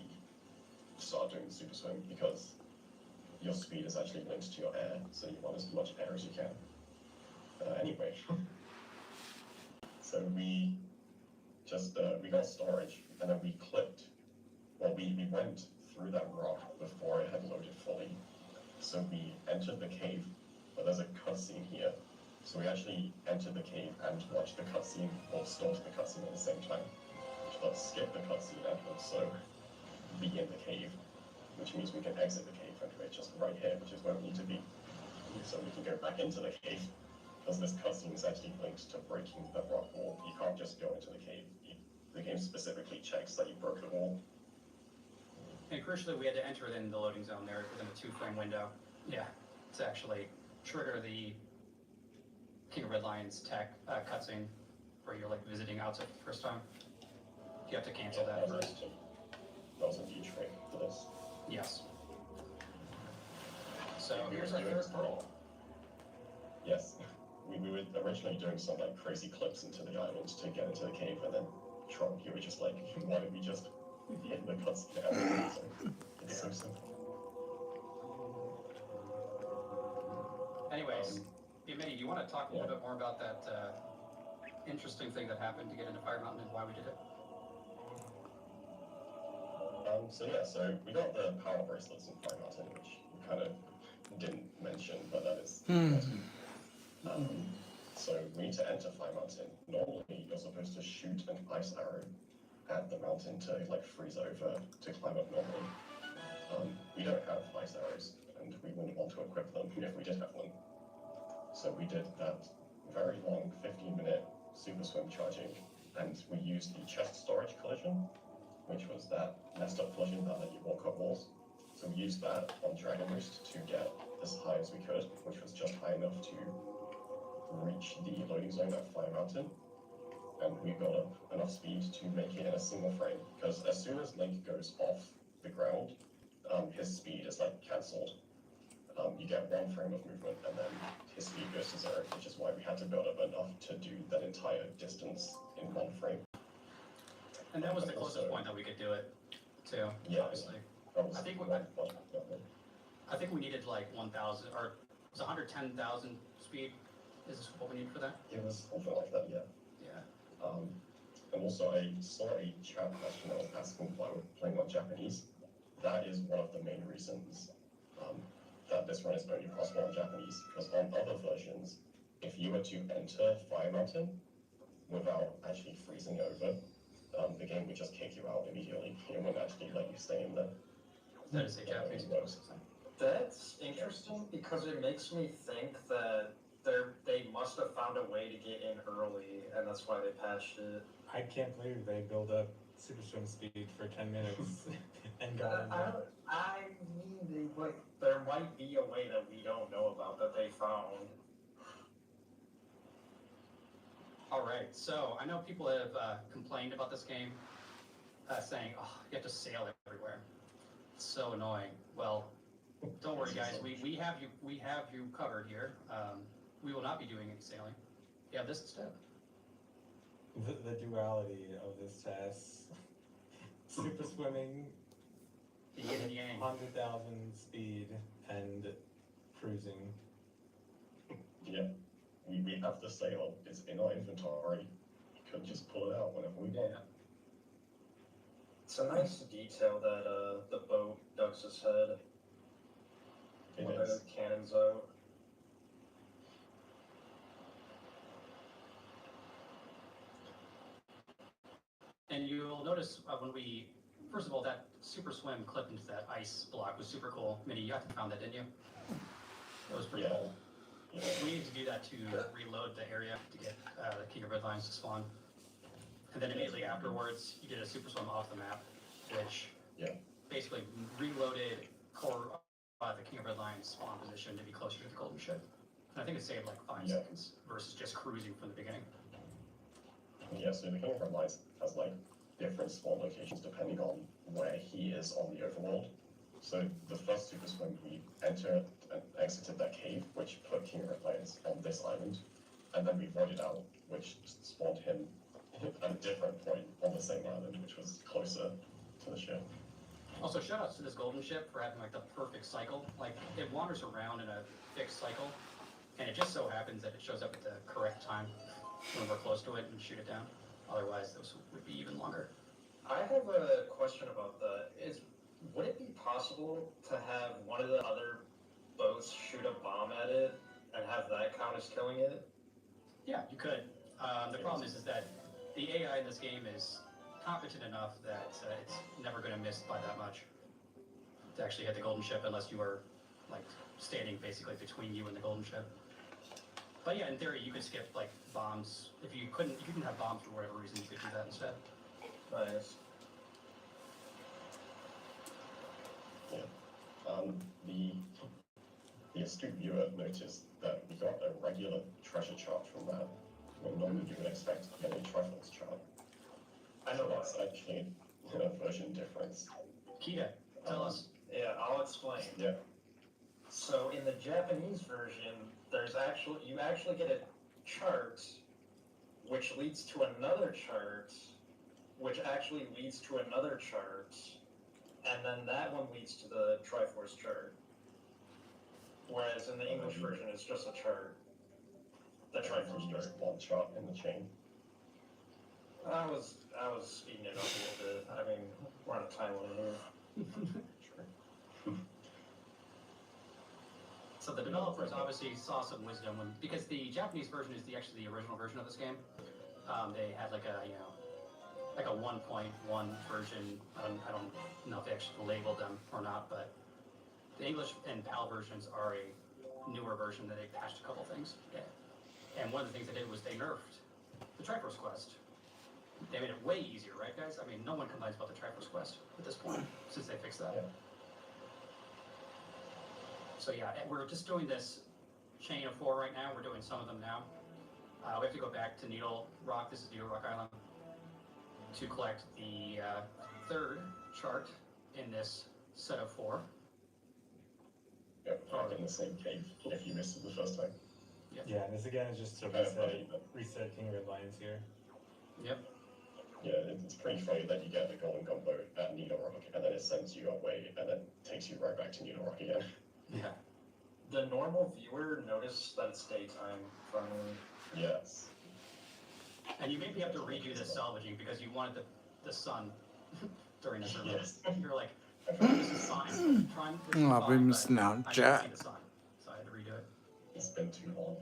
start doing the super swim because your speed is actually linked to your air, so you want as much air as you can. Anyway, so we just we got storage and then we clipped. Well, we went through that rock before it had loaded fully. So we entered the cave, but there's a cutscene here. So we actually entered the cave and watched the cutscene, or started the cutscene at the same time. Which lets skip the cutscene and also be in the cave, which means we can exit the cave and we're just right here, which is where we need to be. So we can go back into the cave, because this cutscene is actually linked to breaking the rock wall. You can't just go into the cave. The game specifically checks that you broke the wall. And crucially, we had to enter it in the loading zone there within a 2-frame window. Yeah, to actually trigger the King of Red Lions tech cutscene where you're like visiting outside for the first time. You have to cancel that first. That was a huge frame for this. Yes. So We here's were our doing third some- portal. Yes. We were originally doing some like crazy clips into the island to get into the cave, and then Trump, he was just like, why don't we just hit the cutscene out? It's so simple. Anyways, hey, Minnie, do you want to talk a little bit more about that interesting thing that happened to get into Fire Mountain and why we did it? So we got the power bracelets in Fire Mountain, which we kind of didn't mention, but that is Hmm. important. So we need to enter Fire Mountain. Normally, you're supposed to shoot an ice arrow at the mountain to like freeze over to climb up normally. We don't have ice arrows, and we wouldn't want to equip them if we did have them. So we did that very long 15-minute super swim charging, and we used the chest storage collision, which was that messed up collision that let you walk up walls. So we used that on Dragon Roost to get as high as we could, which was just high enough to reach the loading zone at Fire Mountain. And we got up enough speed to make it in a single frame, because as soon as Link goes off the ground, his speed is like cancelled. You get 1 frame of movement, and then his speed goes to 0, which is why we had to build up enough to do that entire distance in 1 frame. And that was the closest point that we could do it, too. Yeah, Obviously. I think we needed like 1,000 or it was 110,000 speed. Is this what we need for that? It was something like that, yeah. Yeah. And also I saw a chat question that was asking why we're playing on Japanese. That is one of the main reasons that this run is only possible in Japanese, because on other versions, if you were to enter Fire Mountain without actually freezing over, the game would just kick you out immediately. It wouldn't actually let you stay in there. That is a Japanese works. That's interesting because it makes me think that they must have found a way to get in early, and that's why they patched it. I can't believe they build up super swim speed for 10 minutes and got in there. I mean, there might be a way that we don't know about that they found. All right, so I know people have complained about this game, saying, "Oh, you have to sail everywhere. It's so annoying." Well, don't worry, guys. We have you covered here. We will not be doing any sailing. You have this instead. The duality of this test. Super swimming, The yin and yang. 100,000 speed, and cruising. Yeah, we have the sail. It's in our inventory. We could just pull it out whenever we want. Yeah. It's a nice detail that the boat ducks its head It when is. the cannon's out. And you'll notice when we, first of all, that super swim clip into that ice block was super cool. Minnie, you found that, didn't you? That was pretty Yeah. cool. Yeah. We need to do that to reload the area to get the King of Red Lions to spawn. And then immediately afterwards, you did a super swim off the map, which basically reloaded core the King of Red Lions spawn position to be closer to the golden ship. And I think it saved like 5 seconds versus just cruising from the beginning. Yeah, so the King of Red Lions has like different spawn locations depending on where he is on the overworld. So the first super swim, we entered and exited that cave, which put King of Red Lions on this island, and then we voided out, which spawned him at a different point on the same island, which was closer to the ship. Also, shout outs to this golden ship for having like the perfect cycle. Like it wanders around in a fixed cycle, and it just so happens that it shows up at the correct time when we're close to it and shoot it down. Otherwise, those would be even longer. I have a question about that. Would it be possible to have one of the other boats shoot a bomb at it and have that count as killing it? Yeah, you could. The problem is that the AI in this game is competent enough that it's never going to miss by that much to actually hit the golden ship unless you are like standing basically between you and the golden ship. But yeah, in theory, you could skip like bombs. If you didn't have bombs for whatever reason, you could do that instead. Nice. Yeah. The astute viewer noticed that we got a regular treasure chart from that, when normally you would expect to get a Triforce chart. I know That's actually a version difference. Kita, tell us. Yeah, I'll explain. Yeah. So in the Japanese version, you actually get a chart, which leads to another chart, which actually leads to another chart, and then that one leads to the Triforce chart. Whereas in the English version, it's just a chart. The Triforce Just chart. one chart in the chain. I was speeding it up a little bit. I mean, we're on a time limit here. Sure. So the developers obviously saw some wisdom because the Japanese version is actually the original version of this game. They had like a 1.1 version. I don't know if they actually labeled them or not, but the English and PAL versions are a newer version that they patched a couple things. Yeah. And one of the things they did was they nerfed the Triforce Quest. They made it way easier, right, guys? I mean, no one complains about the Triforce Quest at this point since they fixed that. Yeah. So yeah, we're just doing this chain of 4 right now. We're doing some of them now. We have to go back to Needle Rock. This is Needle Rock Island to collect the third chart in this set of 4. Yep, in the same cave if you missed it the first time. Yep. Yeah, and this again is just to reset King Red Lions here. Yep. Yeah, it's pretty funny that you get the golden gumbo at Needle Rock and then it sends you away and then takes you right back to Needle Rock again. Yeah. The normal viewer noticed that it's daytime from. Yes. And you maybe have to redo the salvaging because you wanted the sun during the server. Yes. You're like, this is fine. This is I've been fine, missing but out, I can't chat. see the sun, so I had to redo it. It's been too long.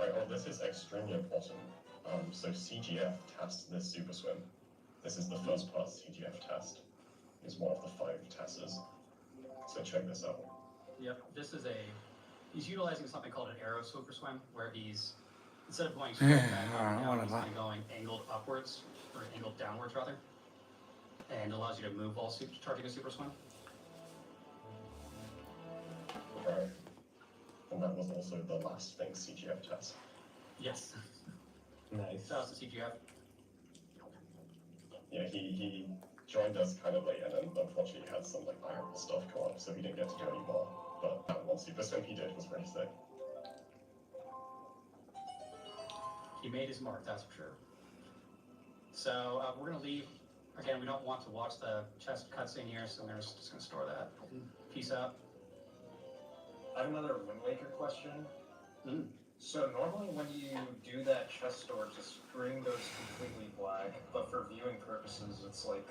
Right, well this is extremely important. So CGF tests this super swim. This is the first part CGF test. It's one of the 5 tests. So check this out. Yep, he's utilizing something called an arrow super swim, where he's, instead of going straight back up and down, he's kind of going angled upwards, or angled downwards rather, and allows you to move while charging a super swim. Right. And that was also the last thing CGF tests. Yes. Nice. Shout out to CGF. Yeah, he joined us kind of late and then unfortunately had some like iron stuff come up, so he didn't get to do any more. But that one super swim he did was pretty sick. He made his mark, that's for sure. So we're gonna leave. Again, we don't want to watch the chest cutscene here, so we're just gonna store that. Peace out. I have another Wind Waker question. Mm. So normally when you do that chest storage, the screen goes completely black, but for viewing purposes, it's like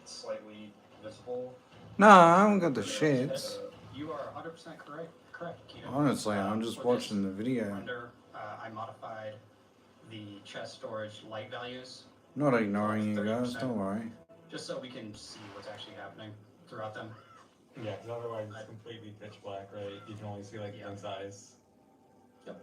slightly visible. No, I haven't got the shits. You are 100% correct, Keto. Honestly, I'm just watching the video. Render, I modified the chest storage light values. Not ignoring you guys, don't worry. Just so we can see what's actually happening throughout them. Yeah, because otherwise it's completely pitch black, right? You can only see like Young's eyes. Yep.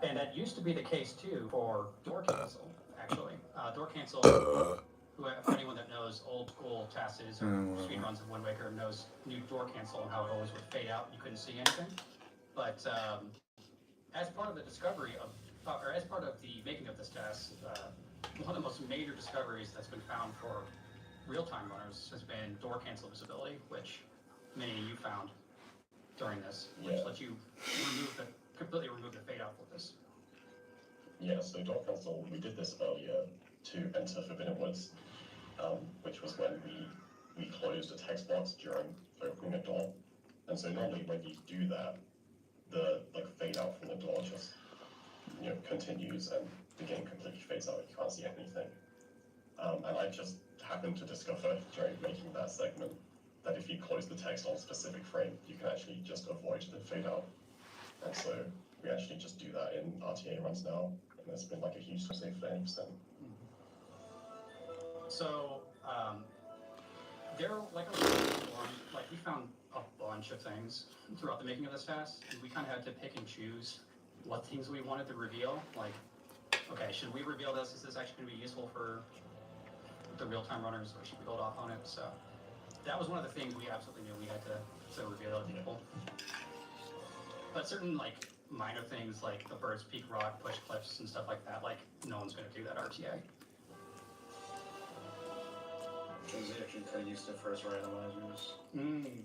And that used to be the case too for door cancel, actually. Door cancel, for anyone that knows old school tasks or speedruns of Wind Waker knows new door cancel and how it always would fade out and you couldn't see anything. But as part of the discovery of, or as part of the making of this task, one of the most major discoveries that's been found for real-time runners has been door cancel visibility, which many of you found during this, which lets you completely remove the fade out with this. Yeah, so door cancel, we did this earlier to enter Forbidden Woods, which was when we closed a text box during opening a door. And so normally when you do that, the fade out from the door just continues and the game completely fades out. You can't see anything. And I just happened to discover during making that segment that if you close the text on a specific frame, you can actually just avoid the fade out. And so we actually just do that in RTA runs now, and it's been like a huge save for 80%. So there, we found a bunch of things throughout the making of this task, and we kind of had to pick and choose what things we wanted to reveal. Like, okay, should we reveal this? Is this actually going to be useful for the real-time runners, or should we hold off on it? So that was one of the things we absolutely knew we had to reveal to people. But certain minor things like the Bird's Peak Rock, push cliffs, and stuff like that, no one's going to do that RTA. Because they actually could have used it for his randomizers.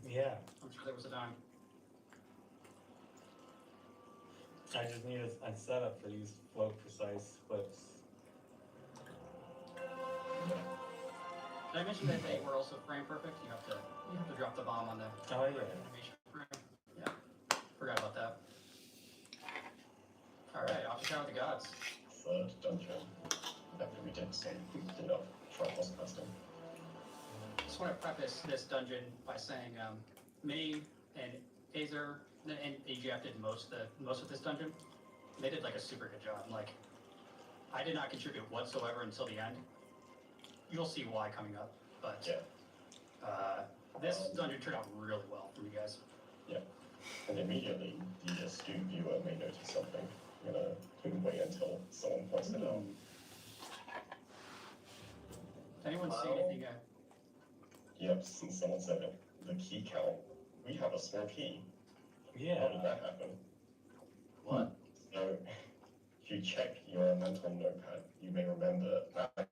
Yeah. I'm sure there was a time. I just need a setup for these float precise clips. Did I mention that they were also frame perfect? You have to drop the bomb on the animation frame. Yeah, forgot about that. All right, off to tower with the gods. third dungeon after we did enough tri-boss casting. Just want to preface this dungeon by saying me and Azer and AGF did most of this dungeon. They did like a super good job. Like, I did not contribute whatsoever until the end. You'll see why coming up, but this dungeon turned out really well for you guys. Yeah, and immediately the astute viewer may notice something. I'm gonna wait until someone points it out. Anyone see anything? Yep, since someone said it, the key count. We have a small key. Yeah. How did that happen? What? So, if you check your mental notepad, you may remember that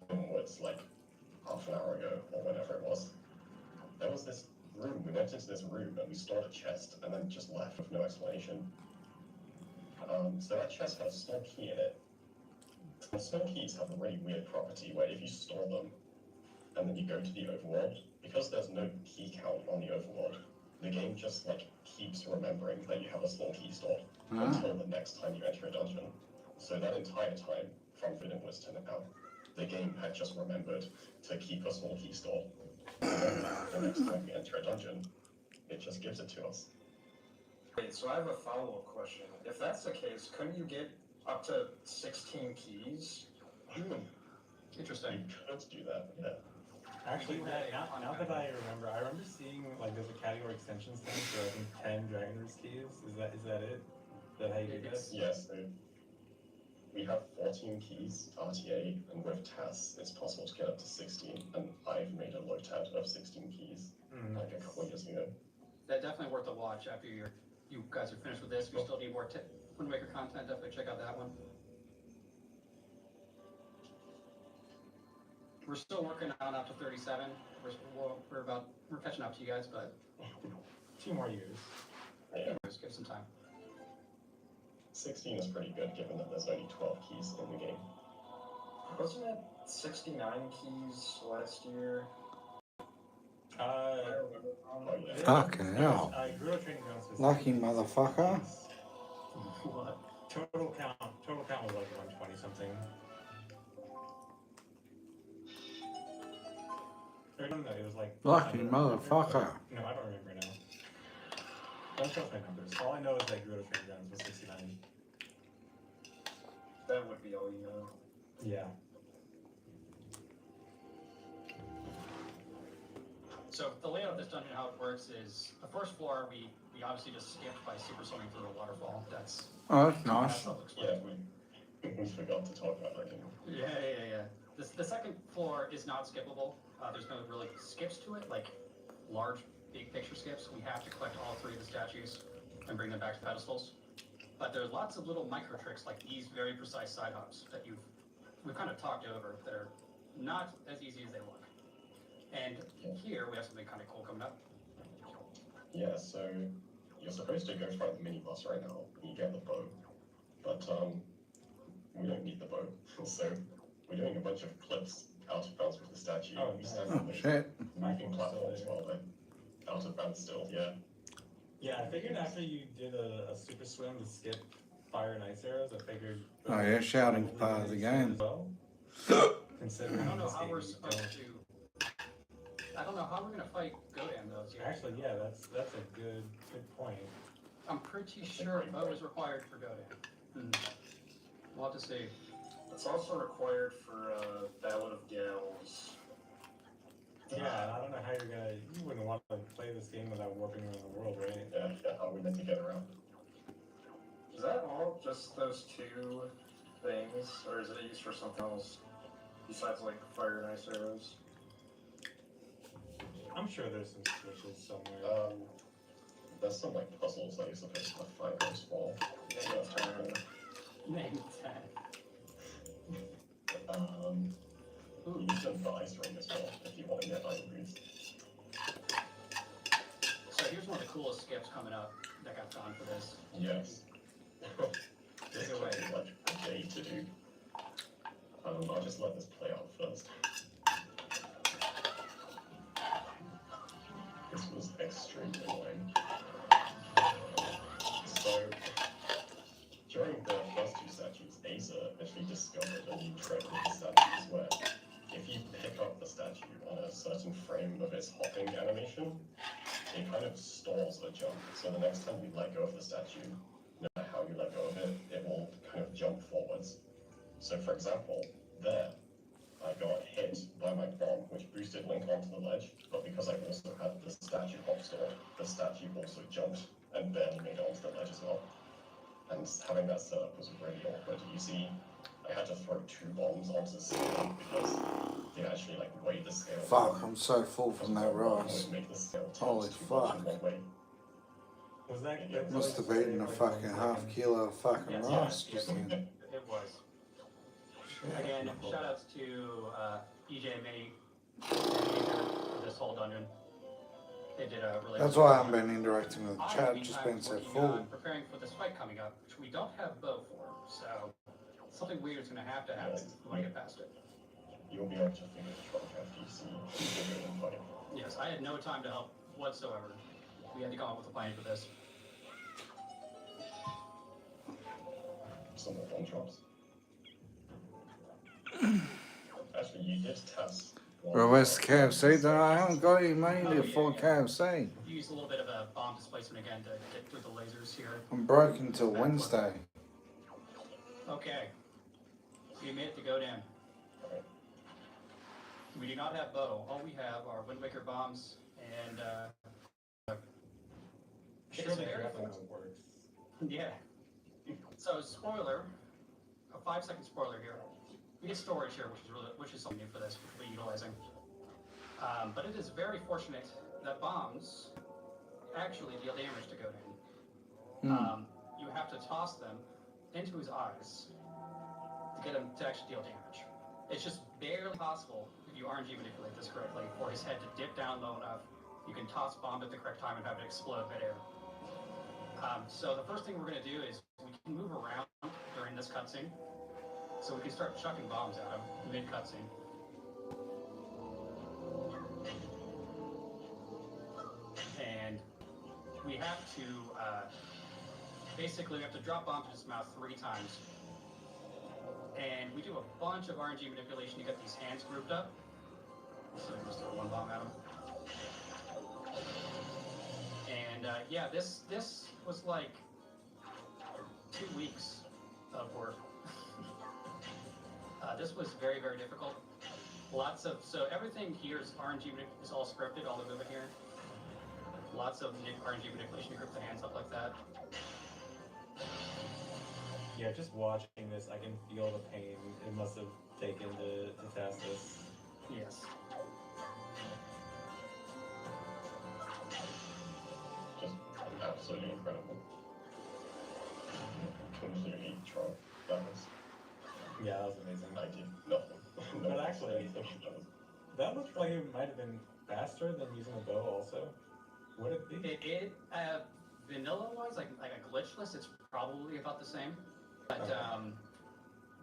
was like half an hour ago or whenever it was. There was this room. We went into this room and we stored a chest and then just left with no explanation. So that chest had a small key in it. And small keys have a really weird property where if you store them and then you go to the overworld, because there's no key count on the overworld, the game just like keeps remembering that you have a small key stored until the next time you enter a dungeon. So that entire time, from Forbidden West to now, the game had just remembered to keep a small key stored. And then the next time we enter a dungeon, it just gives it to us. Wait, so I have a follow-up question. If that's the case, couldn't you get up to 16 keys? Interesting. You could do that, yeah. Actually, now that I remember seeing like there's a category extensions thing for I think 10 Dragon Roots keys. Is that it? Is that how you do this? Yes, we have 14 keys, RTA, and with TAS, it's possible to get up to 16, and I've made a LOTAD of 16 keys, like a couple years ago. That definitely worth a watch after you guys are finished with this. We still need more Wind Waker content. Definitely check out that one. We're still working on up to 37. We're catching up to you guys, but 2 more years. Yeah. just give some time. 16 is pretty good, given that there's only 12 keys in the game. Wasn't it 69 keys last year? Oh, yeah. Fucking hell. Guerrilla Training Grounds was Lucky motherfucker. What? Total count was like 120 something. Or no, it was like... Lucky motherfucker. No, I don't remember now. Don't trust my numbers. All I know is that Guerrilla Training Grounds was 69. That would be all you know. Yeah. So the layout of this dungeon, how it works is the first floor we obviously just skipped by super swimming through a waterfall. That's Nice. self-explanatory. Yeah, we forgot to talk about that, didn't we? Yeah. The second floor is not skippable. There's no really skips to it, like large, big picture skips. We have to collect all 3 of the statues and bring them back to pedestals. But there's lots of little micro tricks like these very precise side hops that we've kind of talked over that are not as easy as they look. And here we have something kind of cool coming up. Yeah, so you're supposed to go fight the mini boss right now, and you get the bow. But we don't need the bow. So we're doing a bunch of clips out of bounds with the statue. Oh, We nice. stand Oh on those shit. moving platforms while they're out of bounds still, yeah. Yeah, I figured after you did a super swim to skip fire and ice arrows, I figured... Oh yeah, shouting's part of the game. Well, considering I don't know this how game we're you supposed don't- to. I don't know how we're gonna fight Godan though. Yet. Actually, yeah, that's a good point. I'm pretty sure a bow is required for Godan. We'll have to see. It's also required for Ballad of Gals. Yeah, and I don't know how you wouldn't want to play this game without warping around the world, right? Yeah, how are we meant to get around? Is that all? Just those 2 things? Or is it used for something else? Besides like fire and ice arrows? I'm sure there's some switches somewhere. There's some like puzzles that you're supposed to find those for. Name 10. You need them for ice ring as well if you want to get iron boots. So here's one of the coolest skips coming up that got found for this. Yes. This Either way. took me like a day to do. I'll just let this play out first. This was extremely annoying. So, during the first discovered a new trick with the statues where if you pick up the statue on a certain frame of its hopping animation, it kind of stalls a jump. So the next time you let go of the statue, no matter how you let go of it, it will kind of jump forwards. So for example, there, I got hit by my bomb, which boosted Link onto the ledge, but because I also had the statue hop stall, the statue also jumped and barely made it onto the ledge as well. And having that set up was really awkward. You see, I had to throw 2 bombs onto the ceiling because they actually like weighed the scale. Fuck, I'm so full from that rice. Make the scale Holy times 2 much fuck. in one way. Was that? Must have eaten a fucking half kilo of fucking Yes, rice yes, just then. It was. Again, shout outs to EJ and Mini for this whole dungeon. They did a really That's good why I job. haven't been interacting with the I, chat, meantime, just been was so working full. on preparing for this fight coming up, which we don't have bow for, so something weird is going to happen if we want to get past it. You'll be able to figure the trunk after you see the fighting. Yes, I had no time to help whatsoever. We had to come up with a plan for this. Some of the one drops. Actually, you did test. Well, where's the KFC then? I haven't got any money to afford KFC. Use a little bit of a bomb displacement again to get through the lasers here. I'm broke until Wednesday. Okay. So you made it to go down. We do not have bow. All we have are Wind Waker bombs and Sure, it's the very grappling fast. hook works. Yeah. So spoiler, a 5-second spoiler here. We get storage here, which is something new for this, which we'll be utilizing. But it is very fortunate that bombs actually deal damage to Godin. You have to toss them into his eyes to get him to actually deal damage. It's just barely possible, if you RNG manipulate this correctly, for his head to dip down low enough. You can toss bomb at the correct time and have it explode midair. So the first thing we're going to do is we can move around during this cutscene. So we can start chucking bombs at him mid-cutscene. And we have to, basically we have to drop bombs in his mouth 3 times. And we do a bunch of RNG manipulation to get these hands grouped up. So just throw 1 bomb at him. And yeah, this was like 2 weeks of work. This was very, very difficult. So everything here is RNG is all scripted, all the movement here. Lots of RNG manipulation to grip the hands up like that. Yeah, just watching this, I can feel the pain it must have taken to test this. Yes. Just absolutely incredible. Completely drunk. Yeah, that was amazing. I did nothing. But actually, that looked like it might have been faster than using a bow also. Would it be? Vanilla-wise, like a glitchless, it's probably about the same. But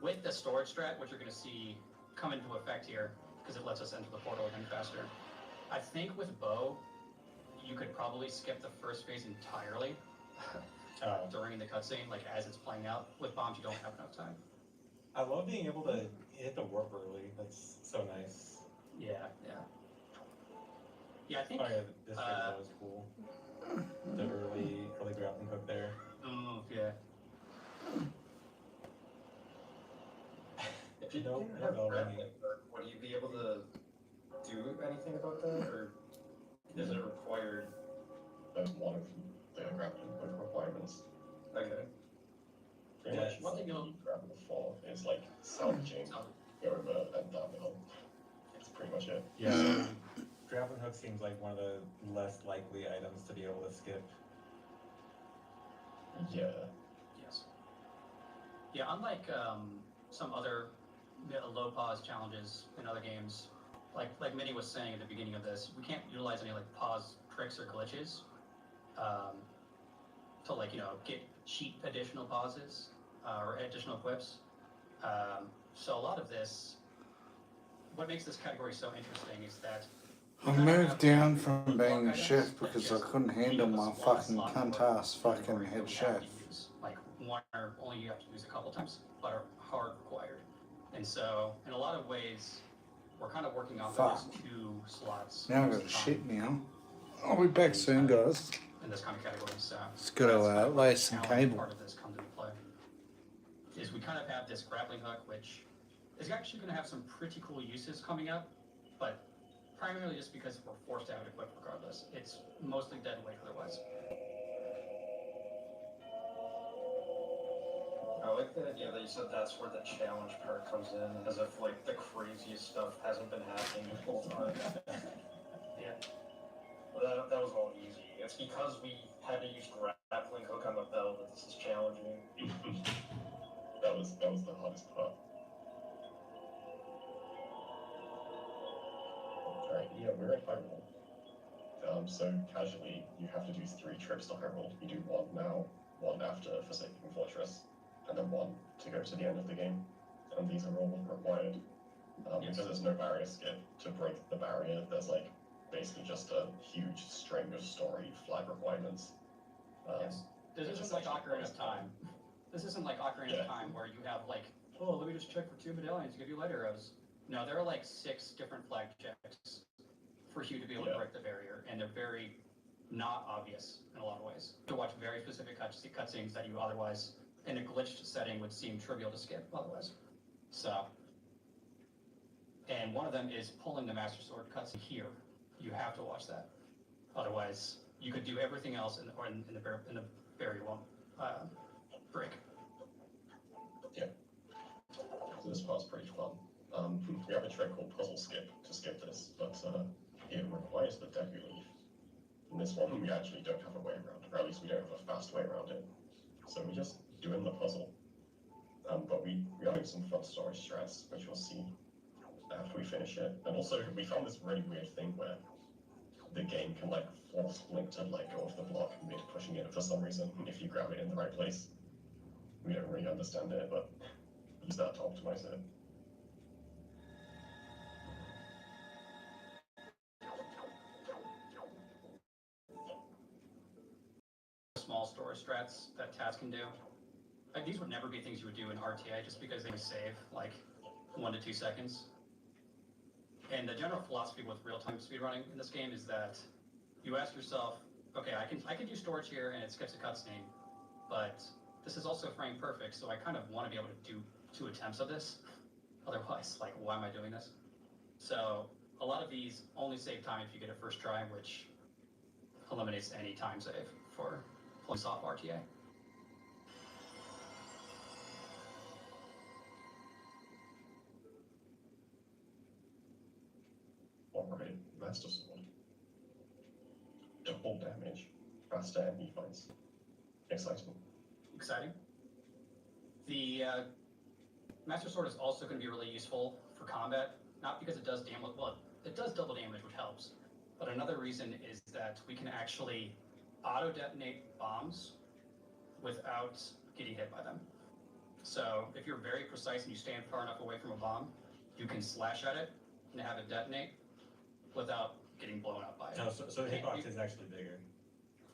with the storage strat, which you're going to see come into effect here, because it lets us enter the portal again faster, I think with bow, you could probably skip the first phase entirely during the cutscene, like as it's playing out. With bombs, you don't have enough time. I love being able to hit the warp early. That's so nice. Yeah. Yeah, I think. Oh yeah, this phase is always cool. The early grappling hook there. Oh, yeah. If you Nope, didn't no have bell grappling ringing. hook, would you be able to do anything about that, or is it required? That's one of the grappling hook requirements. Okay. Pretty Yeah, much one thing what you grapple for is like salvaging over and down the hill. That's pretty much it. Yeah, so grappling hook seems like one of the less likely items to be able to skip. Yeah. Yes. Yeah, unlike some other low pause challenges in other games, like Minnie was saying at the beginning of this, we can't utilize any like pause tricks or glitches to get cheap additional pauses or additional equips. So a lot of this, what makes this category so interesting is that I moved down from being a chef because I couldn't handle my fucking cunt ass fucking head chef. Like one or only you have to use a couple times, but are card required. And so, in a lot of ways, we're kind of working off Fuck. of those 2 slots. Now I've most got of the shit time now. I'll be back soon, guys. in this kind of category. So Just gotta, that's kind of where lay the some challenge cable. part of this comes into play. Is we kind of have this grappling hook, which is actually going to have some pretty cool uses coming up, but primarily just because we're forced to have it equipped regardless. It's mostly dead weight otherwise. I like the idea that you said that's where the challenge part comes in, as if like the craziest stuff hasn't been happening the whole time. Yeah. Well, that was all easy. It's because we had to use grappling hook on the bell that this is challenging. that was the hardest part. Alright, yeah, we're at high roll. So casually, you have to do 3 trips to high roll. You do 1 now, 1 after Forsaken Fortress, and then 1 to go to the end of the game. And these are all required. Because there's no barrier skip. To break the barrier, there's like basically just a huge string of story flag requirements. Yes. This isn't like Ocarina of Time. This isn't like Ocarina of Time where you have like, oh, let me just check for 2 medallions to give you light arrows. No, there are like 6 different flag checks for you to be able to break the barrier, and they're very not obvious in a lot of ways. To watch very specific cutscenes that you otherwise, in a glitched setting, would seem trivial to skip otherwise. So, and one of them is pulling the Master Sword cutscene here. You have to watch that. Otherwise, you could do everything else in the barrier won't break. Yeah. So this part's pretty fun. We have a trick called puzzle skip to skip this, but it requires the deku leaf. In this one, we actually don't have a way around, or at least we don't have a fast way around it. So we're just doing the puzzle. But we are doing some fun story strats, which you'll see after we finish it. And also, we found this really weird thing where the game can like force Link to let go of the block mid pushing it for some reason if you grab it in the right place. We don't really understand it, but use that to optimize it. Small story strats that Taz can do. Like, these would never be things you would do in RTA just because they save like 1 to 2 seconds. And the general philosophy with real-time speedrunning in this game is that you ask yourself, okay, I can do storage here and it skips a cutscene, but this is also frame perfect, so I kind of want to be able to do 2 attempts of this. Otherwise, like, why am I doing this? So a lot of these only save time if you get it first try, which eliminates any time save for pulling soft RTA. Alright, Master Sword. Double damage, faster enemy fights. Exciting. Exciting. The Master Sword is also going to be really useful for combat, not because it does damage, well, it does double damage, which helps, but another reason is that we can actually auto-detonate bombs without getting hit by them. So if you're very precise and you stand far enough away from a bomb, you can slash at it and have it detonate without getting blown up by it. No, so the hitbox is actually bigger.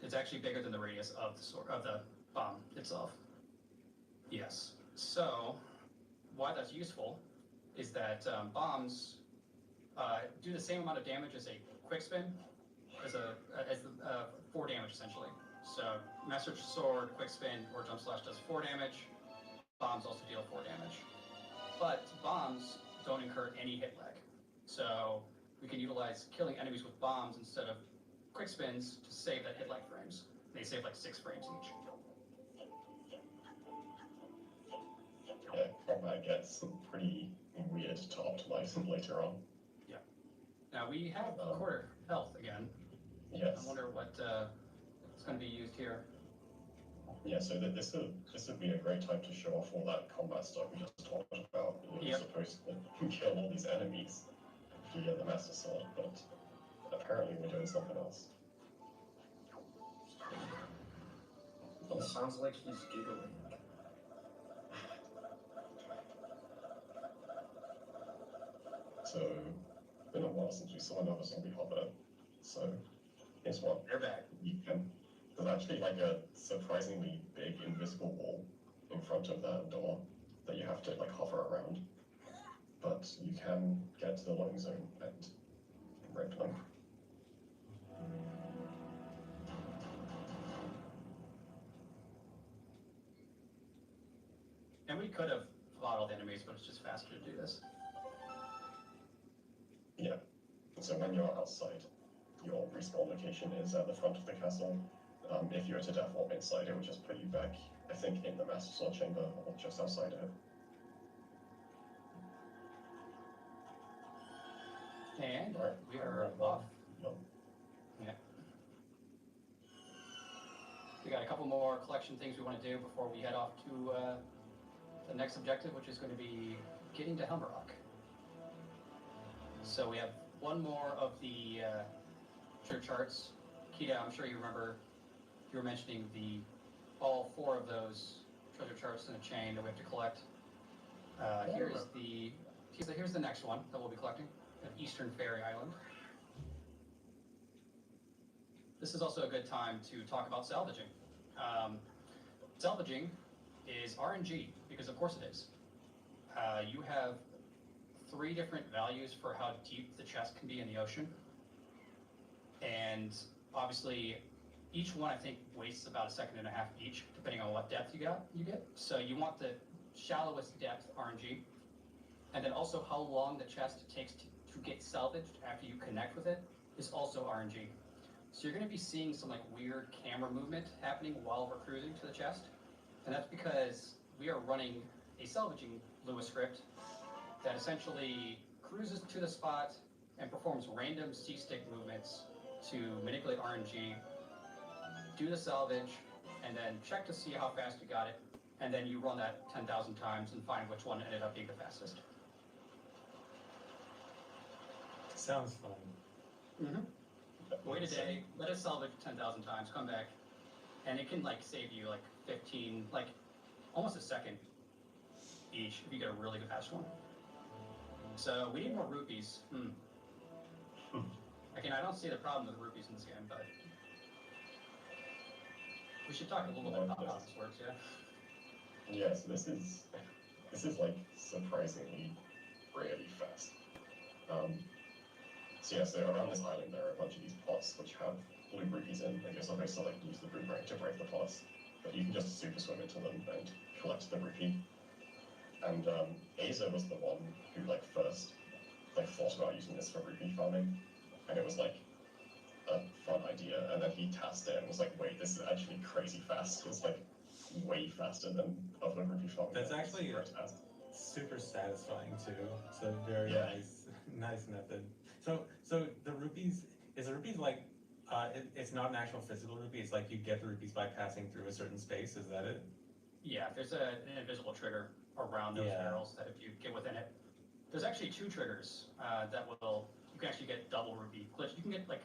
It's actually bigger than the radius of the bomb itself. Yes. So why that's useful is that bombs do the same amount of damage as a quick spin, as 4 damage essentially. So Master Sword, quick spin, or jump slash does 4 damage. Bombs also deal 4 damage. But bombs don't incur any hit lag. So we can utilize killing enemies with bombs instead of quick spins to save that hit lag frames. They save like 6 frames each. Yeah, combat gets pretty weird to optimize later on. Yeah. Now we have quarter health again. Yes. I wonder what is going to be used here. Yeah, so this would be a great time to show off all that combat stuff we just talked about. You're supposed to kill all these enemies to get the Master Sword, but apparently we're doing something else. It sounds like he's giggling. So, it's been a while since we saw another zombie hopper. So, here's one. They're back. There's actually like a surprisingly big invisible wall in front of that door. that you have to like hover around. But you can get to the loading zone and rip them. And we could have fought all the enemies, but it's just faster to do this. Yeah. So when you're outside, your respawn location is at the front of the castle. If you were to death warp inside, it would just put you back, I think, in the Master Sword Chamber or just outside of it. And Alright, we are alright, off. Yeah. Yeah. We got a couple more collection things we want to do before we head off to the next objective, which is going to be getting to Helmerrock. So we have one more of the treasure charts. Kita, I'm sure you remember you were mentioning all 4 of those treasure charts in a chain that we have to collect. Here's the next one that we'll be collecting at Eastern Fairy Island. This is also a good time to talk about salvaging. Salvaging is RNG, because of course it is. You have 3 different values for how deep the chest can be in the ocean. And obviously, each one I think wastes about 1.5 seconds each, depending on what depth you get. So you want the shallowest depth RNG. And then also how long the chest takes to get salvaged after you connect with it is also RNG. So you're going to be seeing some like weird camera movement happening while we're cruising to the chest. And that's because we are running a salvaging Lua script that essentially cruises to the spot and performs random C-stick movements to manipulate RNG, do the salvage, and then check to see how fast you got it. And then you run that 10,000 times and find which one ended up being the fastest. Sounds fun. Wait a day, let it salvage 10,000 times, come back, and it can like save you like 15, like almost 1 second each if you get a really good fast one. So we need more rupees. Again, I don't see the problem with rupees in this game, but we should talk a little bit about how this works, yeah? Yeah, so this is like surprisingly really fast. So around this island there are a bunch of these pots which have blue rupees in, and you're supposed to like use the boomerang to break the pots, but you can just super swim into them and collect the rupee. And Aza was the one who like first like thought about using this for rupee farming, and it was like a fun idea, and then he tasked it and was like, wait, this is actually crazy fast. It's like way faster than other rupee farming. That's actually super satisfying too. It's a very nice method. So the rupees, is the rupees like it's not an actual physical rupee, it's like you get the rupees by passing through a certain space, is that it? Yeah, there's an invisible trigger around those barrels that if you get within it, there's actually 2 triggers that you can actually get double rupee glitch. You can get like,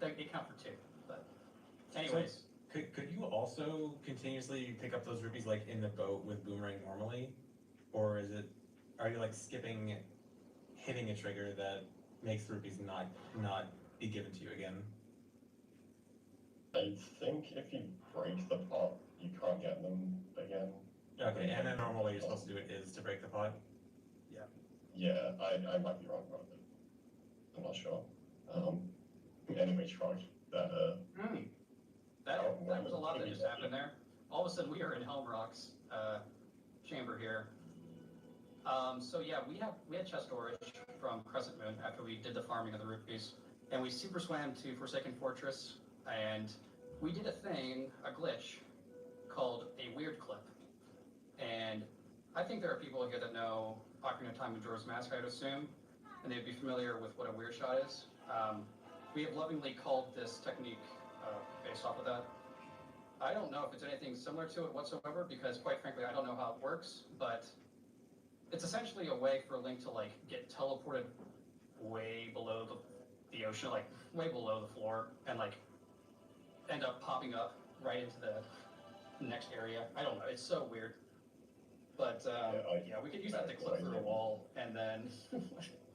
they count for 2, but anyways. So could you also continuously pick up those rupees like in the boat with boomerang normally? Or are you like skipping hitting a trigger that makes the rupees not be given to you again? I think if you break the pot, you can't get them again. Okay, and the normal way you're supposed to do it is to break the pot? Yeah, I might be wrong about that. I'm not sure. Anyway, try that. That was a lot that just happened there. All of a sudden, we are in Helmrock's chamber here. So yeah, we had chest storage from Crescent Moon after we did the farming of the rupees, and we super swam to Forsaken Fortress, and we did a glitch called a weird clip. And I think there are people here that know Ocarina of Time and Majora's Mask, I would assume, and they'd be familiar with what a weird shot is. We have lovingly called this technique based off of that. I don't know if it's anything similar to it whatsoever, because quite frankly, I don't know how it works, but it's essentially a way for Link to like get teleported way below the ocean, like way below the floor, and like end up popping up right into the next area. I don't know, it's so weird. But we could use that to clip through a wall, and then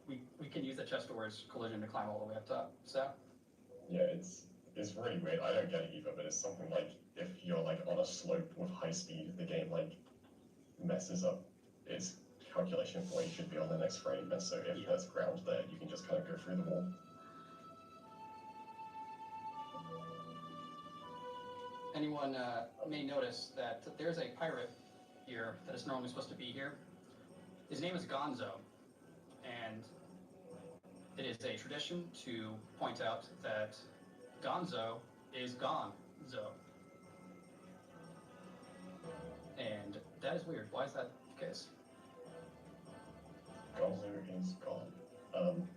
we can use the chest doors collision to climb all the way up top. So yeah, it's really weird. I don't get it either, but it's something like if you're like on a slope with high speed, the game like messes up it's calculation for where you should be on the next frame, and so if there's ground there, you can just kind of go through the wall. Anyone may notice that there's a pirate here that is normally supposed to be here. His name is Gonzo, and it is a tradition to point out that Gonzo is Gonzo. And that is weird. Why is that the case? Gonzo is gone.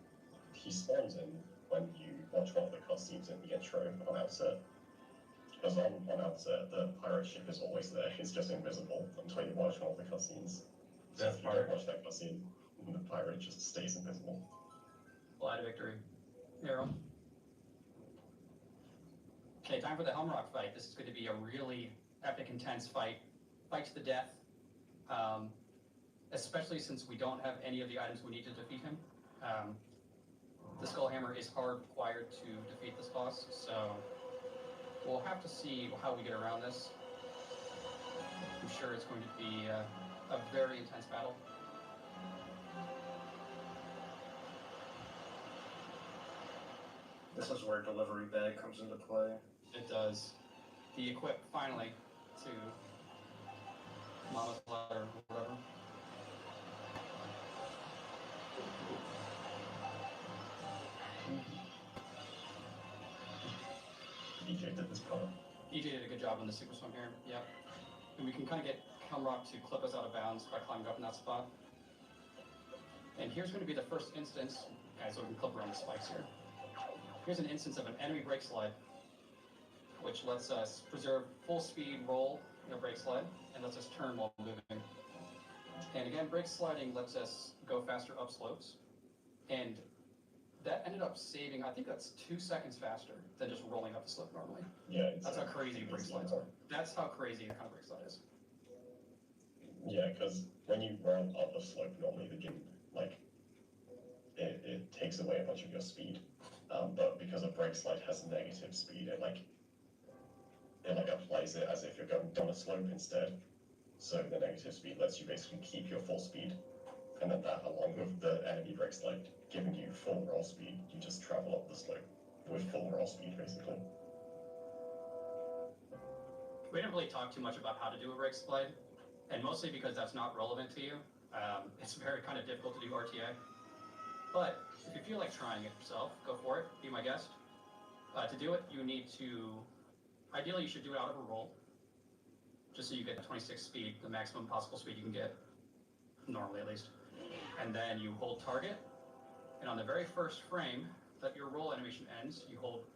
He spawns in when you watch one of the cutscenes in the intro on Outset. Because on Outset, the pirate ship is always there. It's just invisible until you watch one of the cutscenes. So if you don't watch that cutscene, the pirate just stays invisible. Fly to victory. Arrow. Okay, time for the Helmrock fight. This is going to be a really epic, intense fight. Fight to the death. Especially since we don't have any of the items we need to defeat him. The Skullhammer is hard required to defeat this boss, so we'll have to see how we get around this. I'm sure it's going to be a very intense battle. This is where delivery bag comes into play. It does. The equip finally to Mama's letter or whatever. DJ did this part. EJ did a good job on the super swim here. Yep. And we can kind of get Helmrock to clip us out of bounds by climbing up in that spot. And here's going to be the first instance, guys, so we can clip around the spikes here. Here's an instance of an enemy brake slide, which lets us preserve full speed roll in a brake slide and lets us turn while moving. And again, brake sliding lets us go faster up slopes. And that ended up saving, I think that's 2 seconds faster than just rolling up the slope normally. Yeah, That's how crazy brake slides are. That's how crazy the kind of brake slide is. Yeah, because when you roll up a slope, normally the game, like, it takes away a bunch of your speed. But because a brake slide has negative speed, it applies it as if you're going down a slope instead. So the negative speed lets you basically keep your full speed. And then that, along with the enemy brake slide giving you full roll speed, you just travel up the slope with full roll speed, basically. We didn't really talk too much about how to do a brake slide, and mostly because that's not relevant to you. It's very kind of difficult to do RTA. But if you feel like trying it yourself, go for it. Be my guest. To do it, you need to, ideally you should do it out of a roll, just so you get 26 speed, the maximum possible speed you can get, normally at least. And then you hold target, and on the very first frame that your roll animation ends, you hold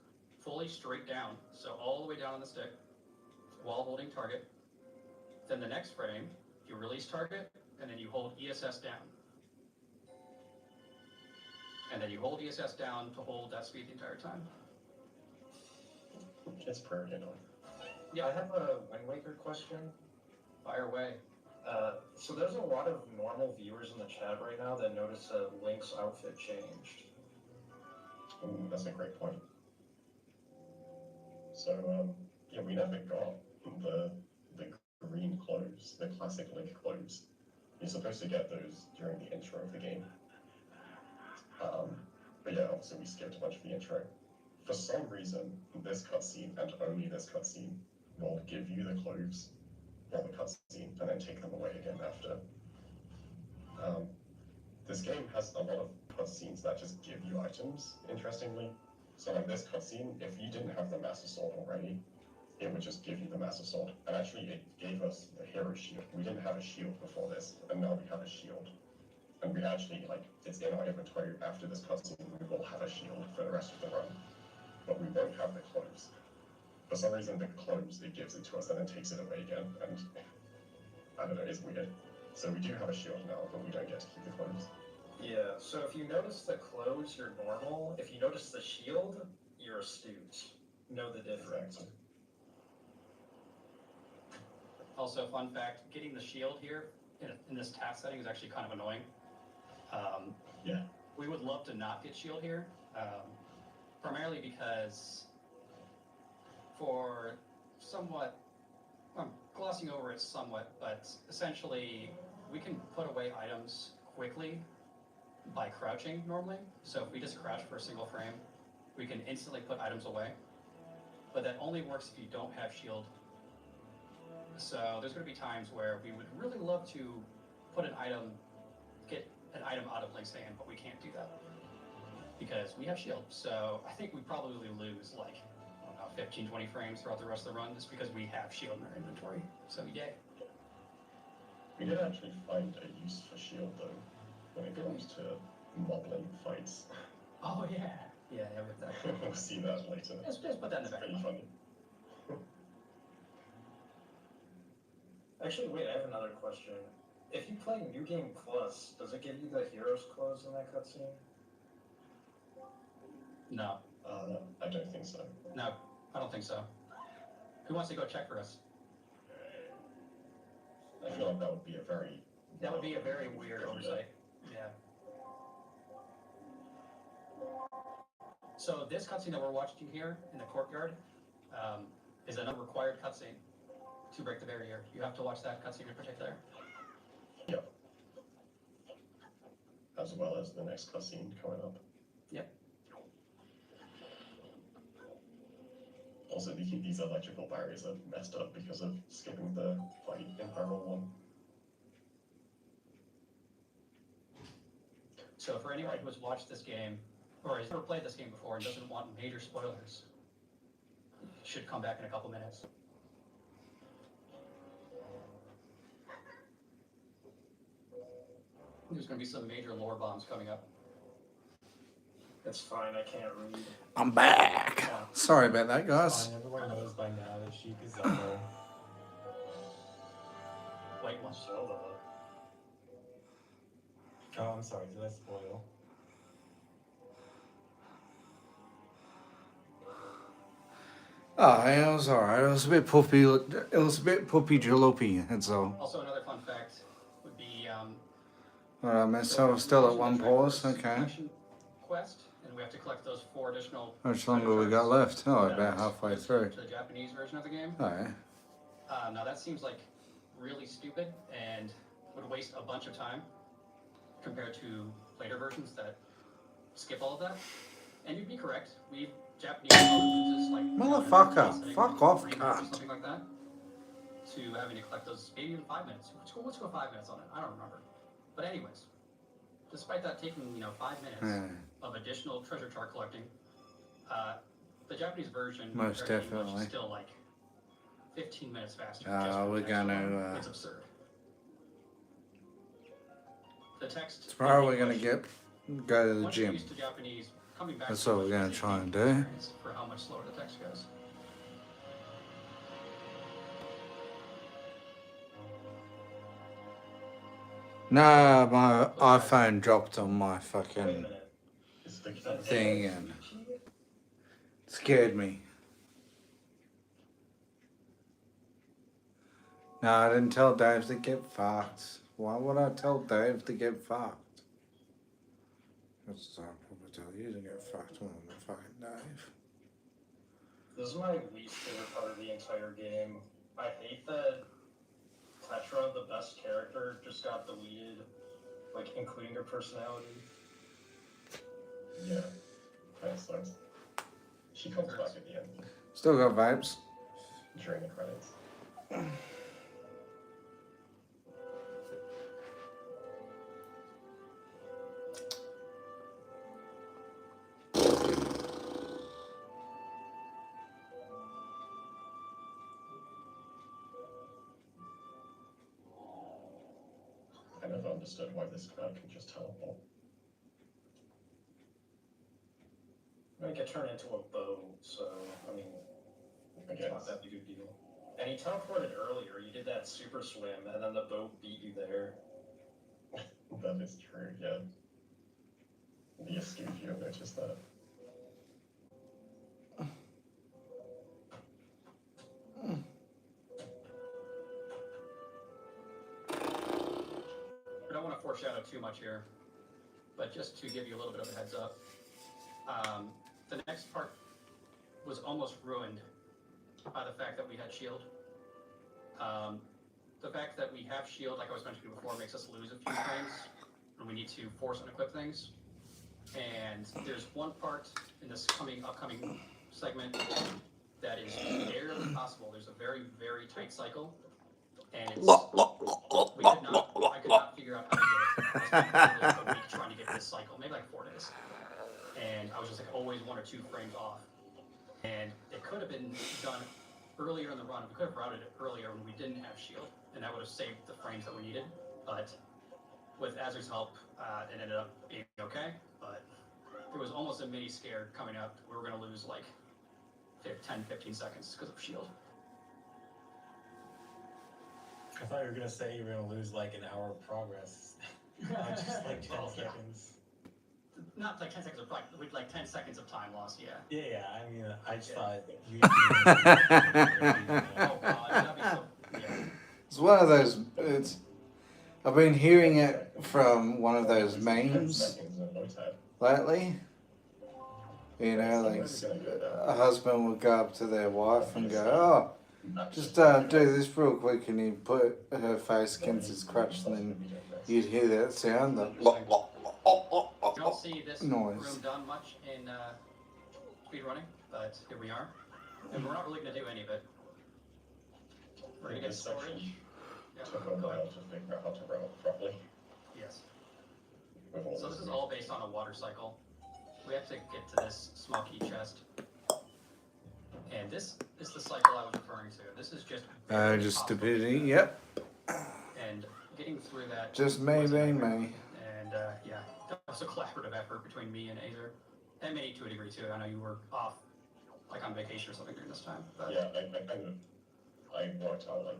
fully straight down, so all the way down on the stick, while holding target. Then the next frame, you release target, and then you hold ESS down. And then you hold ESS down to hold that speed the entire time. It's pretty annoying. Yeah, I have a Wind Waker question. Fire away. So there's a lot of normal viewers in the chat right now that notice Link's outfit changed. Ooh, that's a great point. So, yeah, we never got the green clothes, the classic Link clothes. You're supposed to get those during the intro of the game. But yeah, obviously we skipped a bunch of the intro. For some reason, this cutscene, and only this cutscene, will give you the clothes for the cutscene and then take them away again after. This game has a lot of cutscenes that just give you items, interestingly. So like this cutscene, if you didn't have the Master Sword already, it would just give you the Master Sword. And actually it gave us the hero shield. We didn't have a shield before this, and now we have a shield. And we actually, like, it's in our inventory after this cutscene, we will have a shield for the rest of the run. But we won't have the clothes. For some reason, the clothes, it gives it to us and then takes it away again. And I don't know, it's weird. So we do have a shield now, but we don't get to keep the clothes. Yeah, so if you notice the clothes, you're normal. If you notice the shield, you're astute. Know the difference. Exactly. Also, fun fact, getting the shield here in this task setting is actually kind of annoying. Yeah. We would love to not get shield here, primarily because for somewhat, I'm glossing over it somewhat, but essentially we can put away items quickly by crouching normally. So if we just crouch for a single frame, we can instantly put items away. But that only works if you don't have shield. So there's going to be times where we would really love to put an item, get an item out of Link's hand, but we can't do that because we have shield. So I think we probably lose like, I don't know, 15, 20 frames throughout the rest of the run just because we have shield in our inventory. So yay. We did actually find a use for shield though, when it comes to moblin fights. Oh yeah. Yeah, with that. We'll see that later. Just put that in the It's back. pretty funny. Actually, wait, I have another question. If you play New Game Plus, does it give you the hero's clothes in that cutscene? No, I don't think so. no, I don't think so. Who wants to go check for us? I feel like that would be a very... That would be a very weird oversight. Yeah. So this cutscene that we're watching here in the courtyard is another required cutscene to break the barrier. You have to watch that cutscene in particular. Yep. As well as the next cutscene coming up. Yep. Also, these electrical barriers are messed up because of skipping the fight in Parallel 1. So for anyone who has watched this game, or has never played this game before and doesn't want major spoilers, should come back in a couple minutes. There's going to be some major lore bombs coming up. It's fine, I can't read. I'm back. Sorry about that, guys. Fine, everyone knows by now that Sheik is Zelda. Wait one. Zelda. Oh, I'm sorry, did I spoil? Oh, yeah, it was alright. It was a bit puppy. It was a bit puppy jalopy. That's all. Also, another fun fact would be Alright, so we're still at one pause. Okay. Quest, and we have to collect those 4 additional. How much longer we got left? Oh, about halfway through. To the Japanese version of the game. Oh, yeah. Now that seems like really stupid and would waste a bunch of time compared to later versions that skip all of that. And you'd be correct. We Japanese just like Motherfucker, fuck off, 3 minutes or cunt. something like that. To having to collect those, maybe even 5 minutes. Let's go 5 minutes on it. I don't remember. But anyways, despite that taking 5 minutes of additional treasure chart collecting, the Japanese version Most compared to English definitely. is still like 15 minutes faster. We're gonna. It's absurd. The text. Tomorrow we're gonna go to the Once you're gym. used to Japanese, coming back That's to what we're English gonna is a try and deep do. experience for how much slower the text goes. Nah, my iPhone dropped on my Wait a fucking minute. It's the thing and scared me. No, I didn't tell Dave to get fucked. Why would I tell Dave to get fucked? Because I'll probably tell you to get fucked more than fucking Dave. This is my least favorite part of the entire game. I hate that Petra, the best character, just got deleted, like, including her personality. Yeah, that sucks. She comes back at the end Still got vibes. during the credits. I never understood why this crowd can just teleport. Make it turn into a bow, so, I mean, I it's not guess. that big a deal. And he teleported earlier, you did that super swim, and then the boat beat you there. That is true, yeah. The astute viewer noticed that. I don't want to foreshadow too much here, but just to give you a little bit of a heads up, the next part was almost ruined by the fact that we had shield. the fact that we have shield, like I was mentioning before, makes us lose a few frames when we need to force unequip things. And there's one part in this upcoming segment that is barely possible. There's a very, very tight cycle, and it's I could not figure out how to get it. I spent like a week trying to get this cycle, maybe like 4 days, and I was just like always 1 or 2 frames off. And it could have been done earlier in the run. We could have routed it earlier when we didn't have shield, and that would have saved the frames that we needed. But with Azur's help, it ended up being okay. But there was almost a mini scare coming up. We were going to lose like 10, 15 seconds because of shield. I thought you were gonna say you were gonna lose like an hour of progress. Not just like 10 seconds. Not like 10 seconds of progress, with like 10 seconds of time loss, yeah. Yeah, I mean, I just thought you. Oh god, that'd be so. Yeah. It's one of those. I've been hearing it from one of those memes lately. You know, like a husband would go up to their wife and go, "Oh, just do this real quick," and he'd put her face against his crotch, and then you'd hear that sound, the You don't see this noise. room done much in speedrunning, but here we are. And we're not really going to do any of it. We're going to get storage. Yeah, Took a go ahead. while to figure out how to route properly. Yes. With all So this is the- all based on a water cycle. We have to get to this smoky chest. And this is the cycle I was referring to. This is just Just possible. stupidity. Yep. And getting through that. Just me was a being nightmare. me. And yeah, that was a collaborative effort between me and Azer. And Minnie to a degree too. I know you were off, like on vacation or something during this time. But Yeah, I worked out like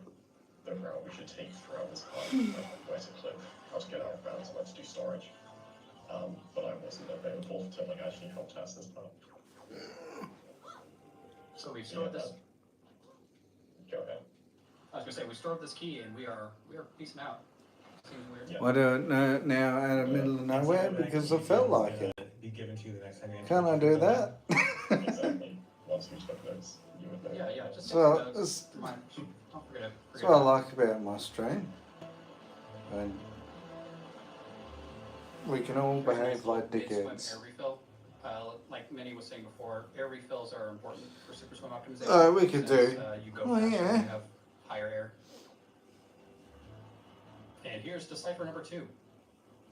the route we should take throughout this part, like where to clip, how to get out of bounds, where to do storage. But I wasn't available to like actually help test this part. so we stored this. Go ahead. I was gonna say we stored this key and we are piecing out. Seems weird. Yeah. Why do it now out of the middle of nowhere? Because I felt like it. Be given to you the next time you enter Can't I the do dungeon. that? Exactly. Once we took notes, you would know. Yeah, just So, take notes. this- Remind- don't forget That's what I like about my stream. And we can all behave like Big swim dickheads. air refill. Like Minnie was saying before, air refills are important for super swim optimization. We could since, do. You go Oh, faster yeah. when you have higher air. And here's decipher number 2.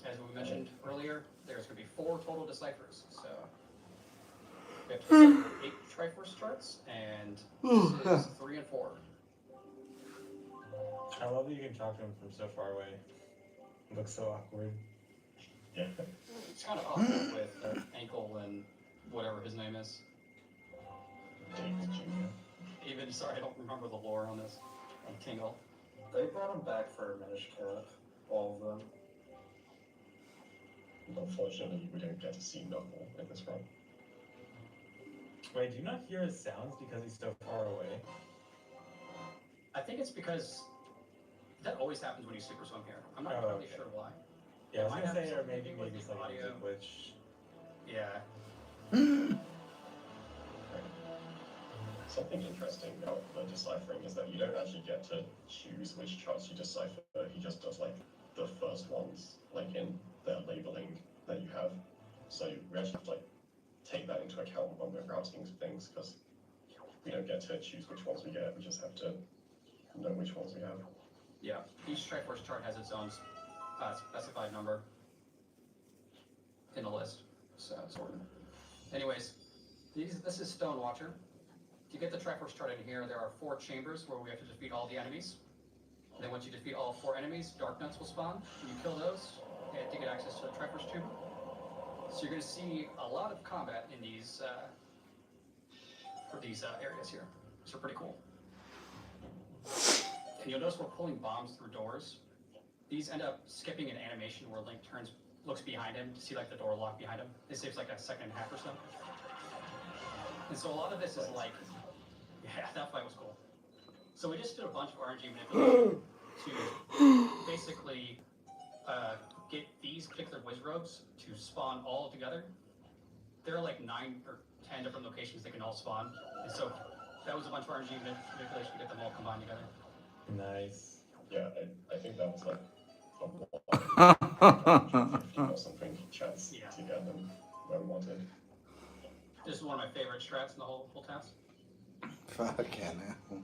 As we mentioned earlier, there's going to be 4 total deciphers. So we have to decipher 8 Triforce charts, and this is 3 and 4. I love that you can talk to him from so far away. It looks so awkward. Yeah. It's kind of awkward with Ankle and whatever his name is. David Jr. Even, sorry, I don't remember the lore on this. On Tingle. They brought him back for a Minish Cap, all of them. Unfortunately, we didn't get to see Knuckle in this run. Wait, do you not hear his sounds because he's so far away? I think it's because that always happens when you super swim here. I'm not Oh, entirely okay. sure why. Yeah, I was Might gonna have say, or something to maybe do with it's the like audio. a glitch. Yeah. Something interesting about the deciphering is that you don't actually get to choose which charts you decipher. He just does like the first ones, like in the labeling that you have. So we actually have to like take that into account when we're routing things, because we don't get to choose which ones we get. We just have to know which ones we have. Yeah. Each Triforce chart has its own specified number in the list. So it's ordered. Anyways, this is Stone Watcher. To get the Triforce chart in here, there are 4 chambers where we have to defeat all the enemies. And then once you defeat all 4 enemies, Dark Nuts will spawn. And you kill those to get access to the Triforce chamber. So you're going to see a lot of combat in these for these areas here. So pretty cool. And you'll notice we're pulling bombs through doors. These end up skipping an animation where Link looks behind him to see like the door lock behind him. It saves like a second and a half or so. And so a lot of this is like, yeah, that fight was cool. So we just did a bunch of RNG manipulation to basically get these particular Wizrogues to spawn all together. There are like 9 or 10 different locations they can all spawn. And so that was a bunch of RNG manipulation to get them all combined together. Nice. Yeah, I think that was like a block. 150 or something chance Yeah. to get them where we wanted. This is one of my favorite strats in the whole task. Fucking hell.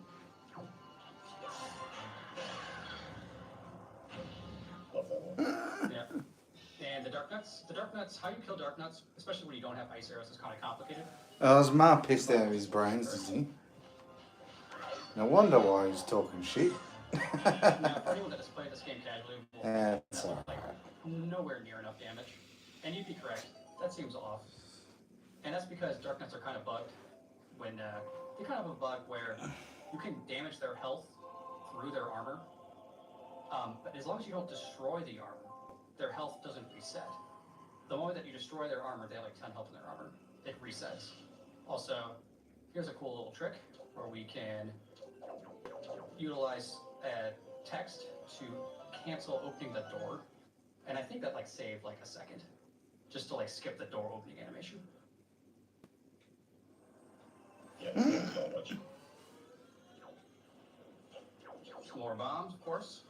Love that one. Yeah. And the Dark Nuts, how you kill Dark Nuts, especially when you don't have ice arrows, is kind of complicated. Oh, his ma pissed out of his brains, is he? No wonder why he's talking shit. Now, for anyone that has played this game casually, will That's like alright. nowhere near enough damage. And you'd be correct. That seems off. And that's because Dark Nuts are kind of bugged. When they kind of have a bug where you can damage their health through their armor, but as long as you don't destroy the armor, their health doesn't reset. The moment that you destroy their armor, they have like 10 health in their armor. It resets. Also, here's a cool little trick where we can utilize text to cancel opening the door. And I think that like saved like a second. Just to like skip the door opening animation. Yeah, it's not much. More bombs, of course.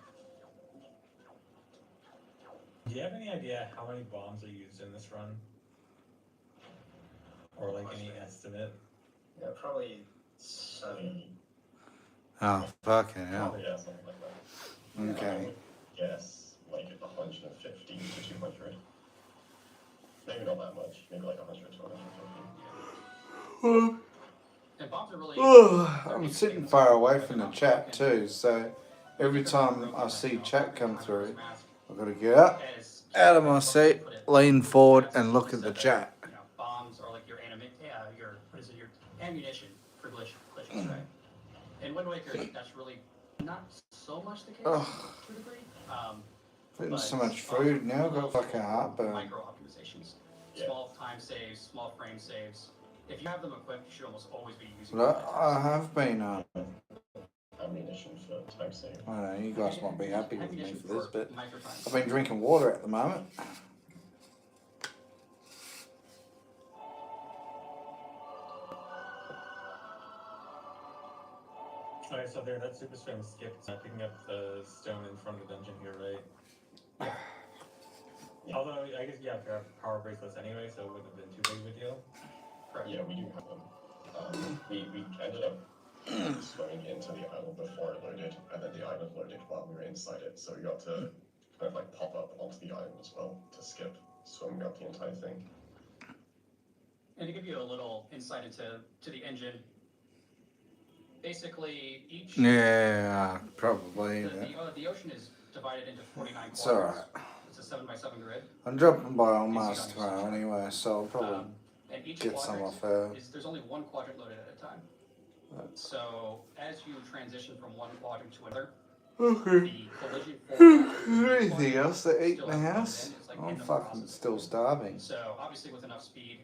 Do you have any idea how many bombs are used in this run? Or like any estimate? Yeah, probably 7. Oh, fucking hell. Yeah, something like that. Okay. Yes, like 150 to 200. Maybe not that much. Maybe like 100 to 150. And bombs are really. I'm sitting far away from the chat too, so every time I see chat come through, I've got to get up, out of my seat, lean forward, and look at the chat. You know, bombs are like your your ammunition for glitches, right? In Wind Waker, that's really not so much the case to a degree. Eating so much food now, I've got fucking heartburn. Micro optimizations, small time saves, small frame saves. If you have them equipped, you should almost always be using them. But I have been, Ammunition for time save. I don't know, you guys might be happy with me for this, but Micro time I've been drinking water at the moment. Alright, so there, that super swim skipped picking up the stone in front of the dungeon here, right? Although, I guess you have power bracelets anyway, so it wouldn't have been too big of a deal. Yeah, we do have them. We ended up swimming into the island before it loaded, and then the island loaded while we were inside it, so we got to kind of like pop up onto the island as well to skip swimming up the entire thing. And to give you a little insight into the engine, basically each Yeah, probably. the ocean is divided into 49 quadrants. It's alright. It's a 7x7 grid. I'm dropping by almost tomorrow anyway, so I'll probably And each get some quadrant off her. there's only one quadrant loaded at a time. So as you transition from one quadrant to another, Okay. the collision Anything else to eat in the house? I'm fucking still starving. So obviously with enough speed,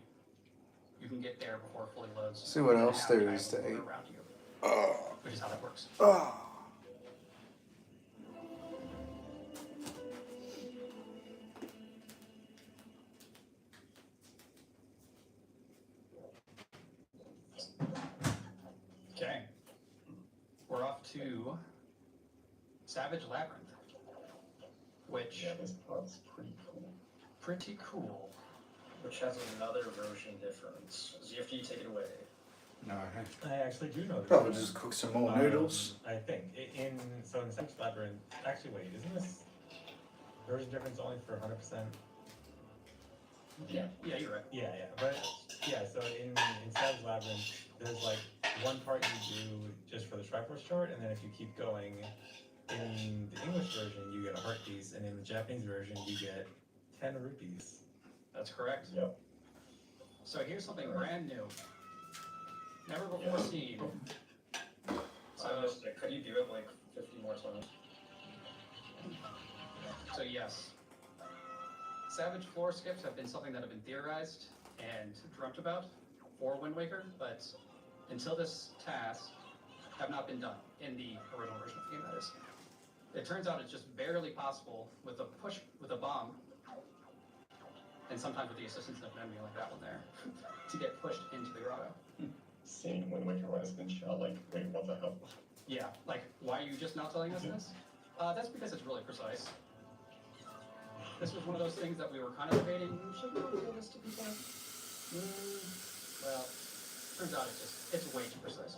you can get there before it fully loads. See what and else have there time is to move eat. around you, which is how that works. Oh. Okay. We're off to Savage Labyrinth, which Yeah, this part's pretty cool. pretty cool. Which has another version difference. ZFD, take it away. No. I actually do know. Probably just cook some more noodles. I think in Savage Labyrinth. Actually, wait, isn't this version difference only for 100%? Yeah. Yeah, you're right. Yeah, but yeah. So in Savage Labyrinth, there's like one part you do just for the Triforce chart, and then if you keep going, in the English version you get a heart piece, and in the Japanese version you get 10 rupees. That's correct. Yep. So here's something brand new. Never before seen. So could you do it like 50 more times? So yes, Savage floor skips have been something that have been theorized and dreamt about for Wind Waker, but until this task have not been done in the original version of the game, that is. It turns out it's just barely possible with a push with a bomb, and sometimes with the assistance of an enemy like that one there, to get pushed into the grotto. Seeing Wind Waker when it's been shot, like, wait, what the hell? Yeah, like, why are you just now telling us this? That's because it's really precise. This was one of those things that we were kind of debating. Should we reveal this to people? Well, turns out it's way too precise.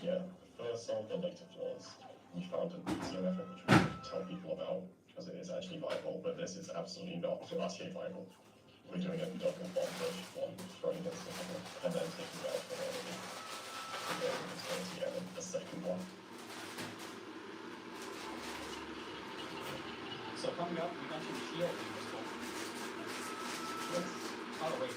Yeah, for some of the later flaws, we found an easier method which we could tell people about because it is actually viable, but this is absolutely not RTA viable. We're doing a double bomb push, one throwing against the other, and then taking it out for the enemy. And then and then the second one. So coming up, we mentioned shield being useful. Yes. Oh wait.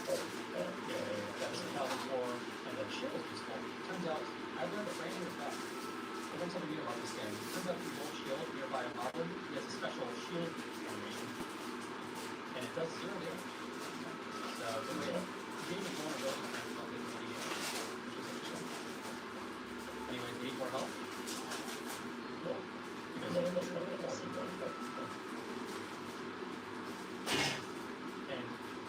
That was accounted for, and then shield is useful. Turns out, I learned that Brandon is back. I learned something new about this game. Turns out if you hold shield nearby a goblin, he has a special shield animation. And it does 0 damage. So it's a way to gain the vulnerability from something in the game, which is interesting. Anyways, we need more help. And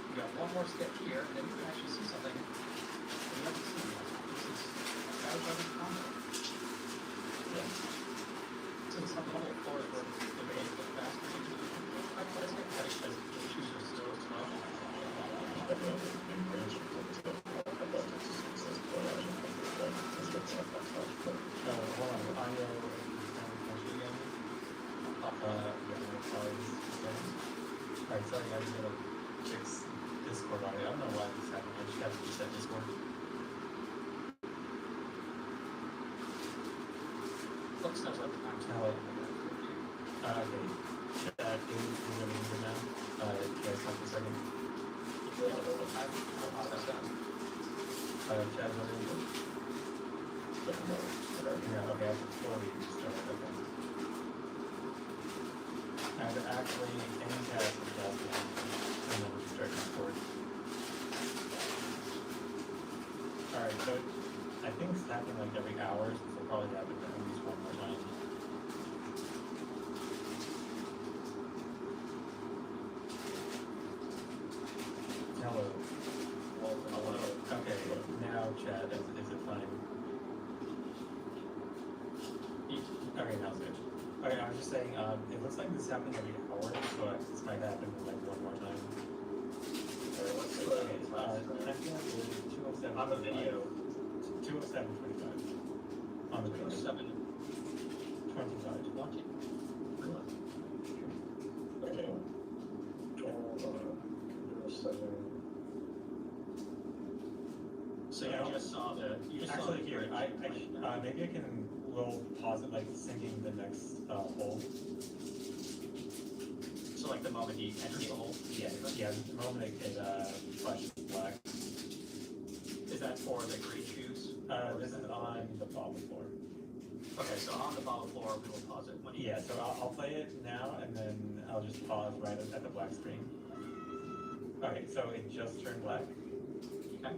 we got one more skip here, and then we can actually see something we haven't seen yet. This is strategizing combat. Yeah. So it's not the whole floor where the base goes faster. I guess the issues are still small. Hold on, audio again. Alright, sorry guys, gotta fix Discord audio. I don't know why this happened. I just have to reset Discord. Looks like the time. Okay. Is gonna be good now. Can you guys talk for a second? Chad, what are you doing? Yeah, okay, before we start, okay. And actually, any task is last one, and then we can start Discord. Alright, so I think it's happening like every hour, so it'll probably happen at least one more time. Hello. Okay, now Chad, is it fine? Okay, now it's good. Okay, I was just saying, it looks like this is happening every hour, so this might happen like one more time. Okay, time is 2:07. On the video. 2:07:25. On the video. 7. 25. 20. Okay. So you just saw the. You just saw Actually, the here, maybe I can little pause it, like syncing the next hole. So like the moment he enters the hole. Yeah, the moment it flashes black. Is that for the green shoes? This is on the bottom floor. Okay, so on the bottom floor, we will pause it when he. Yeah, so I'll play it now, and then I'll just pause right at the black screen. Okay, so it just turned black. Okay.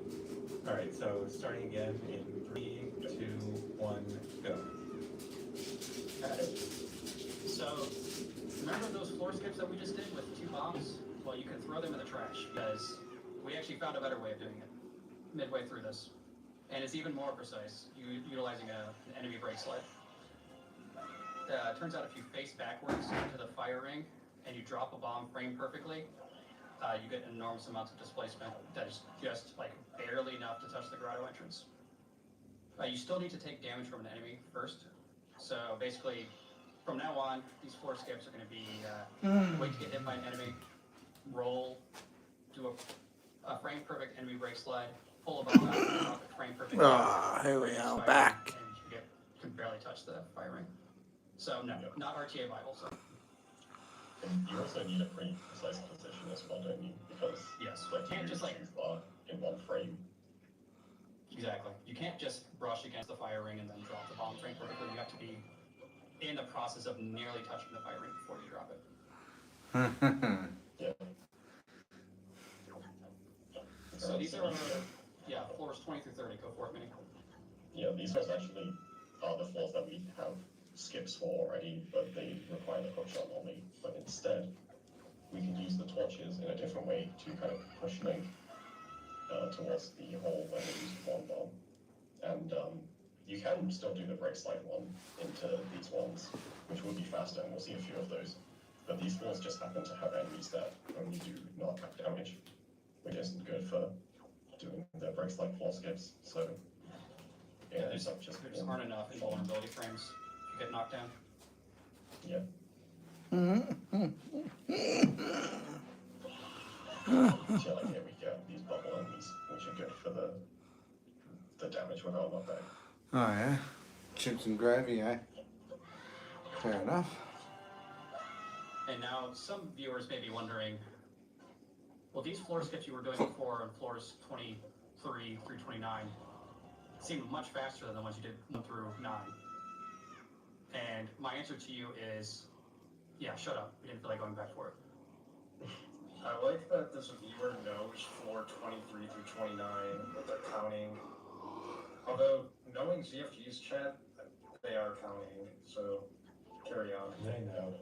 Alright, so starting again in 3, 2, 1, go. Okay. So, remember those floor skips that we just did with 2 bombs? Well, you can throw them in the trash, because we actually found a better way of doing it midway through this. And it's even more precise, utilizing an enemy brake sled. Turns out if you face backwards into the fire ring, and you drop a bomb frame perfectly, you get enormous amounts of displacement that is just like barely enough to touch the grotto entrance. You still need to take damage from an enemy first. So basically, from now on, these floor skips are going to be wait to get hit by an enemy, roll, do a frame perfect enemy brake slide, pull a bomb out, drop a frame perfect. Here we are, back. And you can barely touch the fire ring. So no, not RTA viable. So. And you also need a pretty precise position as well, don't you? Because yes, like you can't just like in one frame. Exactly. You can't just brush against the fire ring and then drop the bomb frame perfectly. You have to be in the process of nearly touching the fire ring before you drop it. Yeah. So these are floors 20 through 30. Go for it, Minnie. Yeah, these ones actually are the floors that we have skips for already, but they require the hookshot only. But instead, we can use the torches in a different way to kind of push Link towards the hole where we use one bomb. And you can still do the brake slide one into these ones, which will be faster, and we'll see a few of those. But these floors just happen to have enemies that only do knockback damage, which isn't good for doing the brake slide floor skips. So yeah, there just aren't enough invulnerability frames to get knocked down. Yeah. So like here we go, these bubble enemies, which are good for the damage without knockback. Oh yeah, chips and gravy, eh? Fair enough. And now some viewers may be wondering, well, these floor skips you were doing before on floors 23 through 29 seemed much faster than the ones you did 1 through 9. And my answer to you is, yeah, shut up. We didn't feel like going back for it. I like that this viewer knows floor 23 through 29, that they're counting. Although, knowing ZFG's chat, they are counting, so carry on. They know.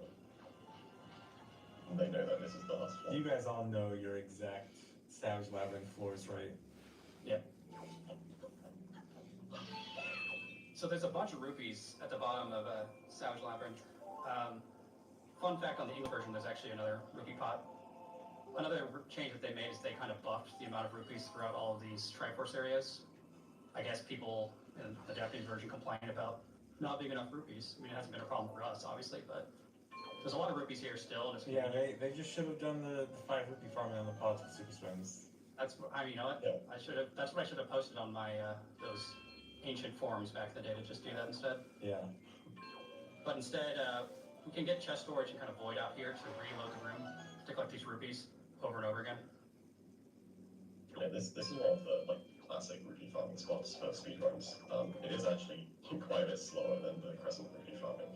They know that this is the last floor. You guys all know your exact Savage Labyrinth floors, right? Yep. So there's a bunch of rupees at the bottom of Savage Labyrinth. Fun fact on the English version, there's actually another rupee pot. Another change that they made is they kind of buffed the amount of rupees throughout all of these Triforce areas. I guess people in the Japanese version complain about not being enough rupees. I mean, it hasn't been a problem for us, obviously, but there's a lot of rupees here still. And it's Yeah, they just should have done the 5 rupee farming on the pods with super spins. You know what? Yeah. That's what I should have posted on my those ancient forums back in the day, to just do that instead. Yeah. But instead, we can get chest storage and kind of void out here to reload the room to collect these rupees over and over again. Yeah, this is one of the like classic rupee farming spots for speedruns. It is actually quite a bit slower than the Crescent rupee farming,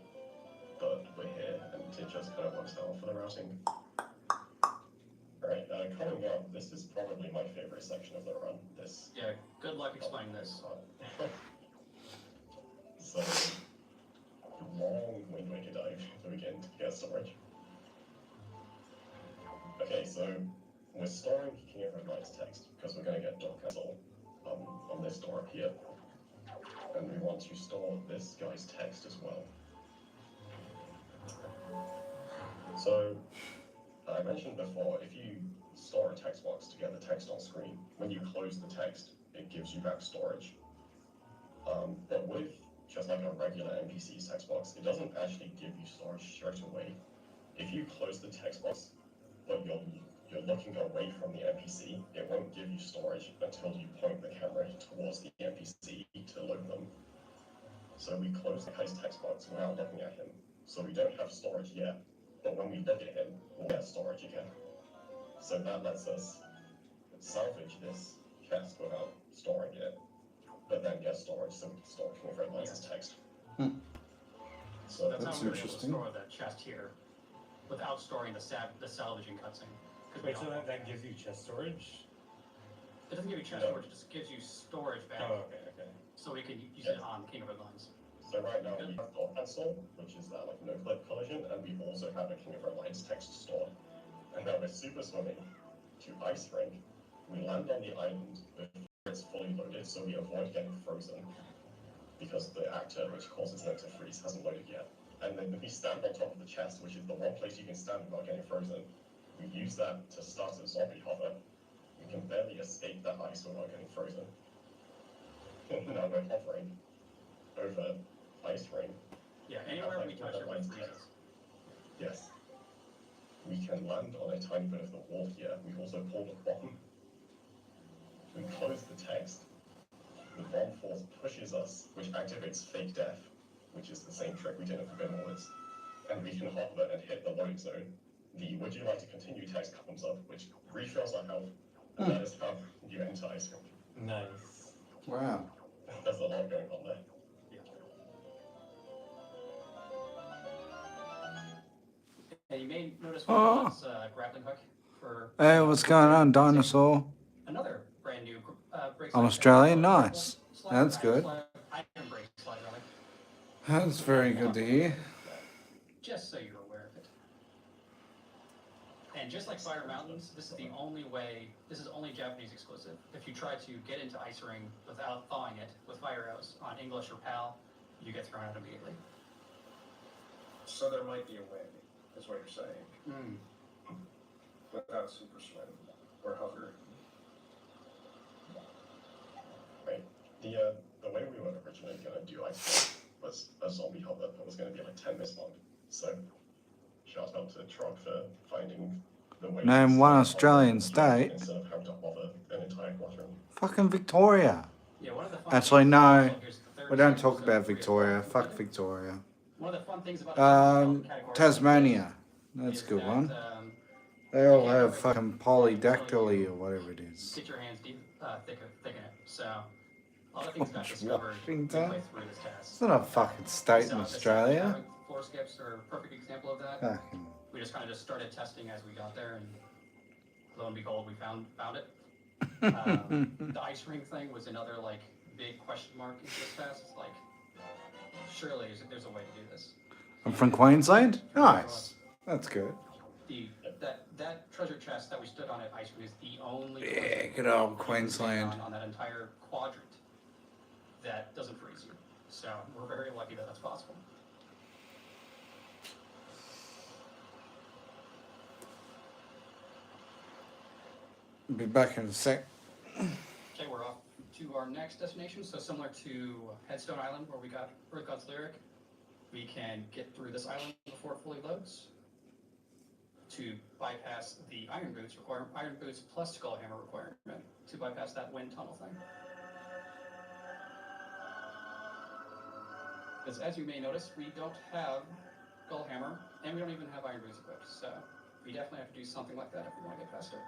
but we're here and it just kind of works out for the routing. Alright, coming up, this is probably my favorite section of the run. Yeah, good luck explaining this. So, long Wind Waker dive to begin to get storage. Okay, so we're storing King of Red Light's text because we're going to get door cancel on this door up here. And we want to store this guy's text as well. So, I mentioned before, if you store a text box to get the text on screen, when you close the text, it gives you back storage. But with just like a regular NPC's text box, it doesn't actually give you storage straight away. If you close the text box, but you're looking away from the NPC, it won't give you storage until you point the camera towards the NPC to load them. So we close the guy's text box without looking at him. So we don't have storage yet, but when we look at him, we'll get storage again. So that lets us salvage this chest without storing it, but then get storage so we can store King of Red Light's text. So That's how we're able to interesting. store the chest here without storing the salvaging cutscene. Wait, so that gives you chest storage? It doesn't give you chest storage, it just gives you storage back. Oh, okay. So we can use it on King of Red Lines. So right now we have Door Cancel, which is that like no-clip collision, and we also have a King of Red Light's text stored. And now we're super swimming to Ice Ring. We land on the island before it's fully loaded, so we avoid getting frozen because the actor, which causes them to freeze, hasn't loaded yet. And then we stand on top of the chest, which is the one place you can stand without getting frozen. We use that to start a zombie hover. We can barely escape that ice without getting frozen. Now we're hovering over Ice Ring. Yeah, anywhere we touch it, it freezes. Yes. We can land on a tiny bit of the wall here. We've also pulled a bomb. We close the text. The bomb force pushes us, which activates fake death, which is the same trick we did in Forbidden Woods. And we can hover and hit the load zone. The would you like to continue text comes up, which refills our health. And that is how you enter Ice Ring. Nice. Wow. There's a lot going on there. Yeah, you may notice Wonder's grappling hook for Hey, what's going on, dinosaur? another brand new break I'm slide. Australian, nice. That's good. I can break slide, really. That's very good to hear. Just so you're aware of it. And just like Fire Mountains, this is the only way, this is only Japanese exclusive. If you try to get into Ice Ring without thawing it with fire arrows on English English or PAL, you get thrown out immediately. So there might be a way, is what you're saying. Without super swim or hover. Right. The way we were originally gonna do ice was a zombie hover that was gonna be like 10 minutes long. So shout out to Trog for finding the way. Name one Australian state. Instead of having to hover an entire quadrant. Fucking Victoria. Yeah, one of the fun Actually, things- no. also, here's the third We don't thing, talk so about three Victoria. o'clock. Fuck Victoria. One of the fun things about categories Tasmania. That's a is good that, one. They all have fucking polydactyly or whatever it is. Get your hands deep, thicken it. So, all the things got discovered Washington? midway through this test. It's not a fucking state in So, the Australia. having floor skips are a perfect example of that. Fucking. We just kind of just started testing as we got there, and lo and behold, we found it. The ice ring thing was another like big question mark in this test. It's like, surely there's a way to do this. I'm from Queensland? Nice. That's good. That treasure chest that we stood on at ice ring is the only Yeah, good old Queensland. on that entire quadrant that doesn't freeze you. So we're very lucky that that's possible. Be back in a sec. Okay, we're off to our next destination. So similar to Headstone Island, where we got Earth God's Lyric, we can get through this island before it fully loads. To bypass the iron boots plus skull hammer requirement to bypass that wind tunnel thing. Because as you may notice, we don't have skull hammer, and we don't even have iron boots equipped. So we definitely have to do something like that if we want to get past it.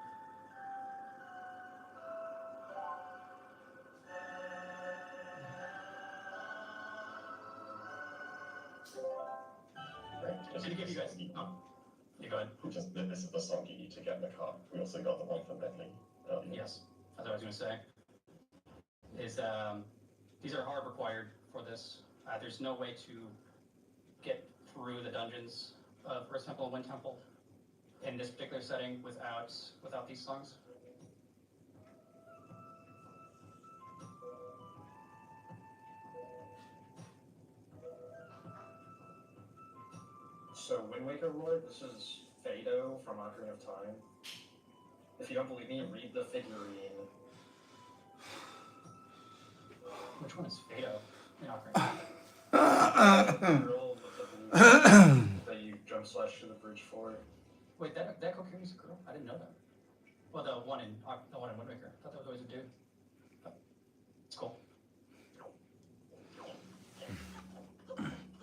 Right. To give you guys, yeah, go ahead. This is the song you need to get in the car. We also got the one from Bentley. Yes, that's what I was going to say. Is these are hard required for this. There's no way to get through the dungeons of Earth Temple and Wind Temple in this particular setting without these songs. So, Wind Waker Lord, this is Fado from Ocarina of Time. If you don't believe me, read the figurine. Which one is Fado? Ocarina. The girl with the blue that you jump slash to the bridge for. Wait, that Kokiri's a girl? I didn't know that. Well, the one in Wind Waker. I thought that was always a dude. But it's cool.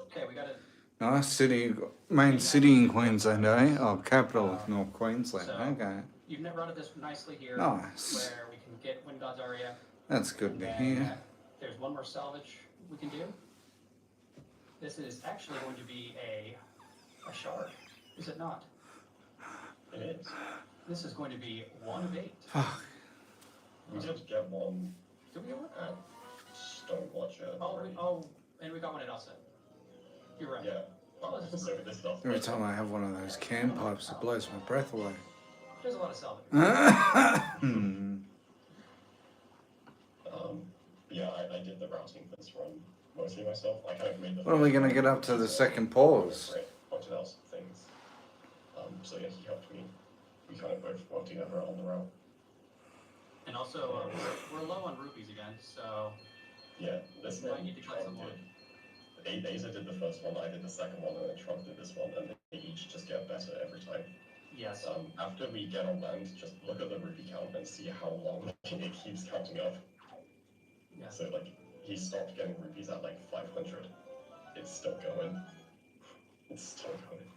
Okay, we got it. Nice city, main city in Queensland, eh? Oh, capital of North Queensland. So, Okay. You've routed this nicely here. Nice. Where we can get Wind God's Aria. That's good to And hear. there's one more salvage we can do. This is actually going to be a shard, is it not? It is. This is going to be 1 of 8. Fuck. We did get one Did we get one? at Stonewatcher. Oh, and we got one at Elsa. You're right. Yeah. Oh, this is So this is our Every first time I have one of those can pipes, it blows my breath away. There's a lot of salvage. Yeah, I did the routing for this run mostly myself. I kind of made the. When are we going to get up to the second pause? Right, pointed out some things. So yeah, he helped me. We kind of both worked together on the route. And also, we're low on rupees again, so Yeah, this we might one need to collect some more. Aza did the first one, I did the second one, and then Trump did this one, and they each just get better every time. Yes. After we get on land, just look at the rupee count and see how long it keeps counting up. Yeah. So like, he stopped getting rupees at like 500. It's still going. It's still going.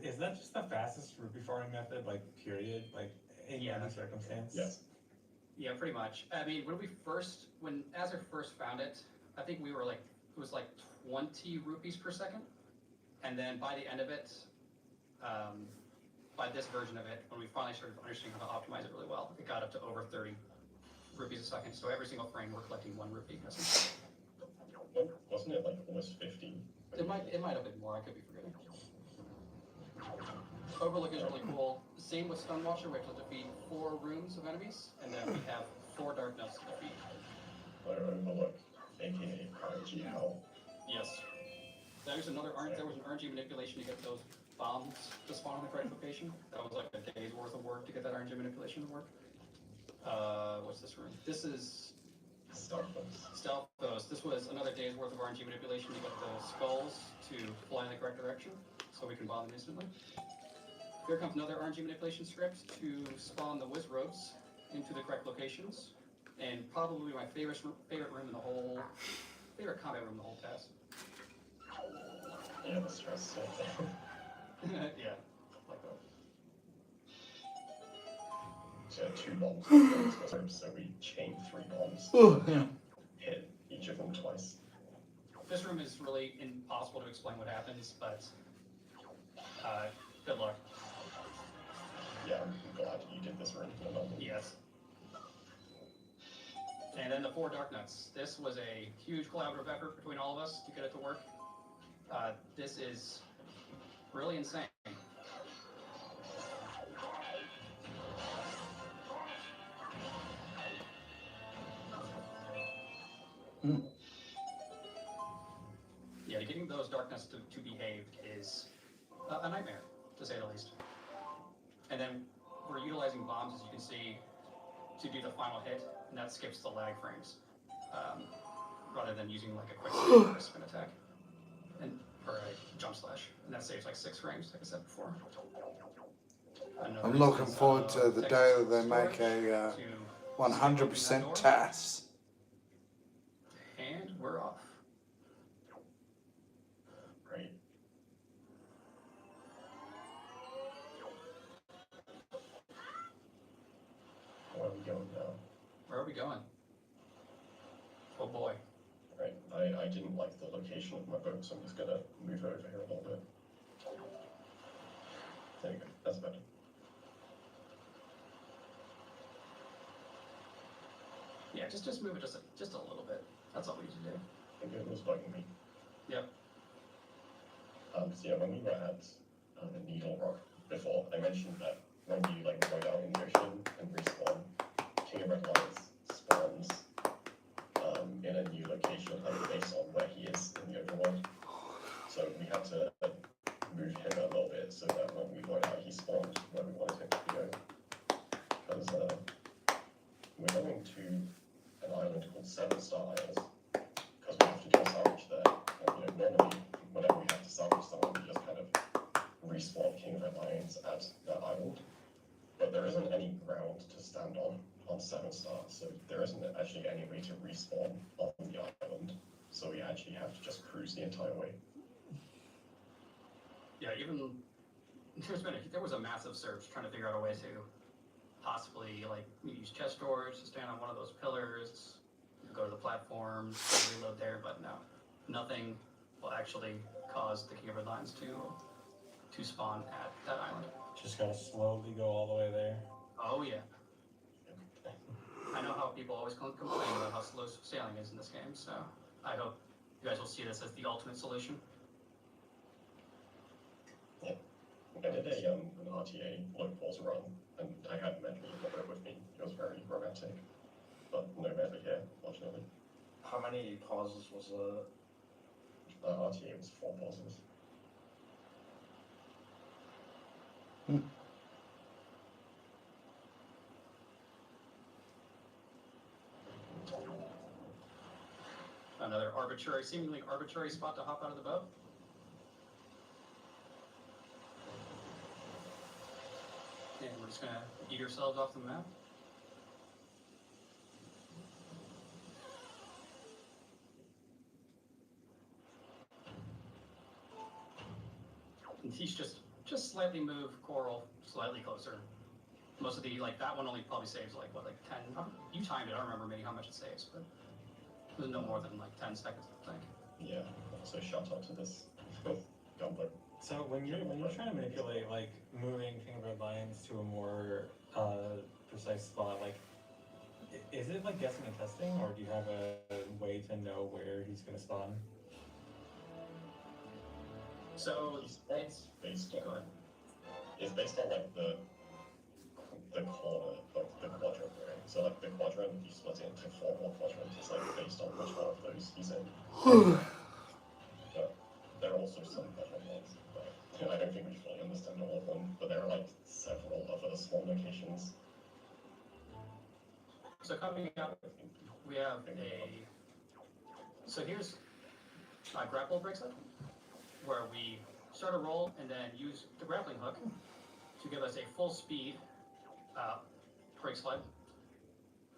Is that just the fastest rupee farming method, like, period? Like, in any circumstance? Yes. Yeah, pretty much. I mean, when Azure first found it, I think we were like, it was like 20 rupees per second. And then by the end of it, by this version of it, when we finally started understanding how to optimize it really well, it got up to over 30 rupees a second. So every single frame, we're collecting 1 rupee. Wasn't it like almost 15? It might have been more, I could be forgetting. Overlook is really cool. Same with Stonewatcher, we have to defeat 4 rooms of enemies, and then we have 4 dark notes to defeat. Or Overlook. aka RNG Hell. Yes. There was an RNG manipulation to get those bombs to spawn in the correct location. That was like a day's worth of work to get that RNG manipulation to work. What's this room? This is Stealth Ghost. This was another day's worth of RNG manipulation to get the skulls to fly in the correct direction, so we can bomb them instantly. Here comes another RNG manipulation script to spawn the Wizrobes into the correct locations, and probably my favorite room in the whole, favorite combat room in the whole test. Yeah, the stress. Yeah, like that. So 2 bombs, so we chain 3 bombs. Yeah. Hit each of them twice. This room is really impossible to explain what happens, but good luck. Yeah, I'm glad you did this room. Yes. And then the 4 Dark Nuts. This was a huge collaborative effort between all of us to get it to work. This is really insane. Yeah, getting those Dark Nuts to behave is a nightmare, to say the least. And then we're utilizing bombs, as you can see, to do the final hit, and that skips the lag frames, rather than using like a quick or a spin attack, or a jump slash, and that saves like 6 frames, like I said before. I'm looking forward to the day that they make a 100% TAS. And we're off. Great. Where are we going now? Where are we going? Oh boy. Right, I didn't like the location of my boat, so I'm just gonna move over here a little bit. There you go, that's better. Yeah, just move it just a little bit. That's all we need to do. I think it was bugging me. Yep. So yeah, when we were at Needle Rock before, I mentioned that when you like go down in the ocean and respawn, King of Red Lions spawns in a new location, like based on where he is in the overworld. So we had to move him a little bit so that when we went out, he spawned where we wanted him to go. Because we're going to an island called 7-Star Isles, because we have to do a salvage there. And, normally, whenever we have to salvage someone, we just kind of respawn King of Red Lions at that island. But there isn't any ground to stand on 7-Star, so there isn't actually any way to respawn on the island. So we actually have to just cruise the entire way. Yeah, even there was a massive search trying to figure out a way to possibly like use chest doors to stand on one of those pillars, go to the platforms, reload there, but no, nothing will actually cause the King of Red Lions to spawn at that island. Just gotta slowly go all the way there. Oh yeah. I know how people always complain about how slow sailing is in this game, so I hope you guys will see this as the ultimate solution. Yeah. I did an RTA low pause run, and I had Medley in the boat with me. It was very romantic, but no Medley here, fortunately. How many pauses was RTA was 4 pauses. Another seemingly arbitrary spot to hop out of the boat. And we're just gonna eat ourselves off the map. And he's just slightly move Coral slightly closer. Most of the, like, that one only probably saves like 10, you timed it, I don't remember maybe how much it saves, but it was no more than like 10 seconds, I think. Yeah, so shout out to this gunboat. So when you're trying to manipulate like moving King of Red Lions to a more precise spot, like is it like guessing and testing, or do you have a way to know where he's gonna spawn? So It's based on like the corner, like the quadrant, right? So like the quadrant, you split it into 4 more quadrants. It's like based on which one of those was decent. But there are also some better ones. But I don't think we fully understand all of them. But there are like several other small locations. So coming up, we have a. So here's a grapple breaks up, where we start a roll and then use the grappling hook to give us a full speed break slide,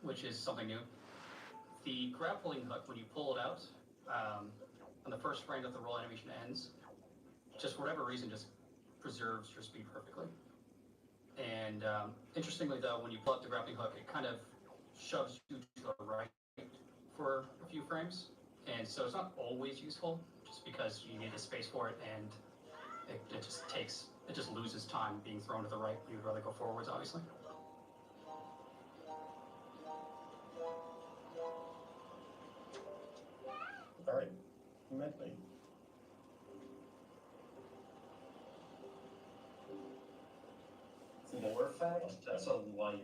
which is something new. The grappling hook, when you pull it out, on the first frame that the roll animation ends, just for whatever reason, just preserves your speed perfectly. And interestingly, though, when you pull out the grappling hook, it kind of shoves you to the right for a few frames. And so it's not always useful, just because you need the space for it, and it just loses time being thrown to the right. You'd rather go forwards, obviously. Alright, medley. Lore fact, that's a liar.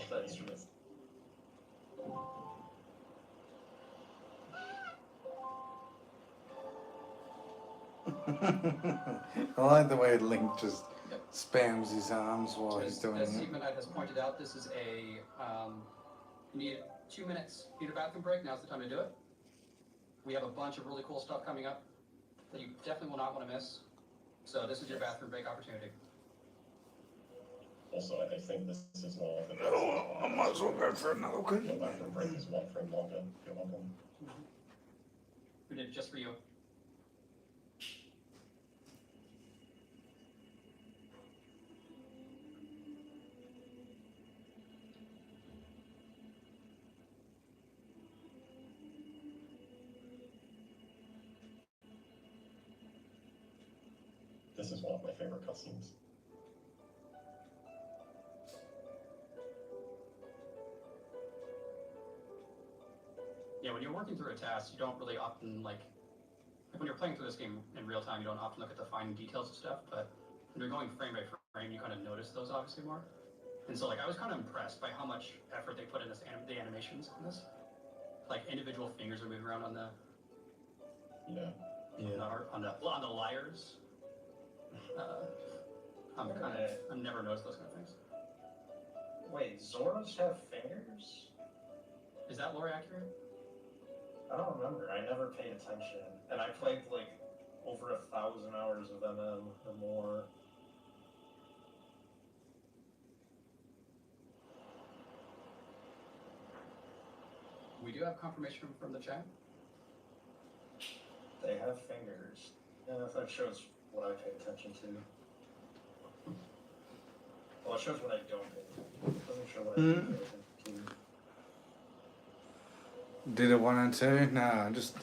That's Instruments. I like the way Link just spams his arms while he's doing As it. Steve Midnight has pointed out, this is a you need 2 minutes, need a bathroom break, now's the time to do it. We have a bunch of really cool stuff coming up that you definitely will not want to miss. So this is your bathroom break opportunity. Also, I think this is one of the best. Oh, I might as well go for another quick. Your bathroom break is 1 frame longer. You're welcome. We did it just for you. This is one of my favorite cutscenes. Yeah, when you're working through a task, you don't really often, like when you're playing through this game in real time, you don't often look at the fine details of stuff, but when you're going frame by frame, you kind of notice those obviously more. And so, like, I was kind of impressed by how much effort they put in the animations in this. Like, individual fingers are moving around on the on the lyres. I've never noticed those kind of things. Wait, Zoras have fingers? Is that lore accurate? I don't remember. I never paid attention. And I played like over 1,000 hours of MM or more. We do have confirmation from the chat. They have fingers. Yeah, that shows what I pay attention to. Well, it shows what I don't pay attention to. It doesn't show what I do pay attention to. Did it 1 and 2? No, I just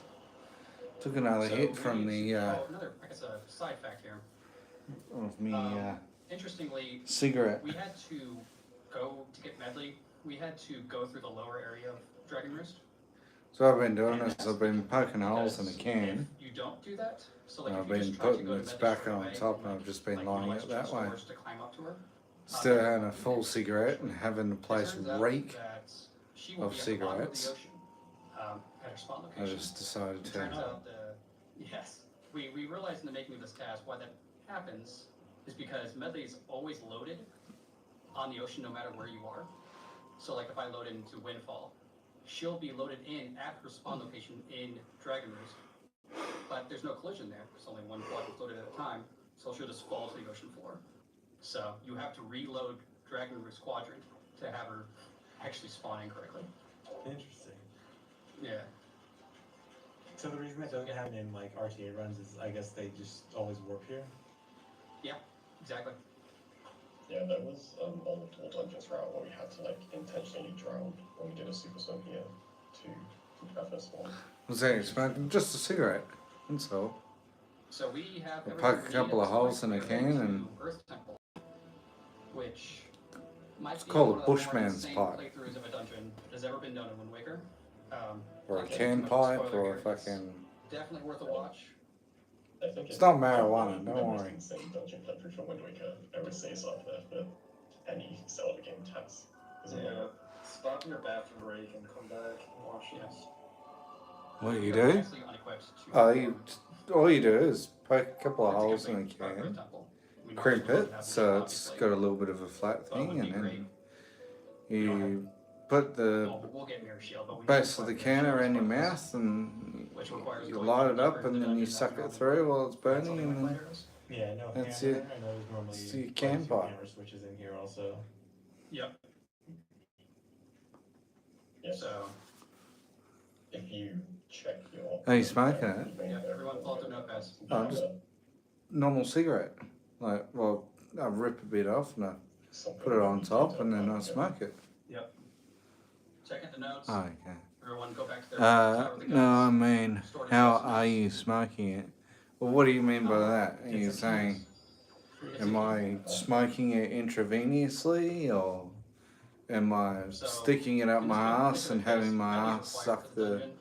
took another hit from the another, I guess, a side fact here. of me Interestingly, cigarette. we had to go to get Medley. We had to go through the lower area of Dragon Roost. So what I've been doing is I've been poking holes in the can. If you don't do that, so like I've if you been just try to putting go to its Medley back straight on away, top and I've just been lining utilize it that way. doors to climb up to her, Instead of having a full cigarette and having the place it turns out reek that she will of be at the bottom of the cigarettes, ocean, at her spawn I location. just decided It to. turns out yes, we realized in the making of this task why that happens is because Medley is always loaded on the ocean no matter where you are. So like if I load into Windfall, she'll be loaded in at her spawn location in Dragon Roost. But there's no collision there, because only one block is loaded at a time, so she'll just fall to the ocean floor. So you have to reload Dragon Roost Quadrant to have her actually spawn in correctly. Interesting. Yeah. So the reason that doesn't happen in like RTA runs is I guess they just always warp here. Yeah, exactly. Yeah, there was old Dungeons route where we had to like intentionally drown when we did a super swim here to preface one. I was saying, smoking just a cigarette, and so. So we have We'll everything poke a we need couple at of this holes point in a to go can to and- Earth Temple, which might It's be called one a of the more bushman's insane pipe. playthroughs of a dungeon that has ever been done in Wind Waker. Or a not getting can too much pipe, spoiler or a here, it's fucking. definitely worth a watch. I think It's not marijuana, don't the most worry. insane dungeon playthrough from Wind Waker I would say so there for any Zelda game task. Yeah. Stop your bathroom break and come back and watch this. What do you You're do? nicely unequipped to All you do is poke a couple of it's a holes good in a thing for a can, temple. I mean, most crimp people would it have so leaf, it's obviously, got a little bit of a flat but it would thing, be and great. then You don't have you put the well, we'll get mirror shield, but we base need of the mirror can shield around as your part of this, mouth, and which requires you going light even it up, deeper into and the then you dungeon suck than it through while it's normally burning, something and like then lighters. Yeah, no That's hammer. it. I know there's normally So you like can 2 buy. hammer switches in here also. Yep. Yes. So If you check your. Are you smoking it? yeah, everyone pull out their notepads. Oh, just normal cigarette. Like, well, I rip a bit off and I put it on top, and then I smoke it. Yep. Check out the notes. Oh, okay. Everyone go back to their tower with the No, I guns. mean, Store the how notes. are you smoking it? Well, what do you mean by that? Are you It's a saying, It's am a- I smoking it intravenously, or am I So, sticking it up in my this ass and particular having case, my medley ass required suck for the the dungeon,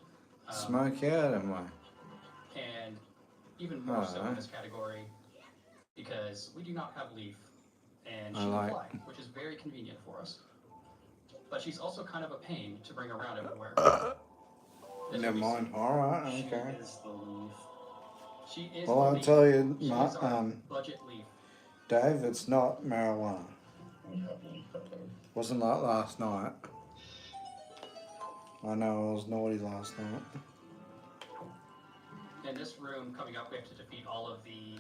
smoke out? Am I? and even more so in Alright. this category because we do not have Leaf, and I she can like- fly, which is very convenient for us. But she's also kind of a pain to bring around everywhere. As Never we mind. see, Alright, She okay. is the leaf. She is Well, the I'll Leaf. tell you, She is our budget Leaf. Dave, it's not marijuana. We have leaf at home. Wasn't like last night. I know I was naughty last night. In this room coming up, we have to defeat all of the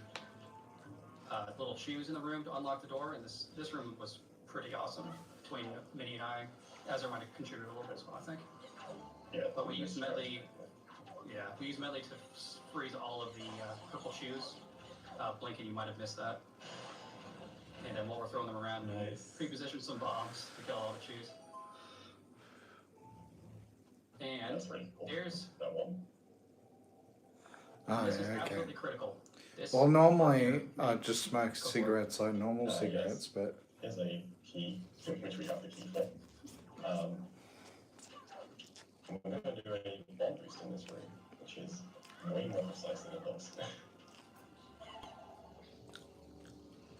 little shoes in the room to unlock the door, and this room was pretty awesome between Minnie and I. Ezra might have contributed a little bit as well, I think. Yeah. But we used medley. Yeah, we used medley to freeze all of the purple shoes. Blinking, you might have missed that. And then while we're throwing them around, Nice. we pre-positioned some bombs to kill all the shoes. And That's really cool. there's That one. Oh, this is yeah, okay. absolutely critical. This Well, normally here I makes- just smoke cigarettes like normal Yes. cigarettes, but There's a key, which we have the key for. We're going to do a bomb boost in this room, which is way more precise than it looks.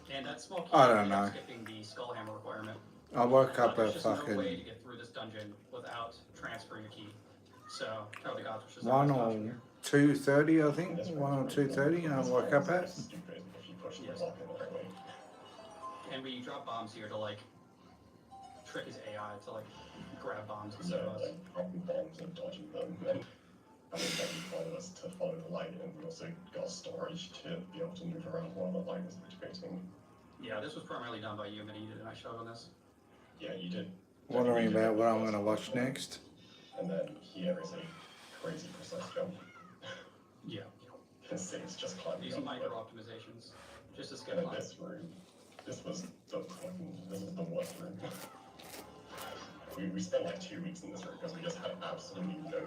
And that small key I don't ended up know. skipping the skull hammer requirement. I woke up There's at just no way to fucking get through this dungeon without transferring a key. So, Tower of the Gods was just 1 our best or option here. 2:30, I think. 1 or 2:30, and I woke up at. Stupid if you push the Yes. block in the right way. And we drop bombs here to like trick his AI to like grab bombs and So, stuff. like, dropping bombs and dodging them, and having them follow us to follow the light, and we also got storage to be able to move around while the light was activating. Yeah, this was primarily done by you, Minnie. You did a nice job on this. Yeah, you did. Wondering about what I'm going to watch next. And then here is a crazy precise jump. Yeah. This thing's just climbing These up. micro optimizations. Just to skip And in line. this room, this was the worst room. We spent like 2 weeks in this room because we just had absolutely no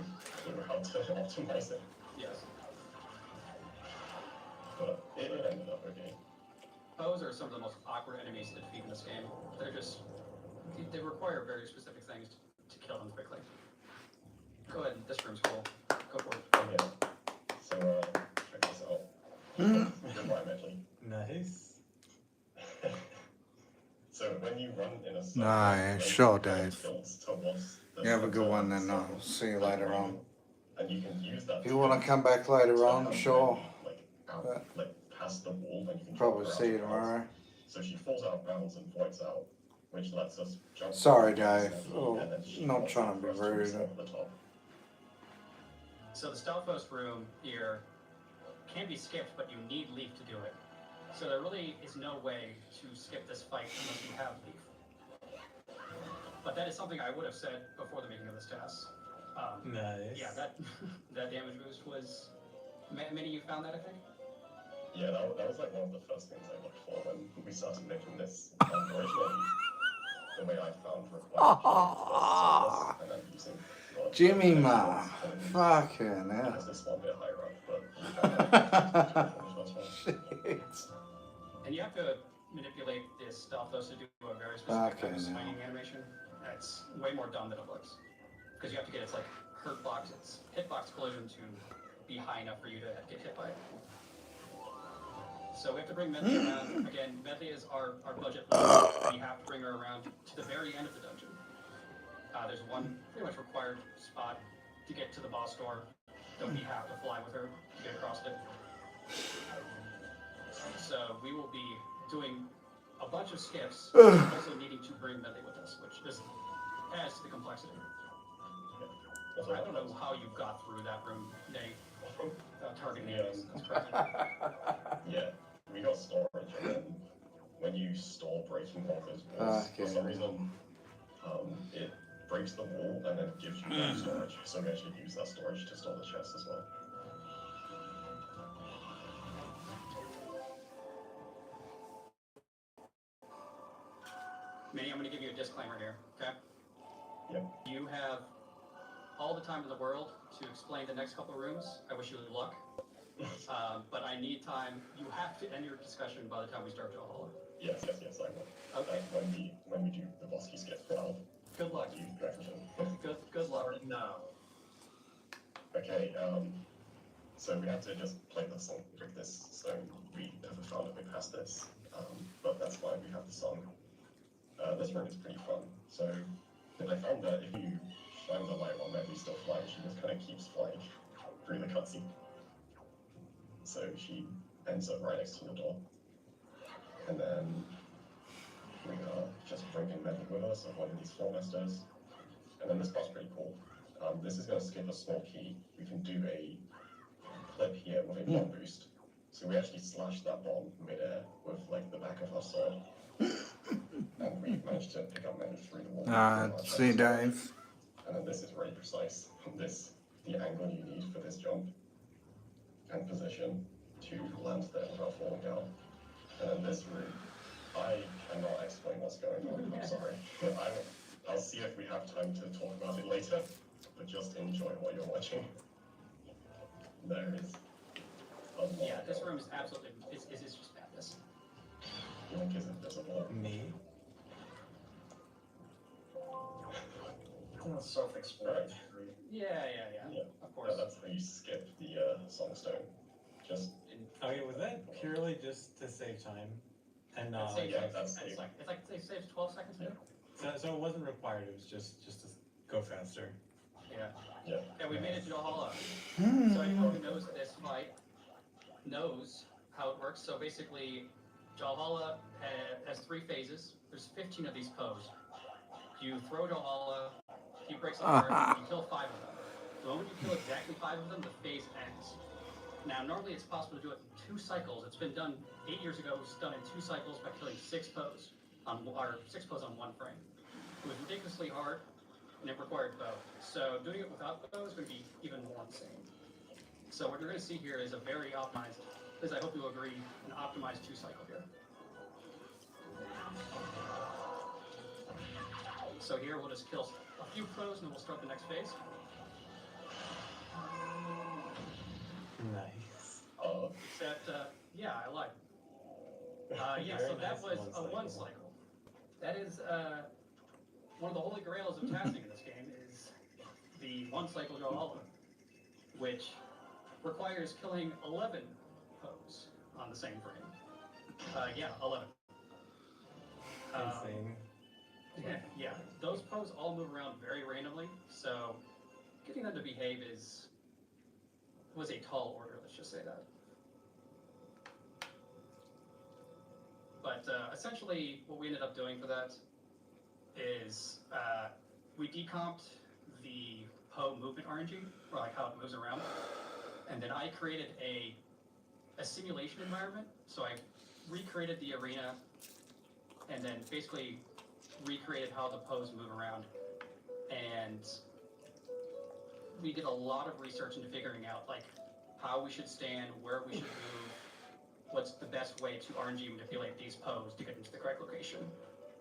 clue how to optimize it. Yes. But it ended up okay. Foes are some of the most awkward enemies to defeat in this game. They're just, they require very specific things to kill them quickly. Go ahead, this room's cool. Go for it. Oh yeah. So check this out. Environmentally. Nice. So when you run in a circle, No, right, sure, it Dave. tilts towards the You have a good center one then. circle. I'll see you later on. And you can use that. If you want to come back later on, sure. Like out, But like past the wall, and you can probably drop her see you out of bounds. tomorrow. So she falls out of bounds and voids out, which lets us jump. Sorry, across Dave. the Oh, and then she not drops trying to be across to rude. the top of the top. So the stealth host room here can be skipped, but you need Leaf to do it. So there really is no way to skip this fight unless you have Leaf. But that is something I would have said before the making of this test. Nice. Yeah, that that damage boost was. Many you found that, I think. Yeah, that was like one of the first things I looked for when we started making this. Originally, the way I found required and then using Jimmy Ma. Fucking hell. There's this one bit higher up, but Shit. And you have to manipulate this stealth host to do a very specific Okay, kind of now. swinging animation. It's way more dumb than it looks. Because you have to get its like its hitbox collision to be high enough for you to get hit by it. So we have to bring Medley around. Again, Medley is our budget lead. We have to bring her around to the very end of the dungeon. There's one pretty much required spot to get to the boss door. don't you have to fly with her to get across it? So we will be doing a bunch of skips, also needing to bring Medley with us, which just adds to the complexity. I don't know how you got through that room, Nate, targeting enemies. That's crazy. Yeah, we got storage, and then when you store breaking one of those walls, for some reason, it breaks the wall and then gives you more storage. So we actually use that storage to store the chest as well. Minnie, I'm going to give you a disclaimer here, okay? Yep. You have all the time in the world to explain the next couple of rooms. I wish you luck. But I need time. You have to end your discussion by the time we start Valhalla. Yes, I will. Okay. When we do the Bosky skip, I'll Good luck. you direction. Good luck. No. Okay, so we have to just play the song, break this stone. We never found a way past this, but that's fine, we have the song. This room is pretty fun. So I found that if you shine the light on Meg's still flying, she just kind of keeps flying through the cutscene. So she ends up right next to your door. And then we are just bringing Meg with us, avoiding these floor nesters. And then this part's pretty cool. This is going to skip a small key. We can do a clip here with a bomb boost. So we actually slashed that bomb midair with like the back of our sword. And we managed to pick up Meg through the wall. See, Dave. And then this is really precise. The angle you need for this jump and position to land there without falling down. And then this room, I cannot explain what's going on. I'm sorry. I'll see if we have time to talk about it later, but just enjoy what you're watching. There is a lot. Yeah, this room is absolutely, it's just madness. Link is invisible. Me? Self-explanatory. Yeah, Yeah. of course. That's how you skip the songstone. Just Okay, was that purely just to save time? And It saves, yeah, that's it's like it saves 12 seconds here. so it wasn't required, it was just to go faster. Yeah. And we made it to Valhalla. Hmm. So anyone who knows this fight knows how it works. So basically, Valhalla has 3 phases. There's 15 of these pose. You throw Valhalla, he breaks apart, you kill 5 of them. The moment you kill exactly 5 of them, the phase ends. Now, normally it's possible to do it in 2 cycles. It's been done 8 years ago. It was done in 2 cycles by killing 6 pose on 1 frame. It was ridiculously hard, and it required bow. So doing it without bow is going to be even more insane. So what you're going to see here is a very optimized, as I hope you'll agree, an optimized 2 cycle here. So here we'll just kill a few pros and then we'll start the next phase. Nice. That, yeah, I like. Yeah, so that was a 1 cycle. That is one of the holy grails of tasking in this game is the 1 cycle Valhalla, which requires killing 11 pose on the same frame. Yeah, 11. Insane. Yeah, those pose all move around very randomly, so getting them to behave was a tall order, let's just say that. But essentially, what we ended up doing for that is we decomped the Poe movement RNG, or like how it moves around, and then I created a simulation environment. So I recreated the arena, and then basically recreated how the Poes move around, and we did a lot of research into figuring out like how we should stand, where we should move, what's the best way to RNG manipulate these Poes to get into the correct location.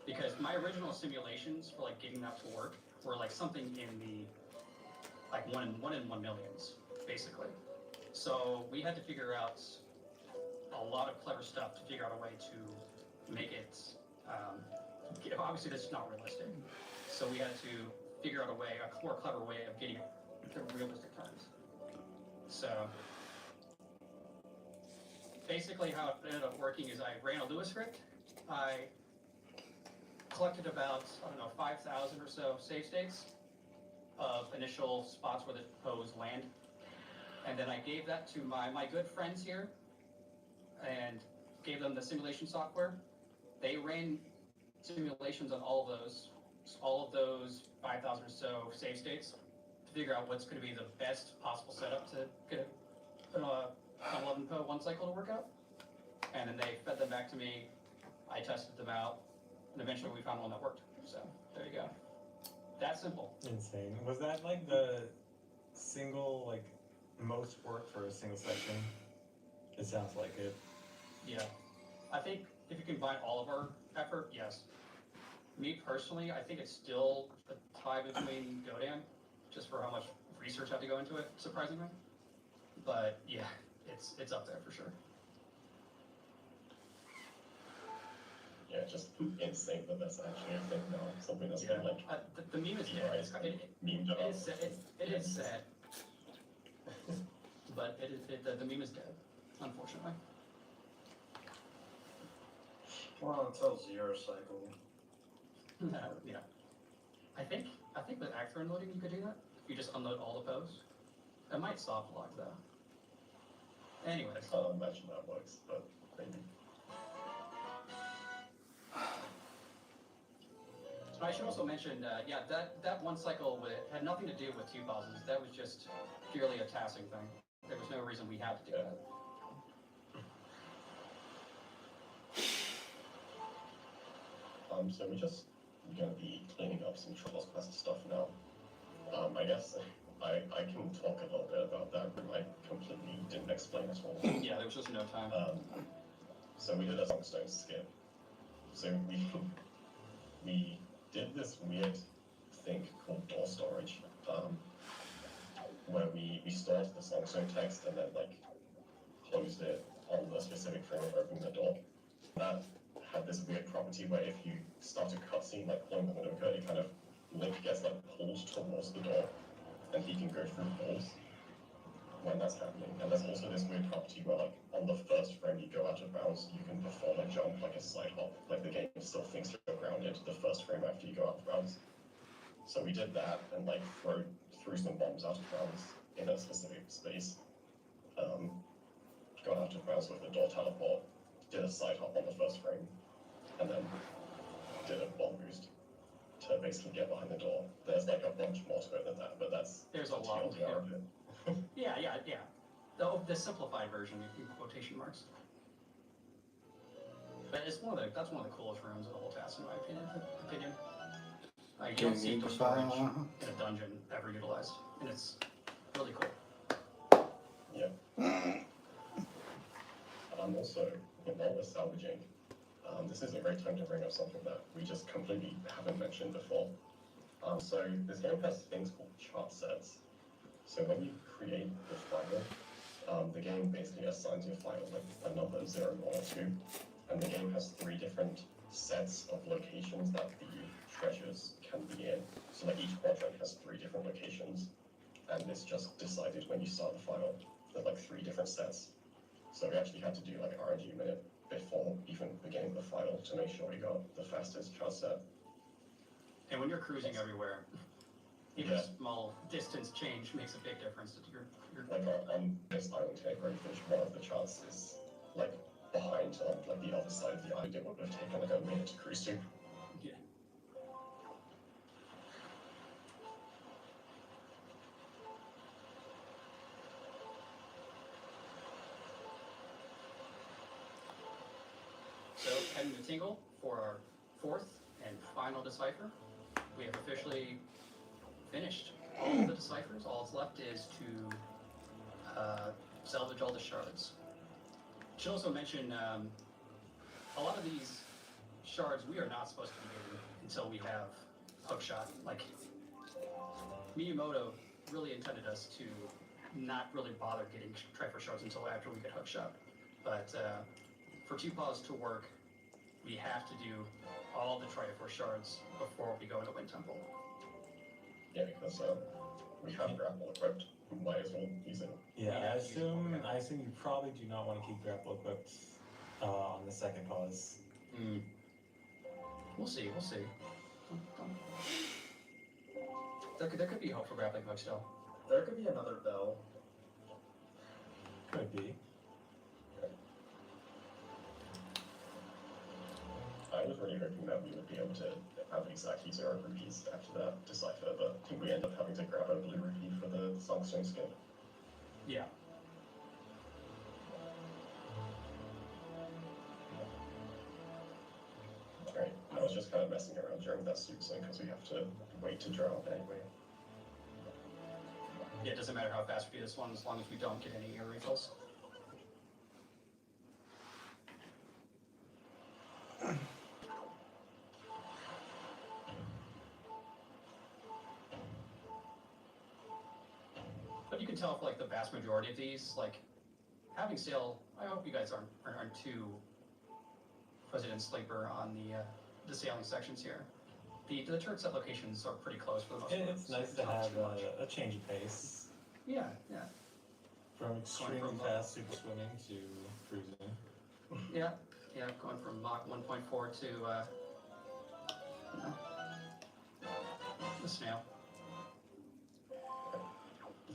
Because my original simulations for like getting that to work were like something in the like one in 1 millions, basically. So we had to figure out a lot of clever stuff to figure out a way to make it. Obviously, this is not realistic. So we had to figure out a more clever way of getting it to realistic times. So basically how it ended up working is I ran a Lewis script. I collected about, 5,000 or so save states of initial spots where the Poes land. And then I gave that to my good friends here and gave them the simulation software. They ran simulations on all of those 5,000 or so save states to figure out what's going to be the best possible setup to get an 11 po one cycle to work out. And then they fed them back to me. I tested them out, and eventually we found one that worked. So there you go. That simple. Insane. Was that like the single, like, most work for a single section? It sounds like it. Yeah. I think if you combine all of our effort, yes. Me personally, I think it's still a tie between Godam, just for how much research had to go into it, surprisingly. But yeah, it's up there for sure. Yeah, just insane that that's actually a thing now. Something that's been like The meme is dead. memed about. It is sad. But the meme is dead, unfortunately. Well, until zero cycle. Yeah. I think with actor unloading you could do that. If you just unload all the posts. It might soft lock though. Anyways. I can't imagine that works, but maybe. I should also mention, yeah, that one cycle had nothing to do with two pauses. That was just purely a tassing thing. There was no reason we had to do that. So we're just going to be cleaning up some Trials Quest stuff now. I guess I can talk a little bit about that, but I completely didn't explain at all. Yeah, there was just no time. So we did a Songstone skip. So we did this weird thing called door storage, where we stored the Songstone text and then like closed it on the specific frame of opening the door. That had this weird property where if you start a cutscene like pulling the window curtain, it kind of Link gets like pulled towards the door, and he can go through walls when that's happening. And there's also this weird property where like on the first frame you go out of bounds, you can perform a jump like a side hop, like the game still thinks you're grounded the first frame after you go out of bounds. So we did that and like threw some bombs out of bounds in a specific space. Got out of bounds with the door teleport, did a side hop on the first frame, and then did a bomb boost to basically get behind the door. There's like a bunch more to it than that, but there's a lot of it. Yeah. The simplified version in quotation marks. But that's one of the coolest rooms of the whole task, in my opinion. Like, you don't see door storage in a dungeon ever utilized, and it's really cool. Yeah. Also, while we're salvaging, this is a great time to bring up something that we just completely haven't mentioned before. So this game has things called chart sets. So when you create the file, the game basically assigns your file like a number 0, 1, or 2, and the game has 3 different sets of locations that the treasures can be in. So like each quadrant has 3 different locations, and it's just decided when you start the file. There's like 3 different sets. So we actually had to do like RNG minute before even beginning the file to make sure we got the fastest chart set. And when you're cruising everywhere, even a small distance change makes a big difference to your like on this island here, Crayfish, one of the charts is like behind on like the other side of the island. It would have taken like a minute to cruise to. Yeah. So heading to Tingle for our 4th and final decipher. We have officially finished all of the deciphers. All that's left is to salvage all the shards. Should also mention a lot of these shards we are not supposed to be getting until we have hookshot. Like, Miyamoto really intended us to not really bother getting Triforce shards until after we get hookshot. But for 2 paws to work, we have to do all the Triforce shards before we go into Wind Temple. Yeah, because we have grapple equipped. We might as well use it. Yeah, I assume you probably do not want to keep grapple equipped on the second pause. We'll see. There could be hope for grappling hook still. There could be another bell. Could be. I was really hoping that we would be able to have exactly 0 rupees after that decipher, but I think we end up having to grab a blue rupee for the Songstone skip. Yeah. Alright, I was just kind of messing around during that soup swing because we have to wait to draw up anyway. Yeah, it doesn't matter how fast we do this one as long as we don't get any air refills. But you can tell for like the vast majority of these, like having sail, I hope you guys aren't too President Sleeper on the sailing sections here. The turret set locations are pretty close for the most part. It's nice to have a change of pace. Yeah, yeah. From extremely fast super swimming to cruising. Yeah, yeah, going from Mach 1.4 to, you know, the snail.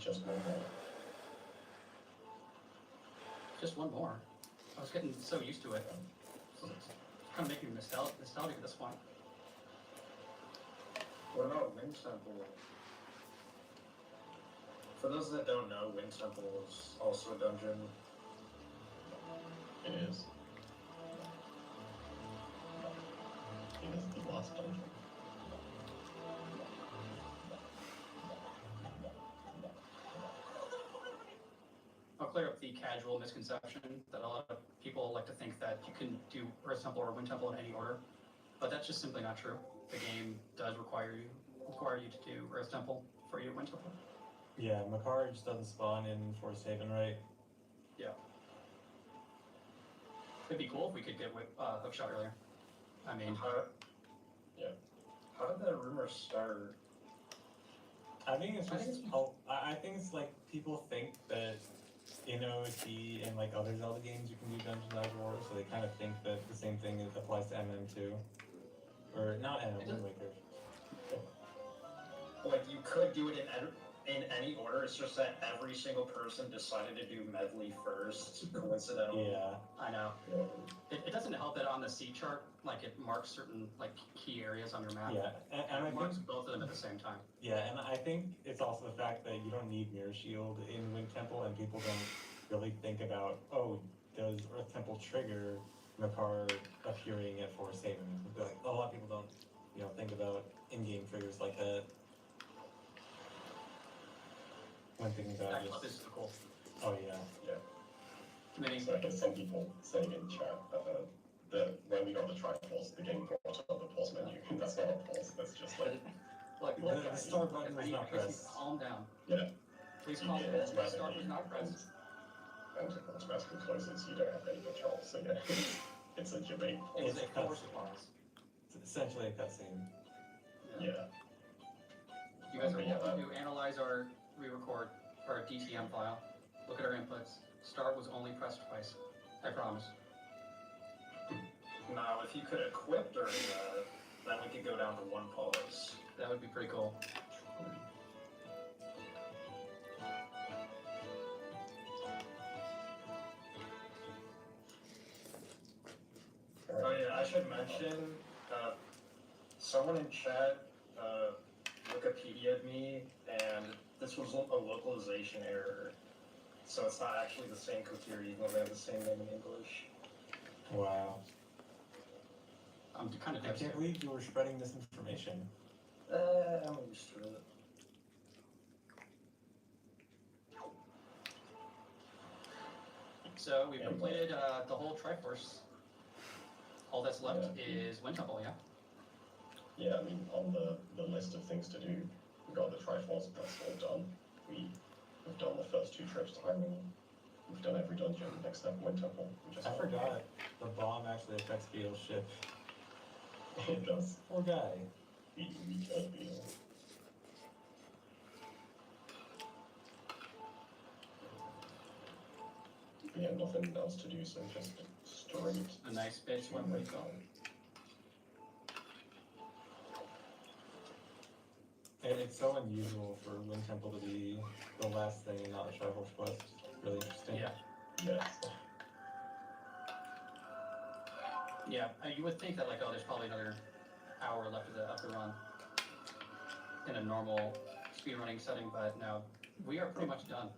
Just one more. Just one more. I was getting so used to it. It's kind of making me nostalgic at this point. What about Wind Temple? For those that don't know, Wind Temple is also a dungeon. It is. It is the last dungeon. I'll clear up the casual misconception that a lot of people like to think that you can do Earth Temple or Wind Temple in any order, but that's just simply not true. The game does require you to do Earth Temple for you to Wind Temple. Yeah, Makara just doesn't spawn in Forest Haven, right? Yeah. It'd be cool if we could get Hookshot earlier. I mean, How did that rumor start? I think it's just, I think it's like people think that in OT and like other Zelda games you can do Dungeons Out of War, so they kind of think that the same thing applies to MM2. Or not MM, Wind Waker. Like, you could do it in any order, it's just that every single person decided to do medley first, coincidentally. Yeah. I know. It doesn't help that on the C chart, like it marks certain like key areas on your map. Yeah, and I it marks think, both of them at the same time. yeah, and I think it's also the fact that you don't need Mirror Shield in Wind Temple, and people don't really think about, oh, does Earth Temple trigger Makar appearing at Forest Haven? Like, a lot of people don't, think about in-game triggers like that. When thinking about Actually, just, this is cool. oh yeah. Many, So I guess some people saying in chat that when we got the Triforce, the game brought up the pause menu. That's not a pause, that's just like... like, The guys, start button was I not need you pressed. to calm down. Yeah. Please calm down. The start was not pressed. And it automatically closes, you don't have any control, so yeah, it's a debate. It was a It's forced pause. It's essentially a cutscene. Yeah. You guys are Okay, yeah, welcome to analyze our re-record, our DTM file. Look at our inputs. Start was only pressed twice. I promise. Now, if you could equip during that, then we could go down to one pause. That would be pretty cool. Oh yeah, I should mention, someone in chat Wikipedia'd me, and this was a localization error. So it's not actually the same Kokiri, even though they have the same name in English. Wow. I'm kind of I can't devastated. believe you were spreading this information. I'm used to it. So we've completed the whole Triforce. All that's left is Wind Temple, yeah? Yeah, I mean, on the list of things to do, we got the Triforce, that's all done. We've done the first 2 trips to Hyrule. We've done every dungeon except Wind Temple. I forgot the bomb actually affects Beetle's ship. It does. Poor guy. We killed Beetle. Yeah, nothing else to do, so just straight. A nice bit swim pretty cool. It's so unusual for Wind Temple to be the last thing and not a Triforce quest. really interesting. Yeah. Yes. Yeah, you would think that like, oh, there's probably another hour left of the run in a normal speedrunning setting, but no, we are pretty much done.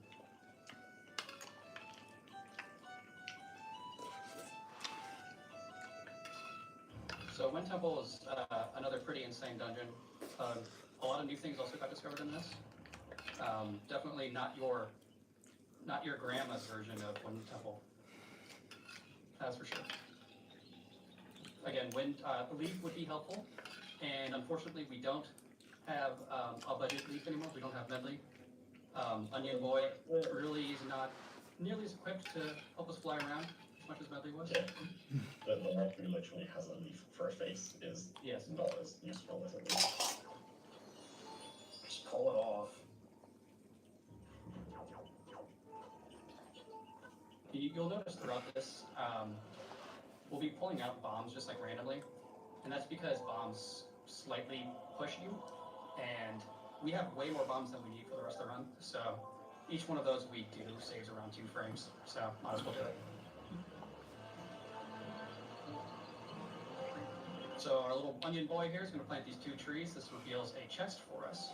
So Wind Temple is another pretty insane dungeon. A lot of new things also got discovered in this. Definitely not your grandma's version of Wind Temple. That's for sure. Again, leaf would be helpful, and unfortunately we don't have a budget leaf anymore. We don't have medley. Onion Boy really is not nearly as equipped to help us fly around as much as medley was. Yeah. The one who literally has a leaf for a face is not as useful as a leaf. Just pull it off. You'll notice throughout this, we'll be pulling out bombs just like randomly, and that's because bombs slightly push you, and we have way more bombs than we need for the rest of the run, so each one of those we do saves around 2 frames, so might as well do it. So our little onion boy here is going to plant these 2 trees. This reveals a chest for us,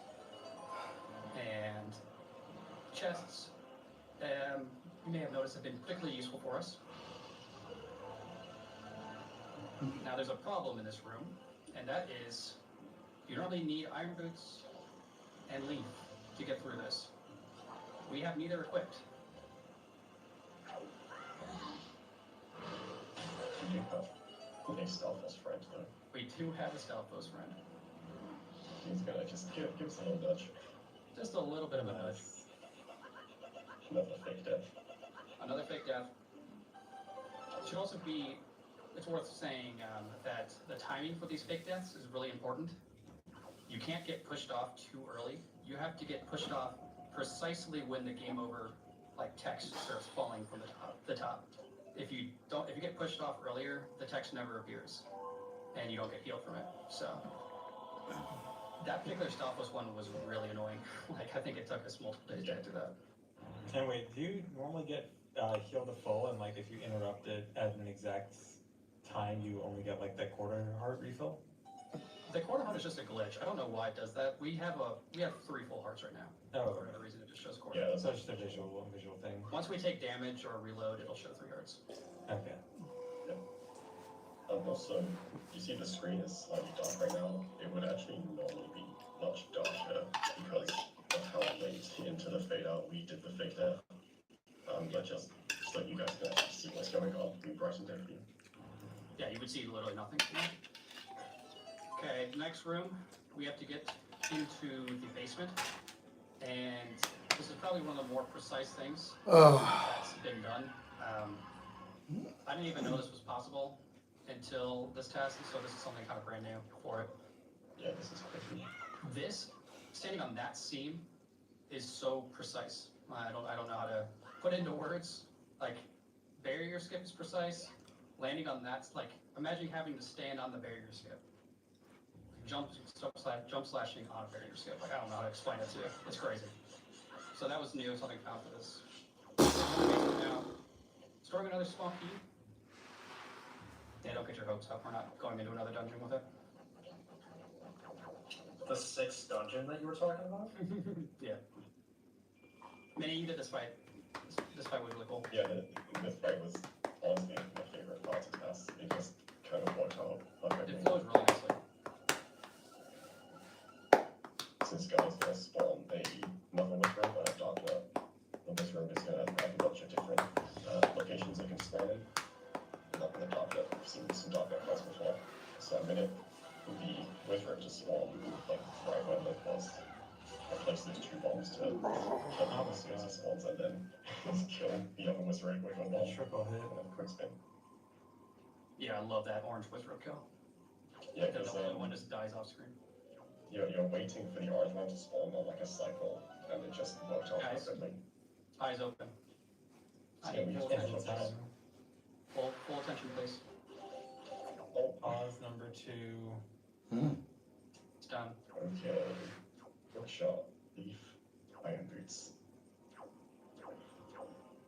and chests, you may have noticed, have been particularly useful for us. Now there's a problem in this room, and that is you normally need iron boots and leaf to get through this. We have neither equipped. You do have a Stealthos friend though. We do have a Stealthos friend. He's gonna just give us a little nudge. Just a little bit of a nudge. Another fake death. Another fake death. It should also be, it's worth saying that the timing for these fake deaths is really important. You can't get pushed off too early. You have to get pushed off precisely when the game over text starts falling from the top. If you get pushed off earlier, the text never appears, and you don't get healed from it. So that particular Stealthos one was really annoying. I think it took us multiple days to get through that. And wait, do you normally get healed to full, and if you interrupt it at an exact time, you only get that quarter heart refill? The quarter heart is just a glitch. I don't know why it does that. We have 3 full hearts right now. Oh, For whatever reason, it just shows quarter. Yeah, so it's just a visual thing. Once we take damage or reload, it'll show 3 hearts. Okay. Also, you see the screen is slightly dark right now. It would actually normally be much darker because of how late into the fade out we did the fake death. But just so you guys can actually see what's going on, we brightened it for you. Yeah, you would see literally nothing. Okay, next room, we have to get into the basement, and this is probably one of the more precise things that's been done. I didn't even know this was possible until this test, so this is something kind of brand new for it. Yeah, this is crazy. This, standing on that seam, is so precise. I don't know how to put into words. Barrier skip is precise. Landing on that's imagine having to stand on the barrier skip. Jump slashing on a barrier skip. I don't know how to explain it to you. It's crazy. So that was new, something found for this. Now, storing another swamp key. Yeah, don't get your hopes up. We're not going into another dungeon with it. The 6th dungeon that you were talking about? Yeah. Minnie, you did this fight. This fight was really cool. Yeah, this fight was honestly my favorite part of this. It just kind of worked out perfectly. It flows really nicely. Since guys gonna spawn another whisper and a dark note. The whisper is gonna have a bunch of different locations it can spawn in. Not the dark note, I've seen some dark note fights before. So a minute the whisper just spawn right where it was. I placed these 2 bombs to kill the whisper as it spawns and then kill the other whisper with a bomb. Triple hit. And then quick spin. Yeah, I love that orange whisper kill. Yeah, The because only one just dies off screen. you're waiting for the orange one to spawn on a cycle, and it just worked out Guys. perfectly. Eyes open. I Yeah, we need just full got attention, the time. full attention, please. Oh, Pause number 2. It's done. okay. Good shot. Leaf. Iron boots.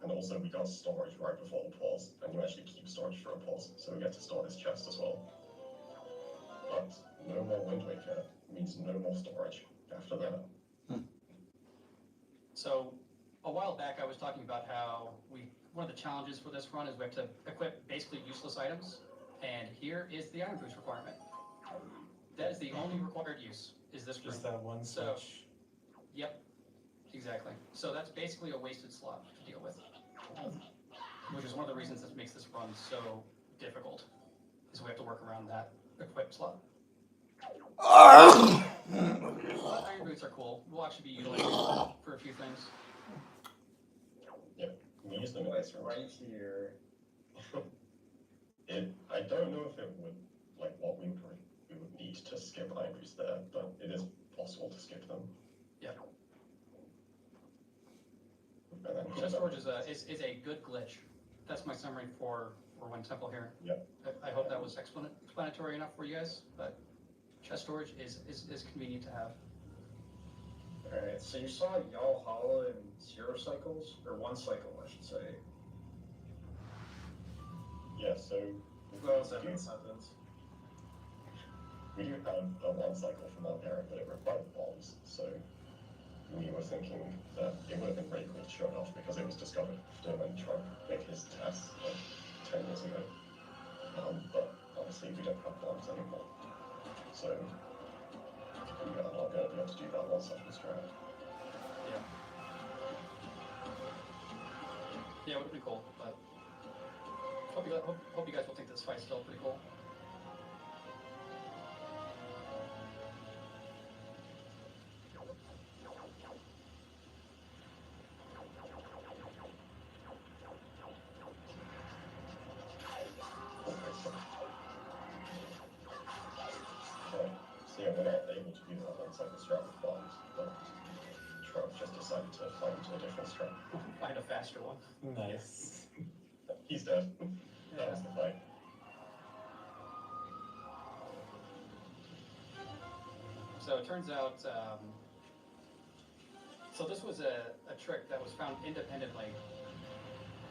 And also we got storage right before the pause, and you actually keep storage for a pause, so we get to store this chest as well. But no more Wind Waker means no more storage after that. So a while back I was talking about how one of the challenges for this run is we have to equip basically useless items, and here is the Iron Boots requirement. That is the only required use, is this Just green. that one So- switch. Yep, exactly. So that's basically a wasted slot to deal with, which is one of the reasons that makes this run so difficult, is we have to work around that equipped slot. But Iron Boots are cool. We'll actually be utilizing them for a few things. We use them It's right here. I don't know if it would, like, what we would need to skip Iron Boots there, but it is possible to skip them. Yeah. And then Chest storage is a good glitch. That's my summary for one temple here. Yep. I hope that was explanatory enough for you guys, but chest storage is convenient to have. Alright, so you saw Y'all Hollow in 0 cycles? Or 1 cycle, I should say. Yeah, so Well, it's that sentence. we do have a 1 cycle from Bulgaria, but it required bombs, so we were thinking that it would have been pretty cool to show it off because it was discovered after when Trump made his tests like 10 years ago. But obviously we don't have bombs anymore, so we are not going to be able to do that 1 cycle strat. Yeah. Yeah, it would have been cool, but hope you guys will think this fight's still pretty cool. So yeah, we're not able to do that 1 cycle strat with bombs, but Trump just decided to find a different strat. Find a faster one. Nice. He's dead. That was the fight. So it turns out, so this was a trick that was found independently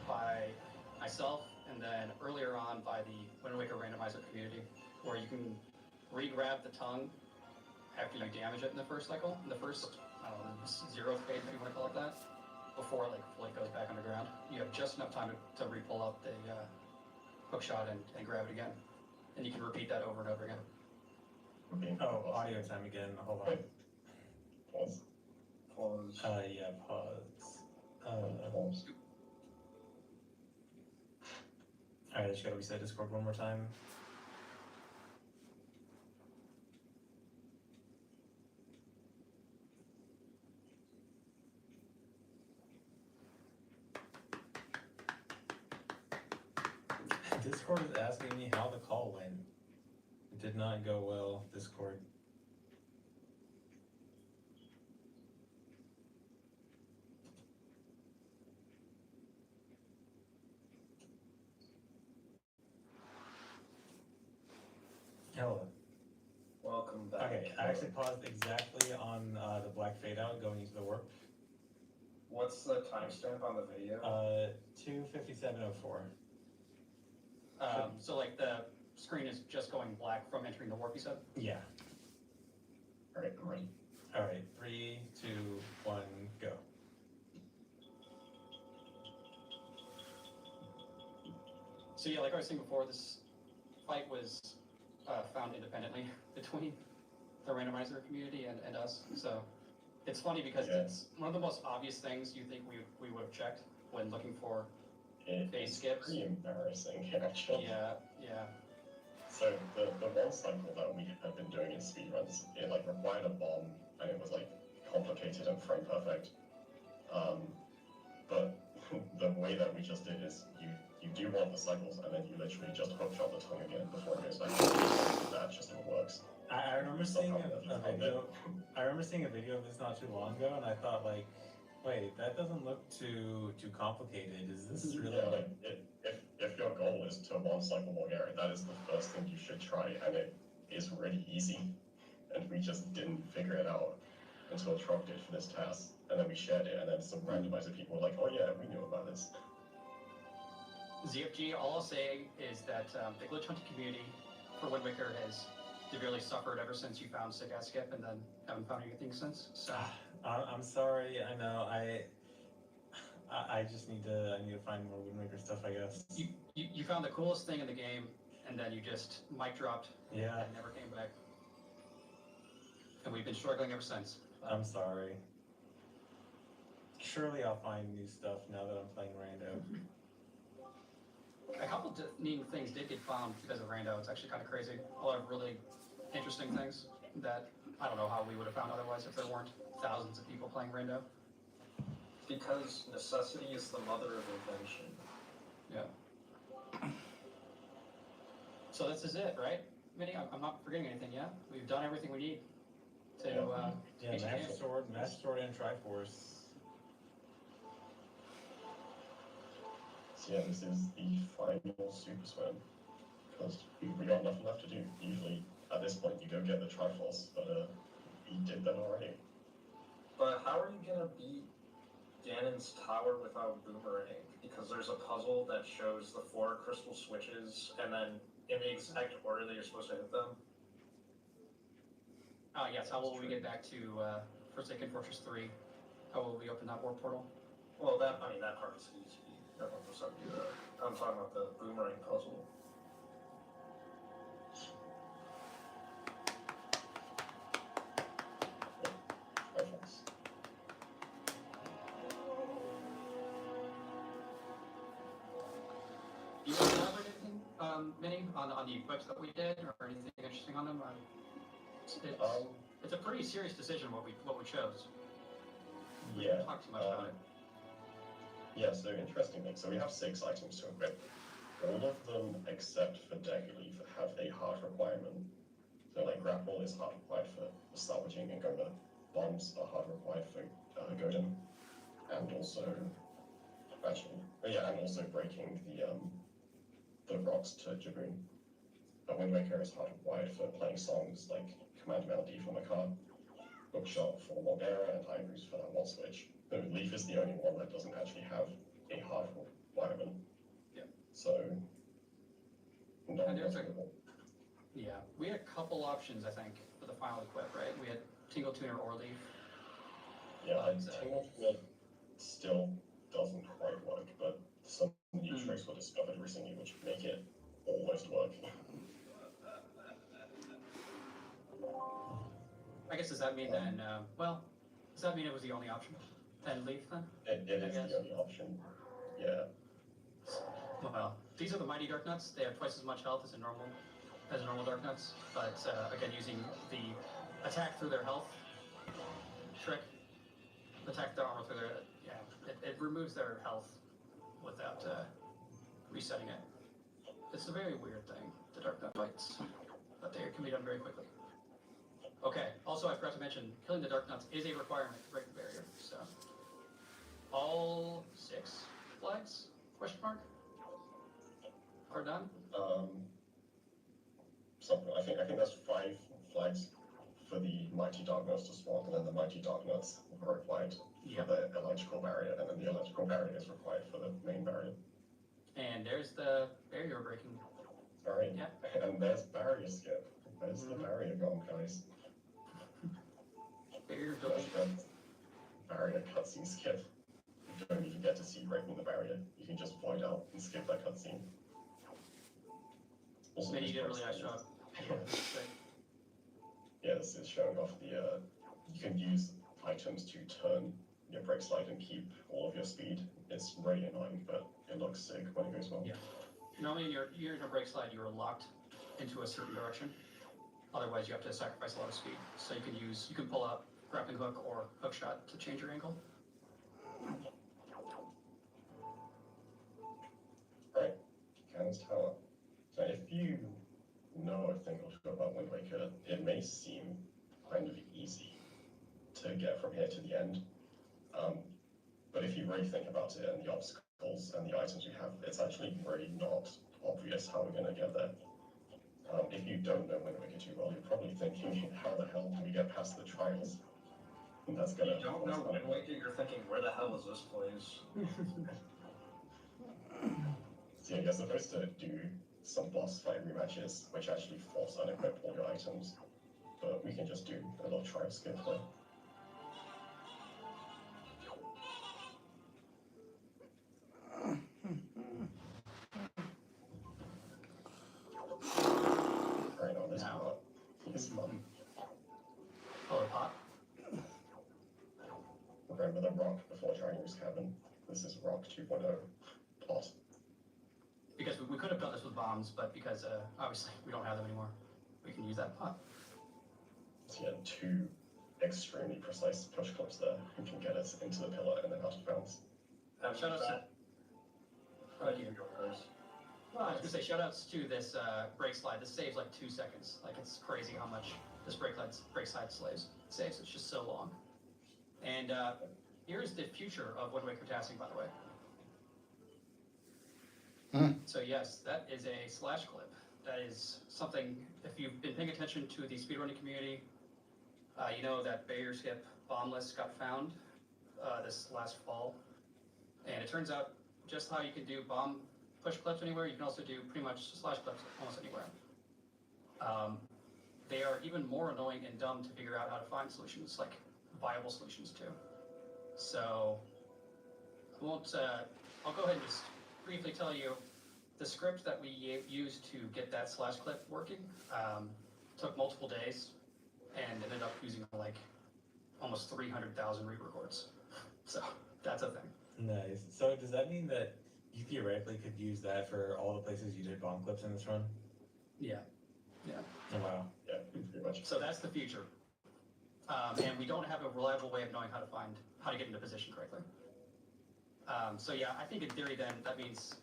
by myself and then earlier on by the Wind Waker randomizer community, where you can re-grab the tongue after you damage it in the first cycle, in the first, I don't know, 0th phase, if you want to call it that, before it fully goes back underground. You have just enough time to re-pull out the hook shot and grab it again. And you can repeat that over and over again. Oh, audio time again. Hold on. Pause. Pause. Yeah, pause. Pause. Alright, I just gotta reset Discord one more time. Discord is asking me how the call went. It did not go well, Discord. Hello. Welcome back. Okay, I actually paused exactly on the black fade out going into the warp. What's the timestamp on the video? 2:57:04. So the screen is just going black from entering the warp, you said? Yeah. Alright, I'm ready. Alright, 3, 2, 1, go. So yeah, like I was saying before, this fight was found independently between the randomizer community and us. So it's funny because it's one of the most obvious things you think we would have checked when looking for phase skips. Pretty embarrassing, actually. Yeah. So the 1 cycle that we have been doing in speedruns, it required a bomb and it was complicated and frame perfect. But the way that we just did is you do one of the cycles and then you literally just hookshot the tongue again before it goes back. That just works. I remember seeing a video. I remember seeing a video of this not too long ago, and I thought wait, that doesn't look too complicated. Is this really? Yeah, if your goal is to 1 cycle Bulgaria, that is the first thing you should try, and it is really easy. And we just didn't figure it out until Trog did for this task, and then we shared it, and then some randomizer people were like, oh yeah, we knew about this. ZFG, all I'll say is that the glitch hunting community for Wind Waker has severely suffered ever since you found Sick Ass Skip, and then haven't found anything since. So I'm sorry. I know. I just need to find more Wind Waker stuff, I guess. You found the coolest thing in the game, and then you just mic dropped. Yeah. And never came back. And we've been struggling ever since. I'm sorry. Surely I'll find new stuff now that I'm playing Rando. A couple of neat things did get found because of Rando. It's actually kind of crazy. A lot of really interesting things that I don't know how we would have found otherwise if there weren't thousands of people playing Rando. Because necessity is the mother of invention. Yeah. So this is it, right? Minnie, I'm not forgetting anything yet. We've done everything we need to Yeah, beat the game. Master Sword, and Triforce. So yeah, this is the final Super Swim, because we got nothing left to do. Usually, at this point, you go get the Triforce, but we did that already. But how are you gonna beat Ganon's tower without Boomerang? Because there's a puzzle that shows the 4 crystal switches, and then in the exact order that you're supposed to hit them. Yes, how will we get back to Forsaken Fortress 3? How will we open that warp portal? Well, that part's easy. Everyone knows how to do that. I'm talking about the Boomerang puzzle. Triforce. Do you want to elaborate anything, Minnie, on the equips that we did, or anything interesting on them? It's a pretty serious decision what we chose. We Yeah. didn't talk too much about it. Yeah, so interesting thing. So we have 6 items to equip. All of them, except for Dagger Leaf, have a heart requirement. So like Grapple is heart required for salvaging and Goma. Bombs are heart required for Godin. And also, and also breaking the rocks to Jaboon. Wind Waker is heart required for playing songs like Command Melody for Makar, Bookshot for Morgera, and Iron Boost for that wall switch. Leaf is the only one that doesn't actually have a hard requirement. Yeah. So, not And there's possible. Yeah, we had a couple options, I think, for the final equip, right? We had Tingle Tuner or Leaf. Yeah, But, Tingle Tuner still doesn't quite work, but some new tricks were discovered recently which make it almost work. I guess does that mean then? Does that mean it was the only option? Then Leaf then? It is the only option. Yeah. Well, these are the Mighty Dark Nuts. They have twice as much health as a normal Dark Nuts, but again, using the attack through their health trick, attack their armor through their it removes their health without resetting it. It's a very weird thing, the Dark Nut fights, but they can be done very quickly. Okay. Also, I forgot to mention, killing the Dark Nuts is a requirement to break the barrier. So, all 6 flags? Question mark? Are done. Something. I think that's 5 flags for the Mighty Dark Nuts to spawn, and then the Mighty Dark Nuts are required for the electrical barrier, and then the electrical barrier is required for the main barrier. And there's the barrier breaking. Alright. Yeah. And there's barrier skip. There's the barrier gone, guys. Barrier That's building. the barrier cutscene skip. You don't even get to see breaking the barrier. You can just void out and skip that cutscene. Also, Maybe you this did a really nice cutscene job. Yeah, this is showing off the, you can use items to turn your brake slide and keep all of your speed. It's really annoying, but it looks sick when it goes well. Yeah. Normally in your brake slide, you are locked into a certain direction. Otherwise, you have to sacrifice a lot of speed. So you can pull out grappling hook or hook shot to change your angle. Right, Ganon's Tower. So if you know a thing or two about Wind Waker, it may seem kind of easy to get from here to the end. But if you really think about it and the obstacles and the items we have, it's actually really not obvious how we're going to get there. If you don't know Wind Waker too well, you're probably thinking, how the hell do we get past the trials? That's gonna. You don't know Wind Waker, you're thinking, where the hell is this place? So you're supposed to do some boss fight rematches, which actually force unequip all your items. But we can just do a little try skip there. Right on this Now. part. Yes, mum. Color pot. Remember the rock before trying to use cabin. This is rock 2.0 pot. Because we could have done this with bombs, but because obviously we don't have them anymore, we can use that pot. So you had two extremely precise push clips there who can get us into the pillar and then out of bounds. Shout outs to. Thank you, yours. Well, I was gonna say shout outs to this brake slide. This saves like 2 seconds. Like it's crazy how much this brake slide saves. It's just so long. And here's the future of Wind Waker tasking, by the way. So yes, that is a slash clip. That is something, if you've been paying attention to the speedrunning community, you know that barrier skip bomb list got found this last fall. And it turns out just how you can do bomb push clips anywhere, you can also do pretty much slash clips almost anywhere. They are even more annoying and dumb to figure out how to find solutions, like viable solutions too. So I won't, I'll go ahead and just briefly tell you the script that we used to get that slash clip working took multiple days and ended up using like almost 300,000 re-records. So that's a thing. Nice. So does that mean that you theoretically could use that for all the places you did bomb clips in this run? Yeah. Oh, wow. Yeah, pretty much. So that's the future. And we don't have a reliable way of knowing how to get into position correctly. So yeah, I think in theory then, that means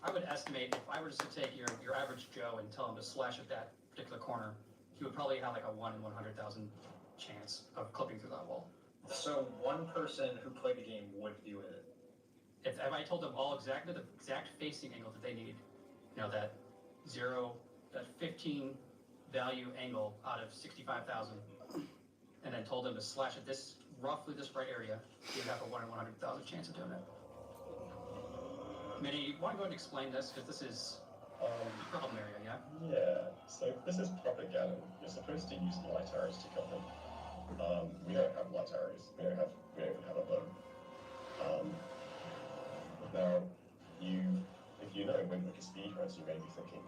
I would estimate if I were just to take your average Joe and tell him to slash at that particular corner, he would probably have like a 1 in 100,000 chance of clipping through that wall. So one person who played the game would do it. If I told them all exactly the exact facing angle that they need, you know, that 15 value angle out of 65,000, and then told them to slash at this, roughly this right area, you'd have a 1 in 100,000 chance of doing it. Minnie, you want to go ahead and explain this? Because this is a problem area, yeah? Yeah, so this is propaganda. You're supposed to use light arrows to kill him. We don't have light arrows. We don't even have a bow. Now, if you know Wind Waker speedruns, you may be thinking,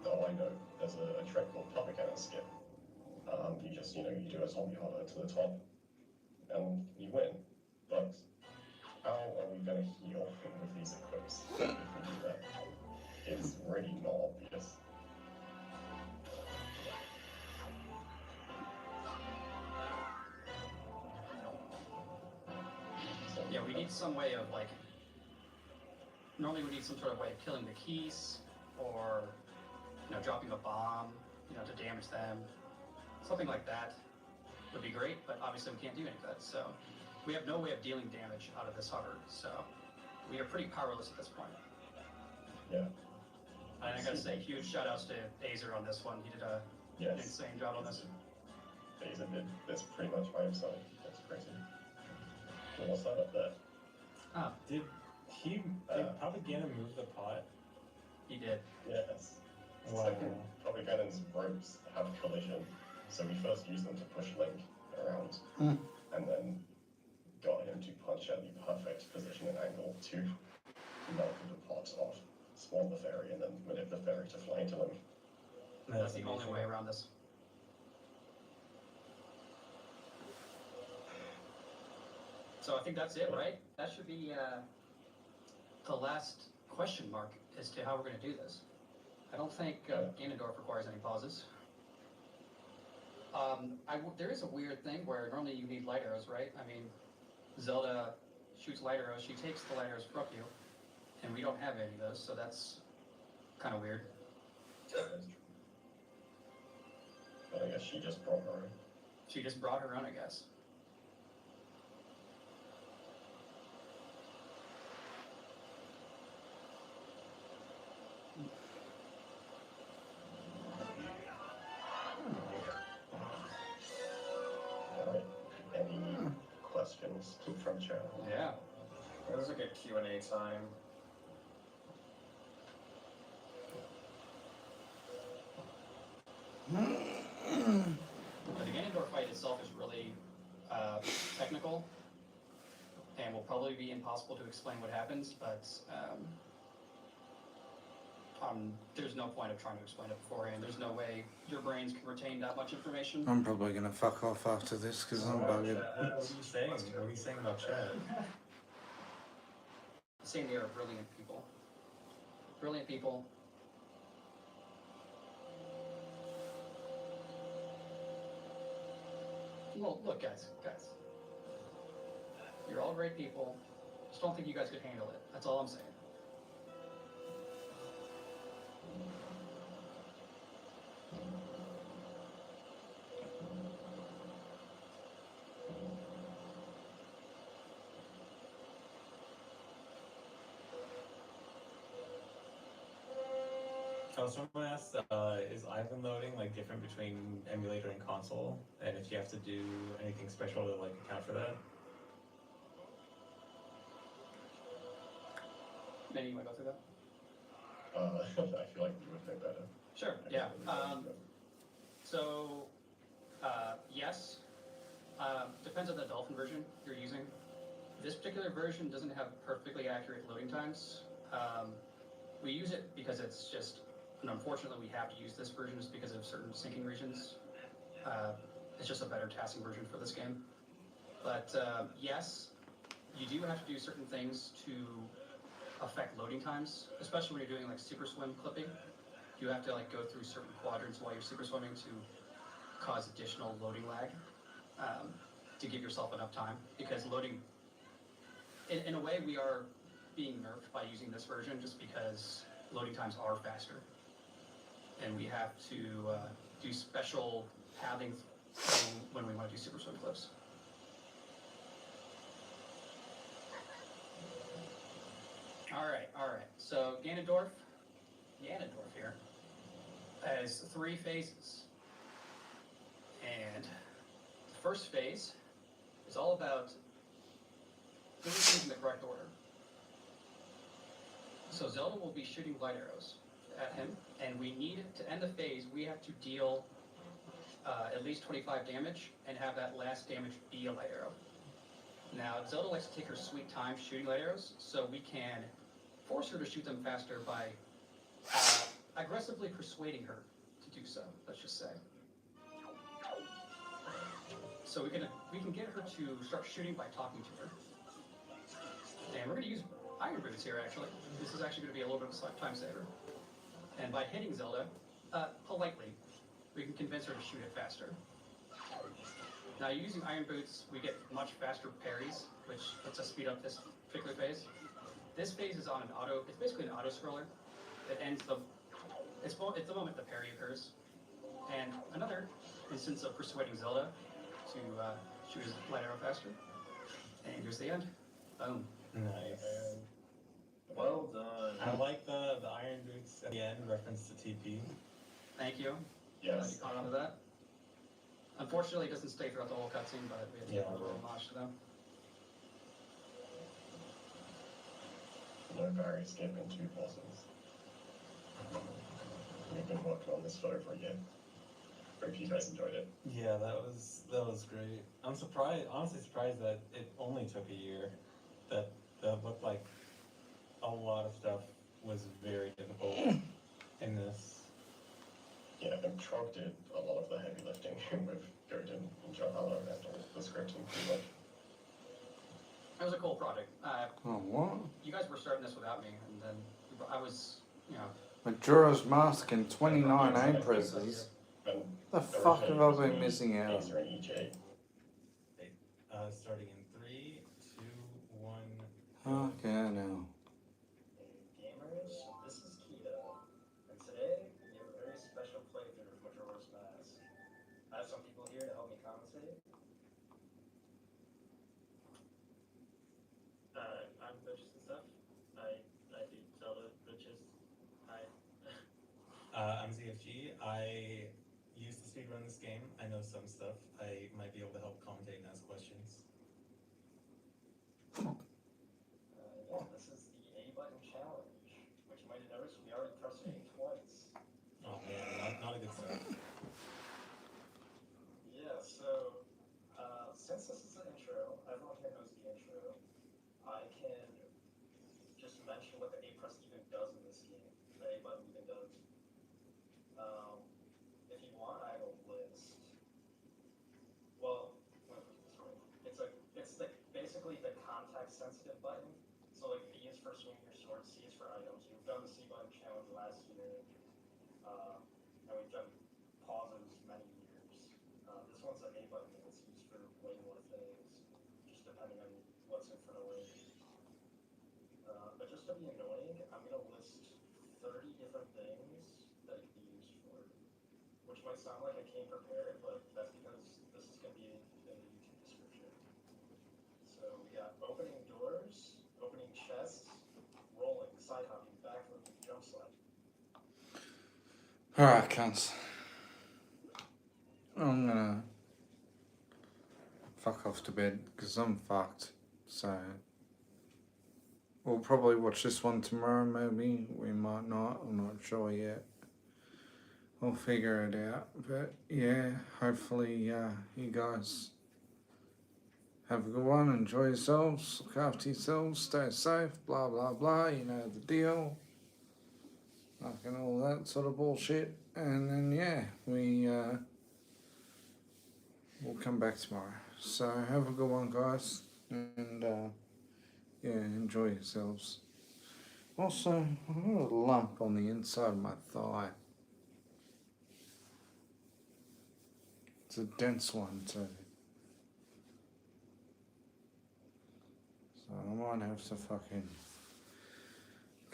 oh, I know, there's a trick called propaganda skip. You do a zombie holler to the top, and you win. But how are we going to heal with these equips if we do that? It's really not obvious. Yeah, we need some way of like, normally we need some sort of way of killing the keys, or, you know, dropping a bomb, you know, to damage them. Something like that would be great, but obviously we can't do any of that, so we have no way of dealing damage out of this hover, so we are pretty powerless at this point. Yeah. And I gotta say, huge shout outs to Azer on this one. He did an insane job on this. Azer did this pretty much by himself. That's crazy. Well, what's that up there? Did Propaganda move the pot? He did. Yes. Wow. Second, Propaganda's ropes have collision, so we first used them to push Link around, and then got him to punch at the perfect position and angle to melt the pot off, spawn the fairy, and then manipulate the fairy to fly into Link. That's the only way around this. So I think that's it, right? That should be the last question mark as to how we're going to do this. I don't think Ganondorf requires any pauses. There is a weird thing where normally you need light arrows, right? I mean, Zelda shoots light arrows, she takes the light arrows from you, and we don't have any of those, so that's kind of weird. But I guess she just brought her in. She just brought her own, I guess. questions from chat. Yeah. It was a good Q&A time. But the Ganondorf fight itself is really technical, and will probably be impossible to explain what happens, but there's no point of trying to explain it beforehand. There's no way your brains can retain that much information. I'm probably gonna fuck off after this because I'm bugging. What are you saying? What are you saying about Chad? Saying they are brilliant people. Brilliant people. Well, look, guys. You're all great people. Just don't think you guys could handle it. That's all I'm saying. Oh, someone asked, is Ivan loading like different between emulator and console? And if you have to do anything special to like account for that? Manny, you want to go through that? I feel like you would know better. Sure, yeah. So, yes. Depends on the Dolphin version you're using. This particular version doesn't have perfectly accurate loading times. We use it because it's just, and unfortunately we have to use this version just because of certain syncing regions. It's just a better tasking version for this game. But yes, you do have to do certain things to affect loading times, especially when you're doing like super swim clipping. You have to like go through certain quadrants while you're super swimming to cause additional loading lag, to give yourself enough time, because loading, in a way, we are being nerfed by using this version just because loading times are faster, and we have to do special pathing when we want to do super swim clips. All right. So Ganondorf here has 3 phases, and the first phase is all about doing things in the correct order. So Zelda will be shooting light arrows at him, and we need to end the phase. We have to deal at least 25 damage and have that last damage be a light arrow. Now, Zelda likes to take her sweet time shooting light arrows, so we can force her to shoot them faster by aggressively persuading her to do so, let's just say. So we can get her to start shooting by talking to her. And we're going to use Iron Boots here, actually. This is actually going to be a little bit of a time saver. And by hitting Zelda, politely, we can convince her to shoot it faster. Now, using Iron Boots, we get much faster parries, which lets us speed up this particular phase. This phase is on an auto, it's basically an auto-scroller that ends it's the moment the parry occurs. And another instance of persuading Zelda to shoot his light arrow faster. And here's the end. Boom. Nice. Well done. I like the Iron Boots at the end, reference to TP. Thank you. Yes. You caught on to that. Unfortunately, it doesn't stay throughout the whole cutscene, but we had to give a little homage to them. No barrier skipping 2 bosses. We've been working on this for over a year. Hope you guys enjoyed it. Yeah, that was great. I'm honestly surprised that it only took a year. That looked like a lot of stuff was very difficult in this. Yeah, and Trog did a lot of the heavy lifting with Godin and Johanna and all the scripting pretty much. It was a cool project. Oh, what? You guys were starting this without me, and then I was, Majora's Mask and 29 A-presses. The fuck have I been missing out? Acer and EJ. Starting in 3, 2, 1. Okay, I know. Gamers, this is Keto, and today we have a very special playthrough of Majora's Mask. I have some people here to help me commentate. I'm Butchers and stuff. I do Zelda Butchers. Hi. I'm ZFG. I used to speedrun this game. I know some stuff. I might be able to help commentate and ask questions. button even does. If you want, I have a list. Well, it's basically the context sensitive button. So like B is for swing your sword, C is for items. We've done the C button challenge last year, and we've done pauses many years. This one's an A button, and it's used for way more things, just depending on what's in front of it. But just to be annoying, I'm gonna list 30 different things that it can be used for, which might sound like I came prepared, but that's because this is gonna be in the YouTube description. So we got opening doors, opening chests, rolling, side hopping, backflipping, jump slide. Alright, cunts. I'm gonna fuck off to bed because I'm fucked. So we'll probably watch this one tomorrow, maybe. We might not. I'm not sure yet. We'll figure it out. But yeah, hopefully you guys have a good one. Enjoy yourselves. Look after yourselves. Stay safe. Blah, blah, blah. You know the deal. Fucking all that sort of bullshit. And then, yeah, we'll come back tomorrow. So have a good one, guys. And, yeah, enjoy yourselves. Also, I've got a lump on the inside of my thigh. It's a dense one too. So I might have to fucking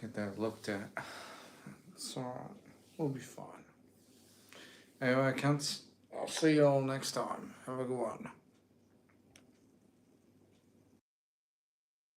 get that looked at. It's alright. We'll be fine. Anyway, cunts, I'll see you all next time. Have a good one.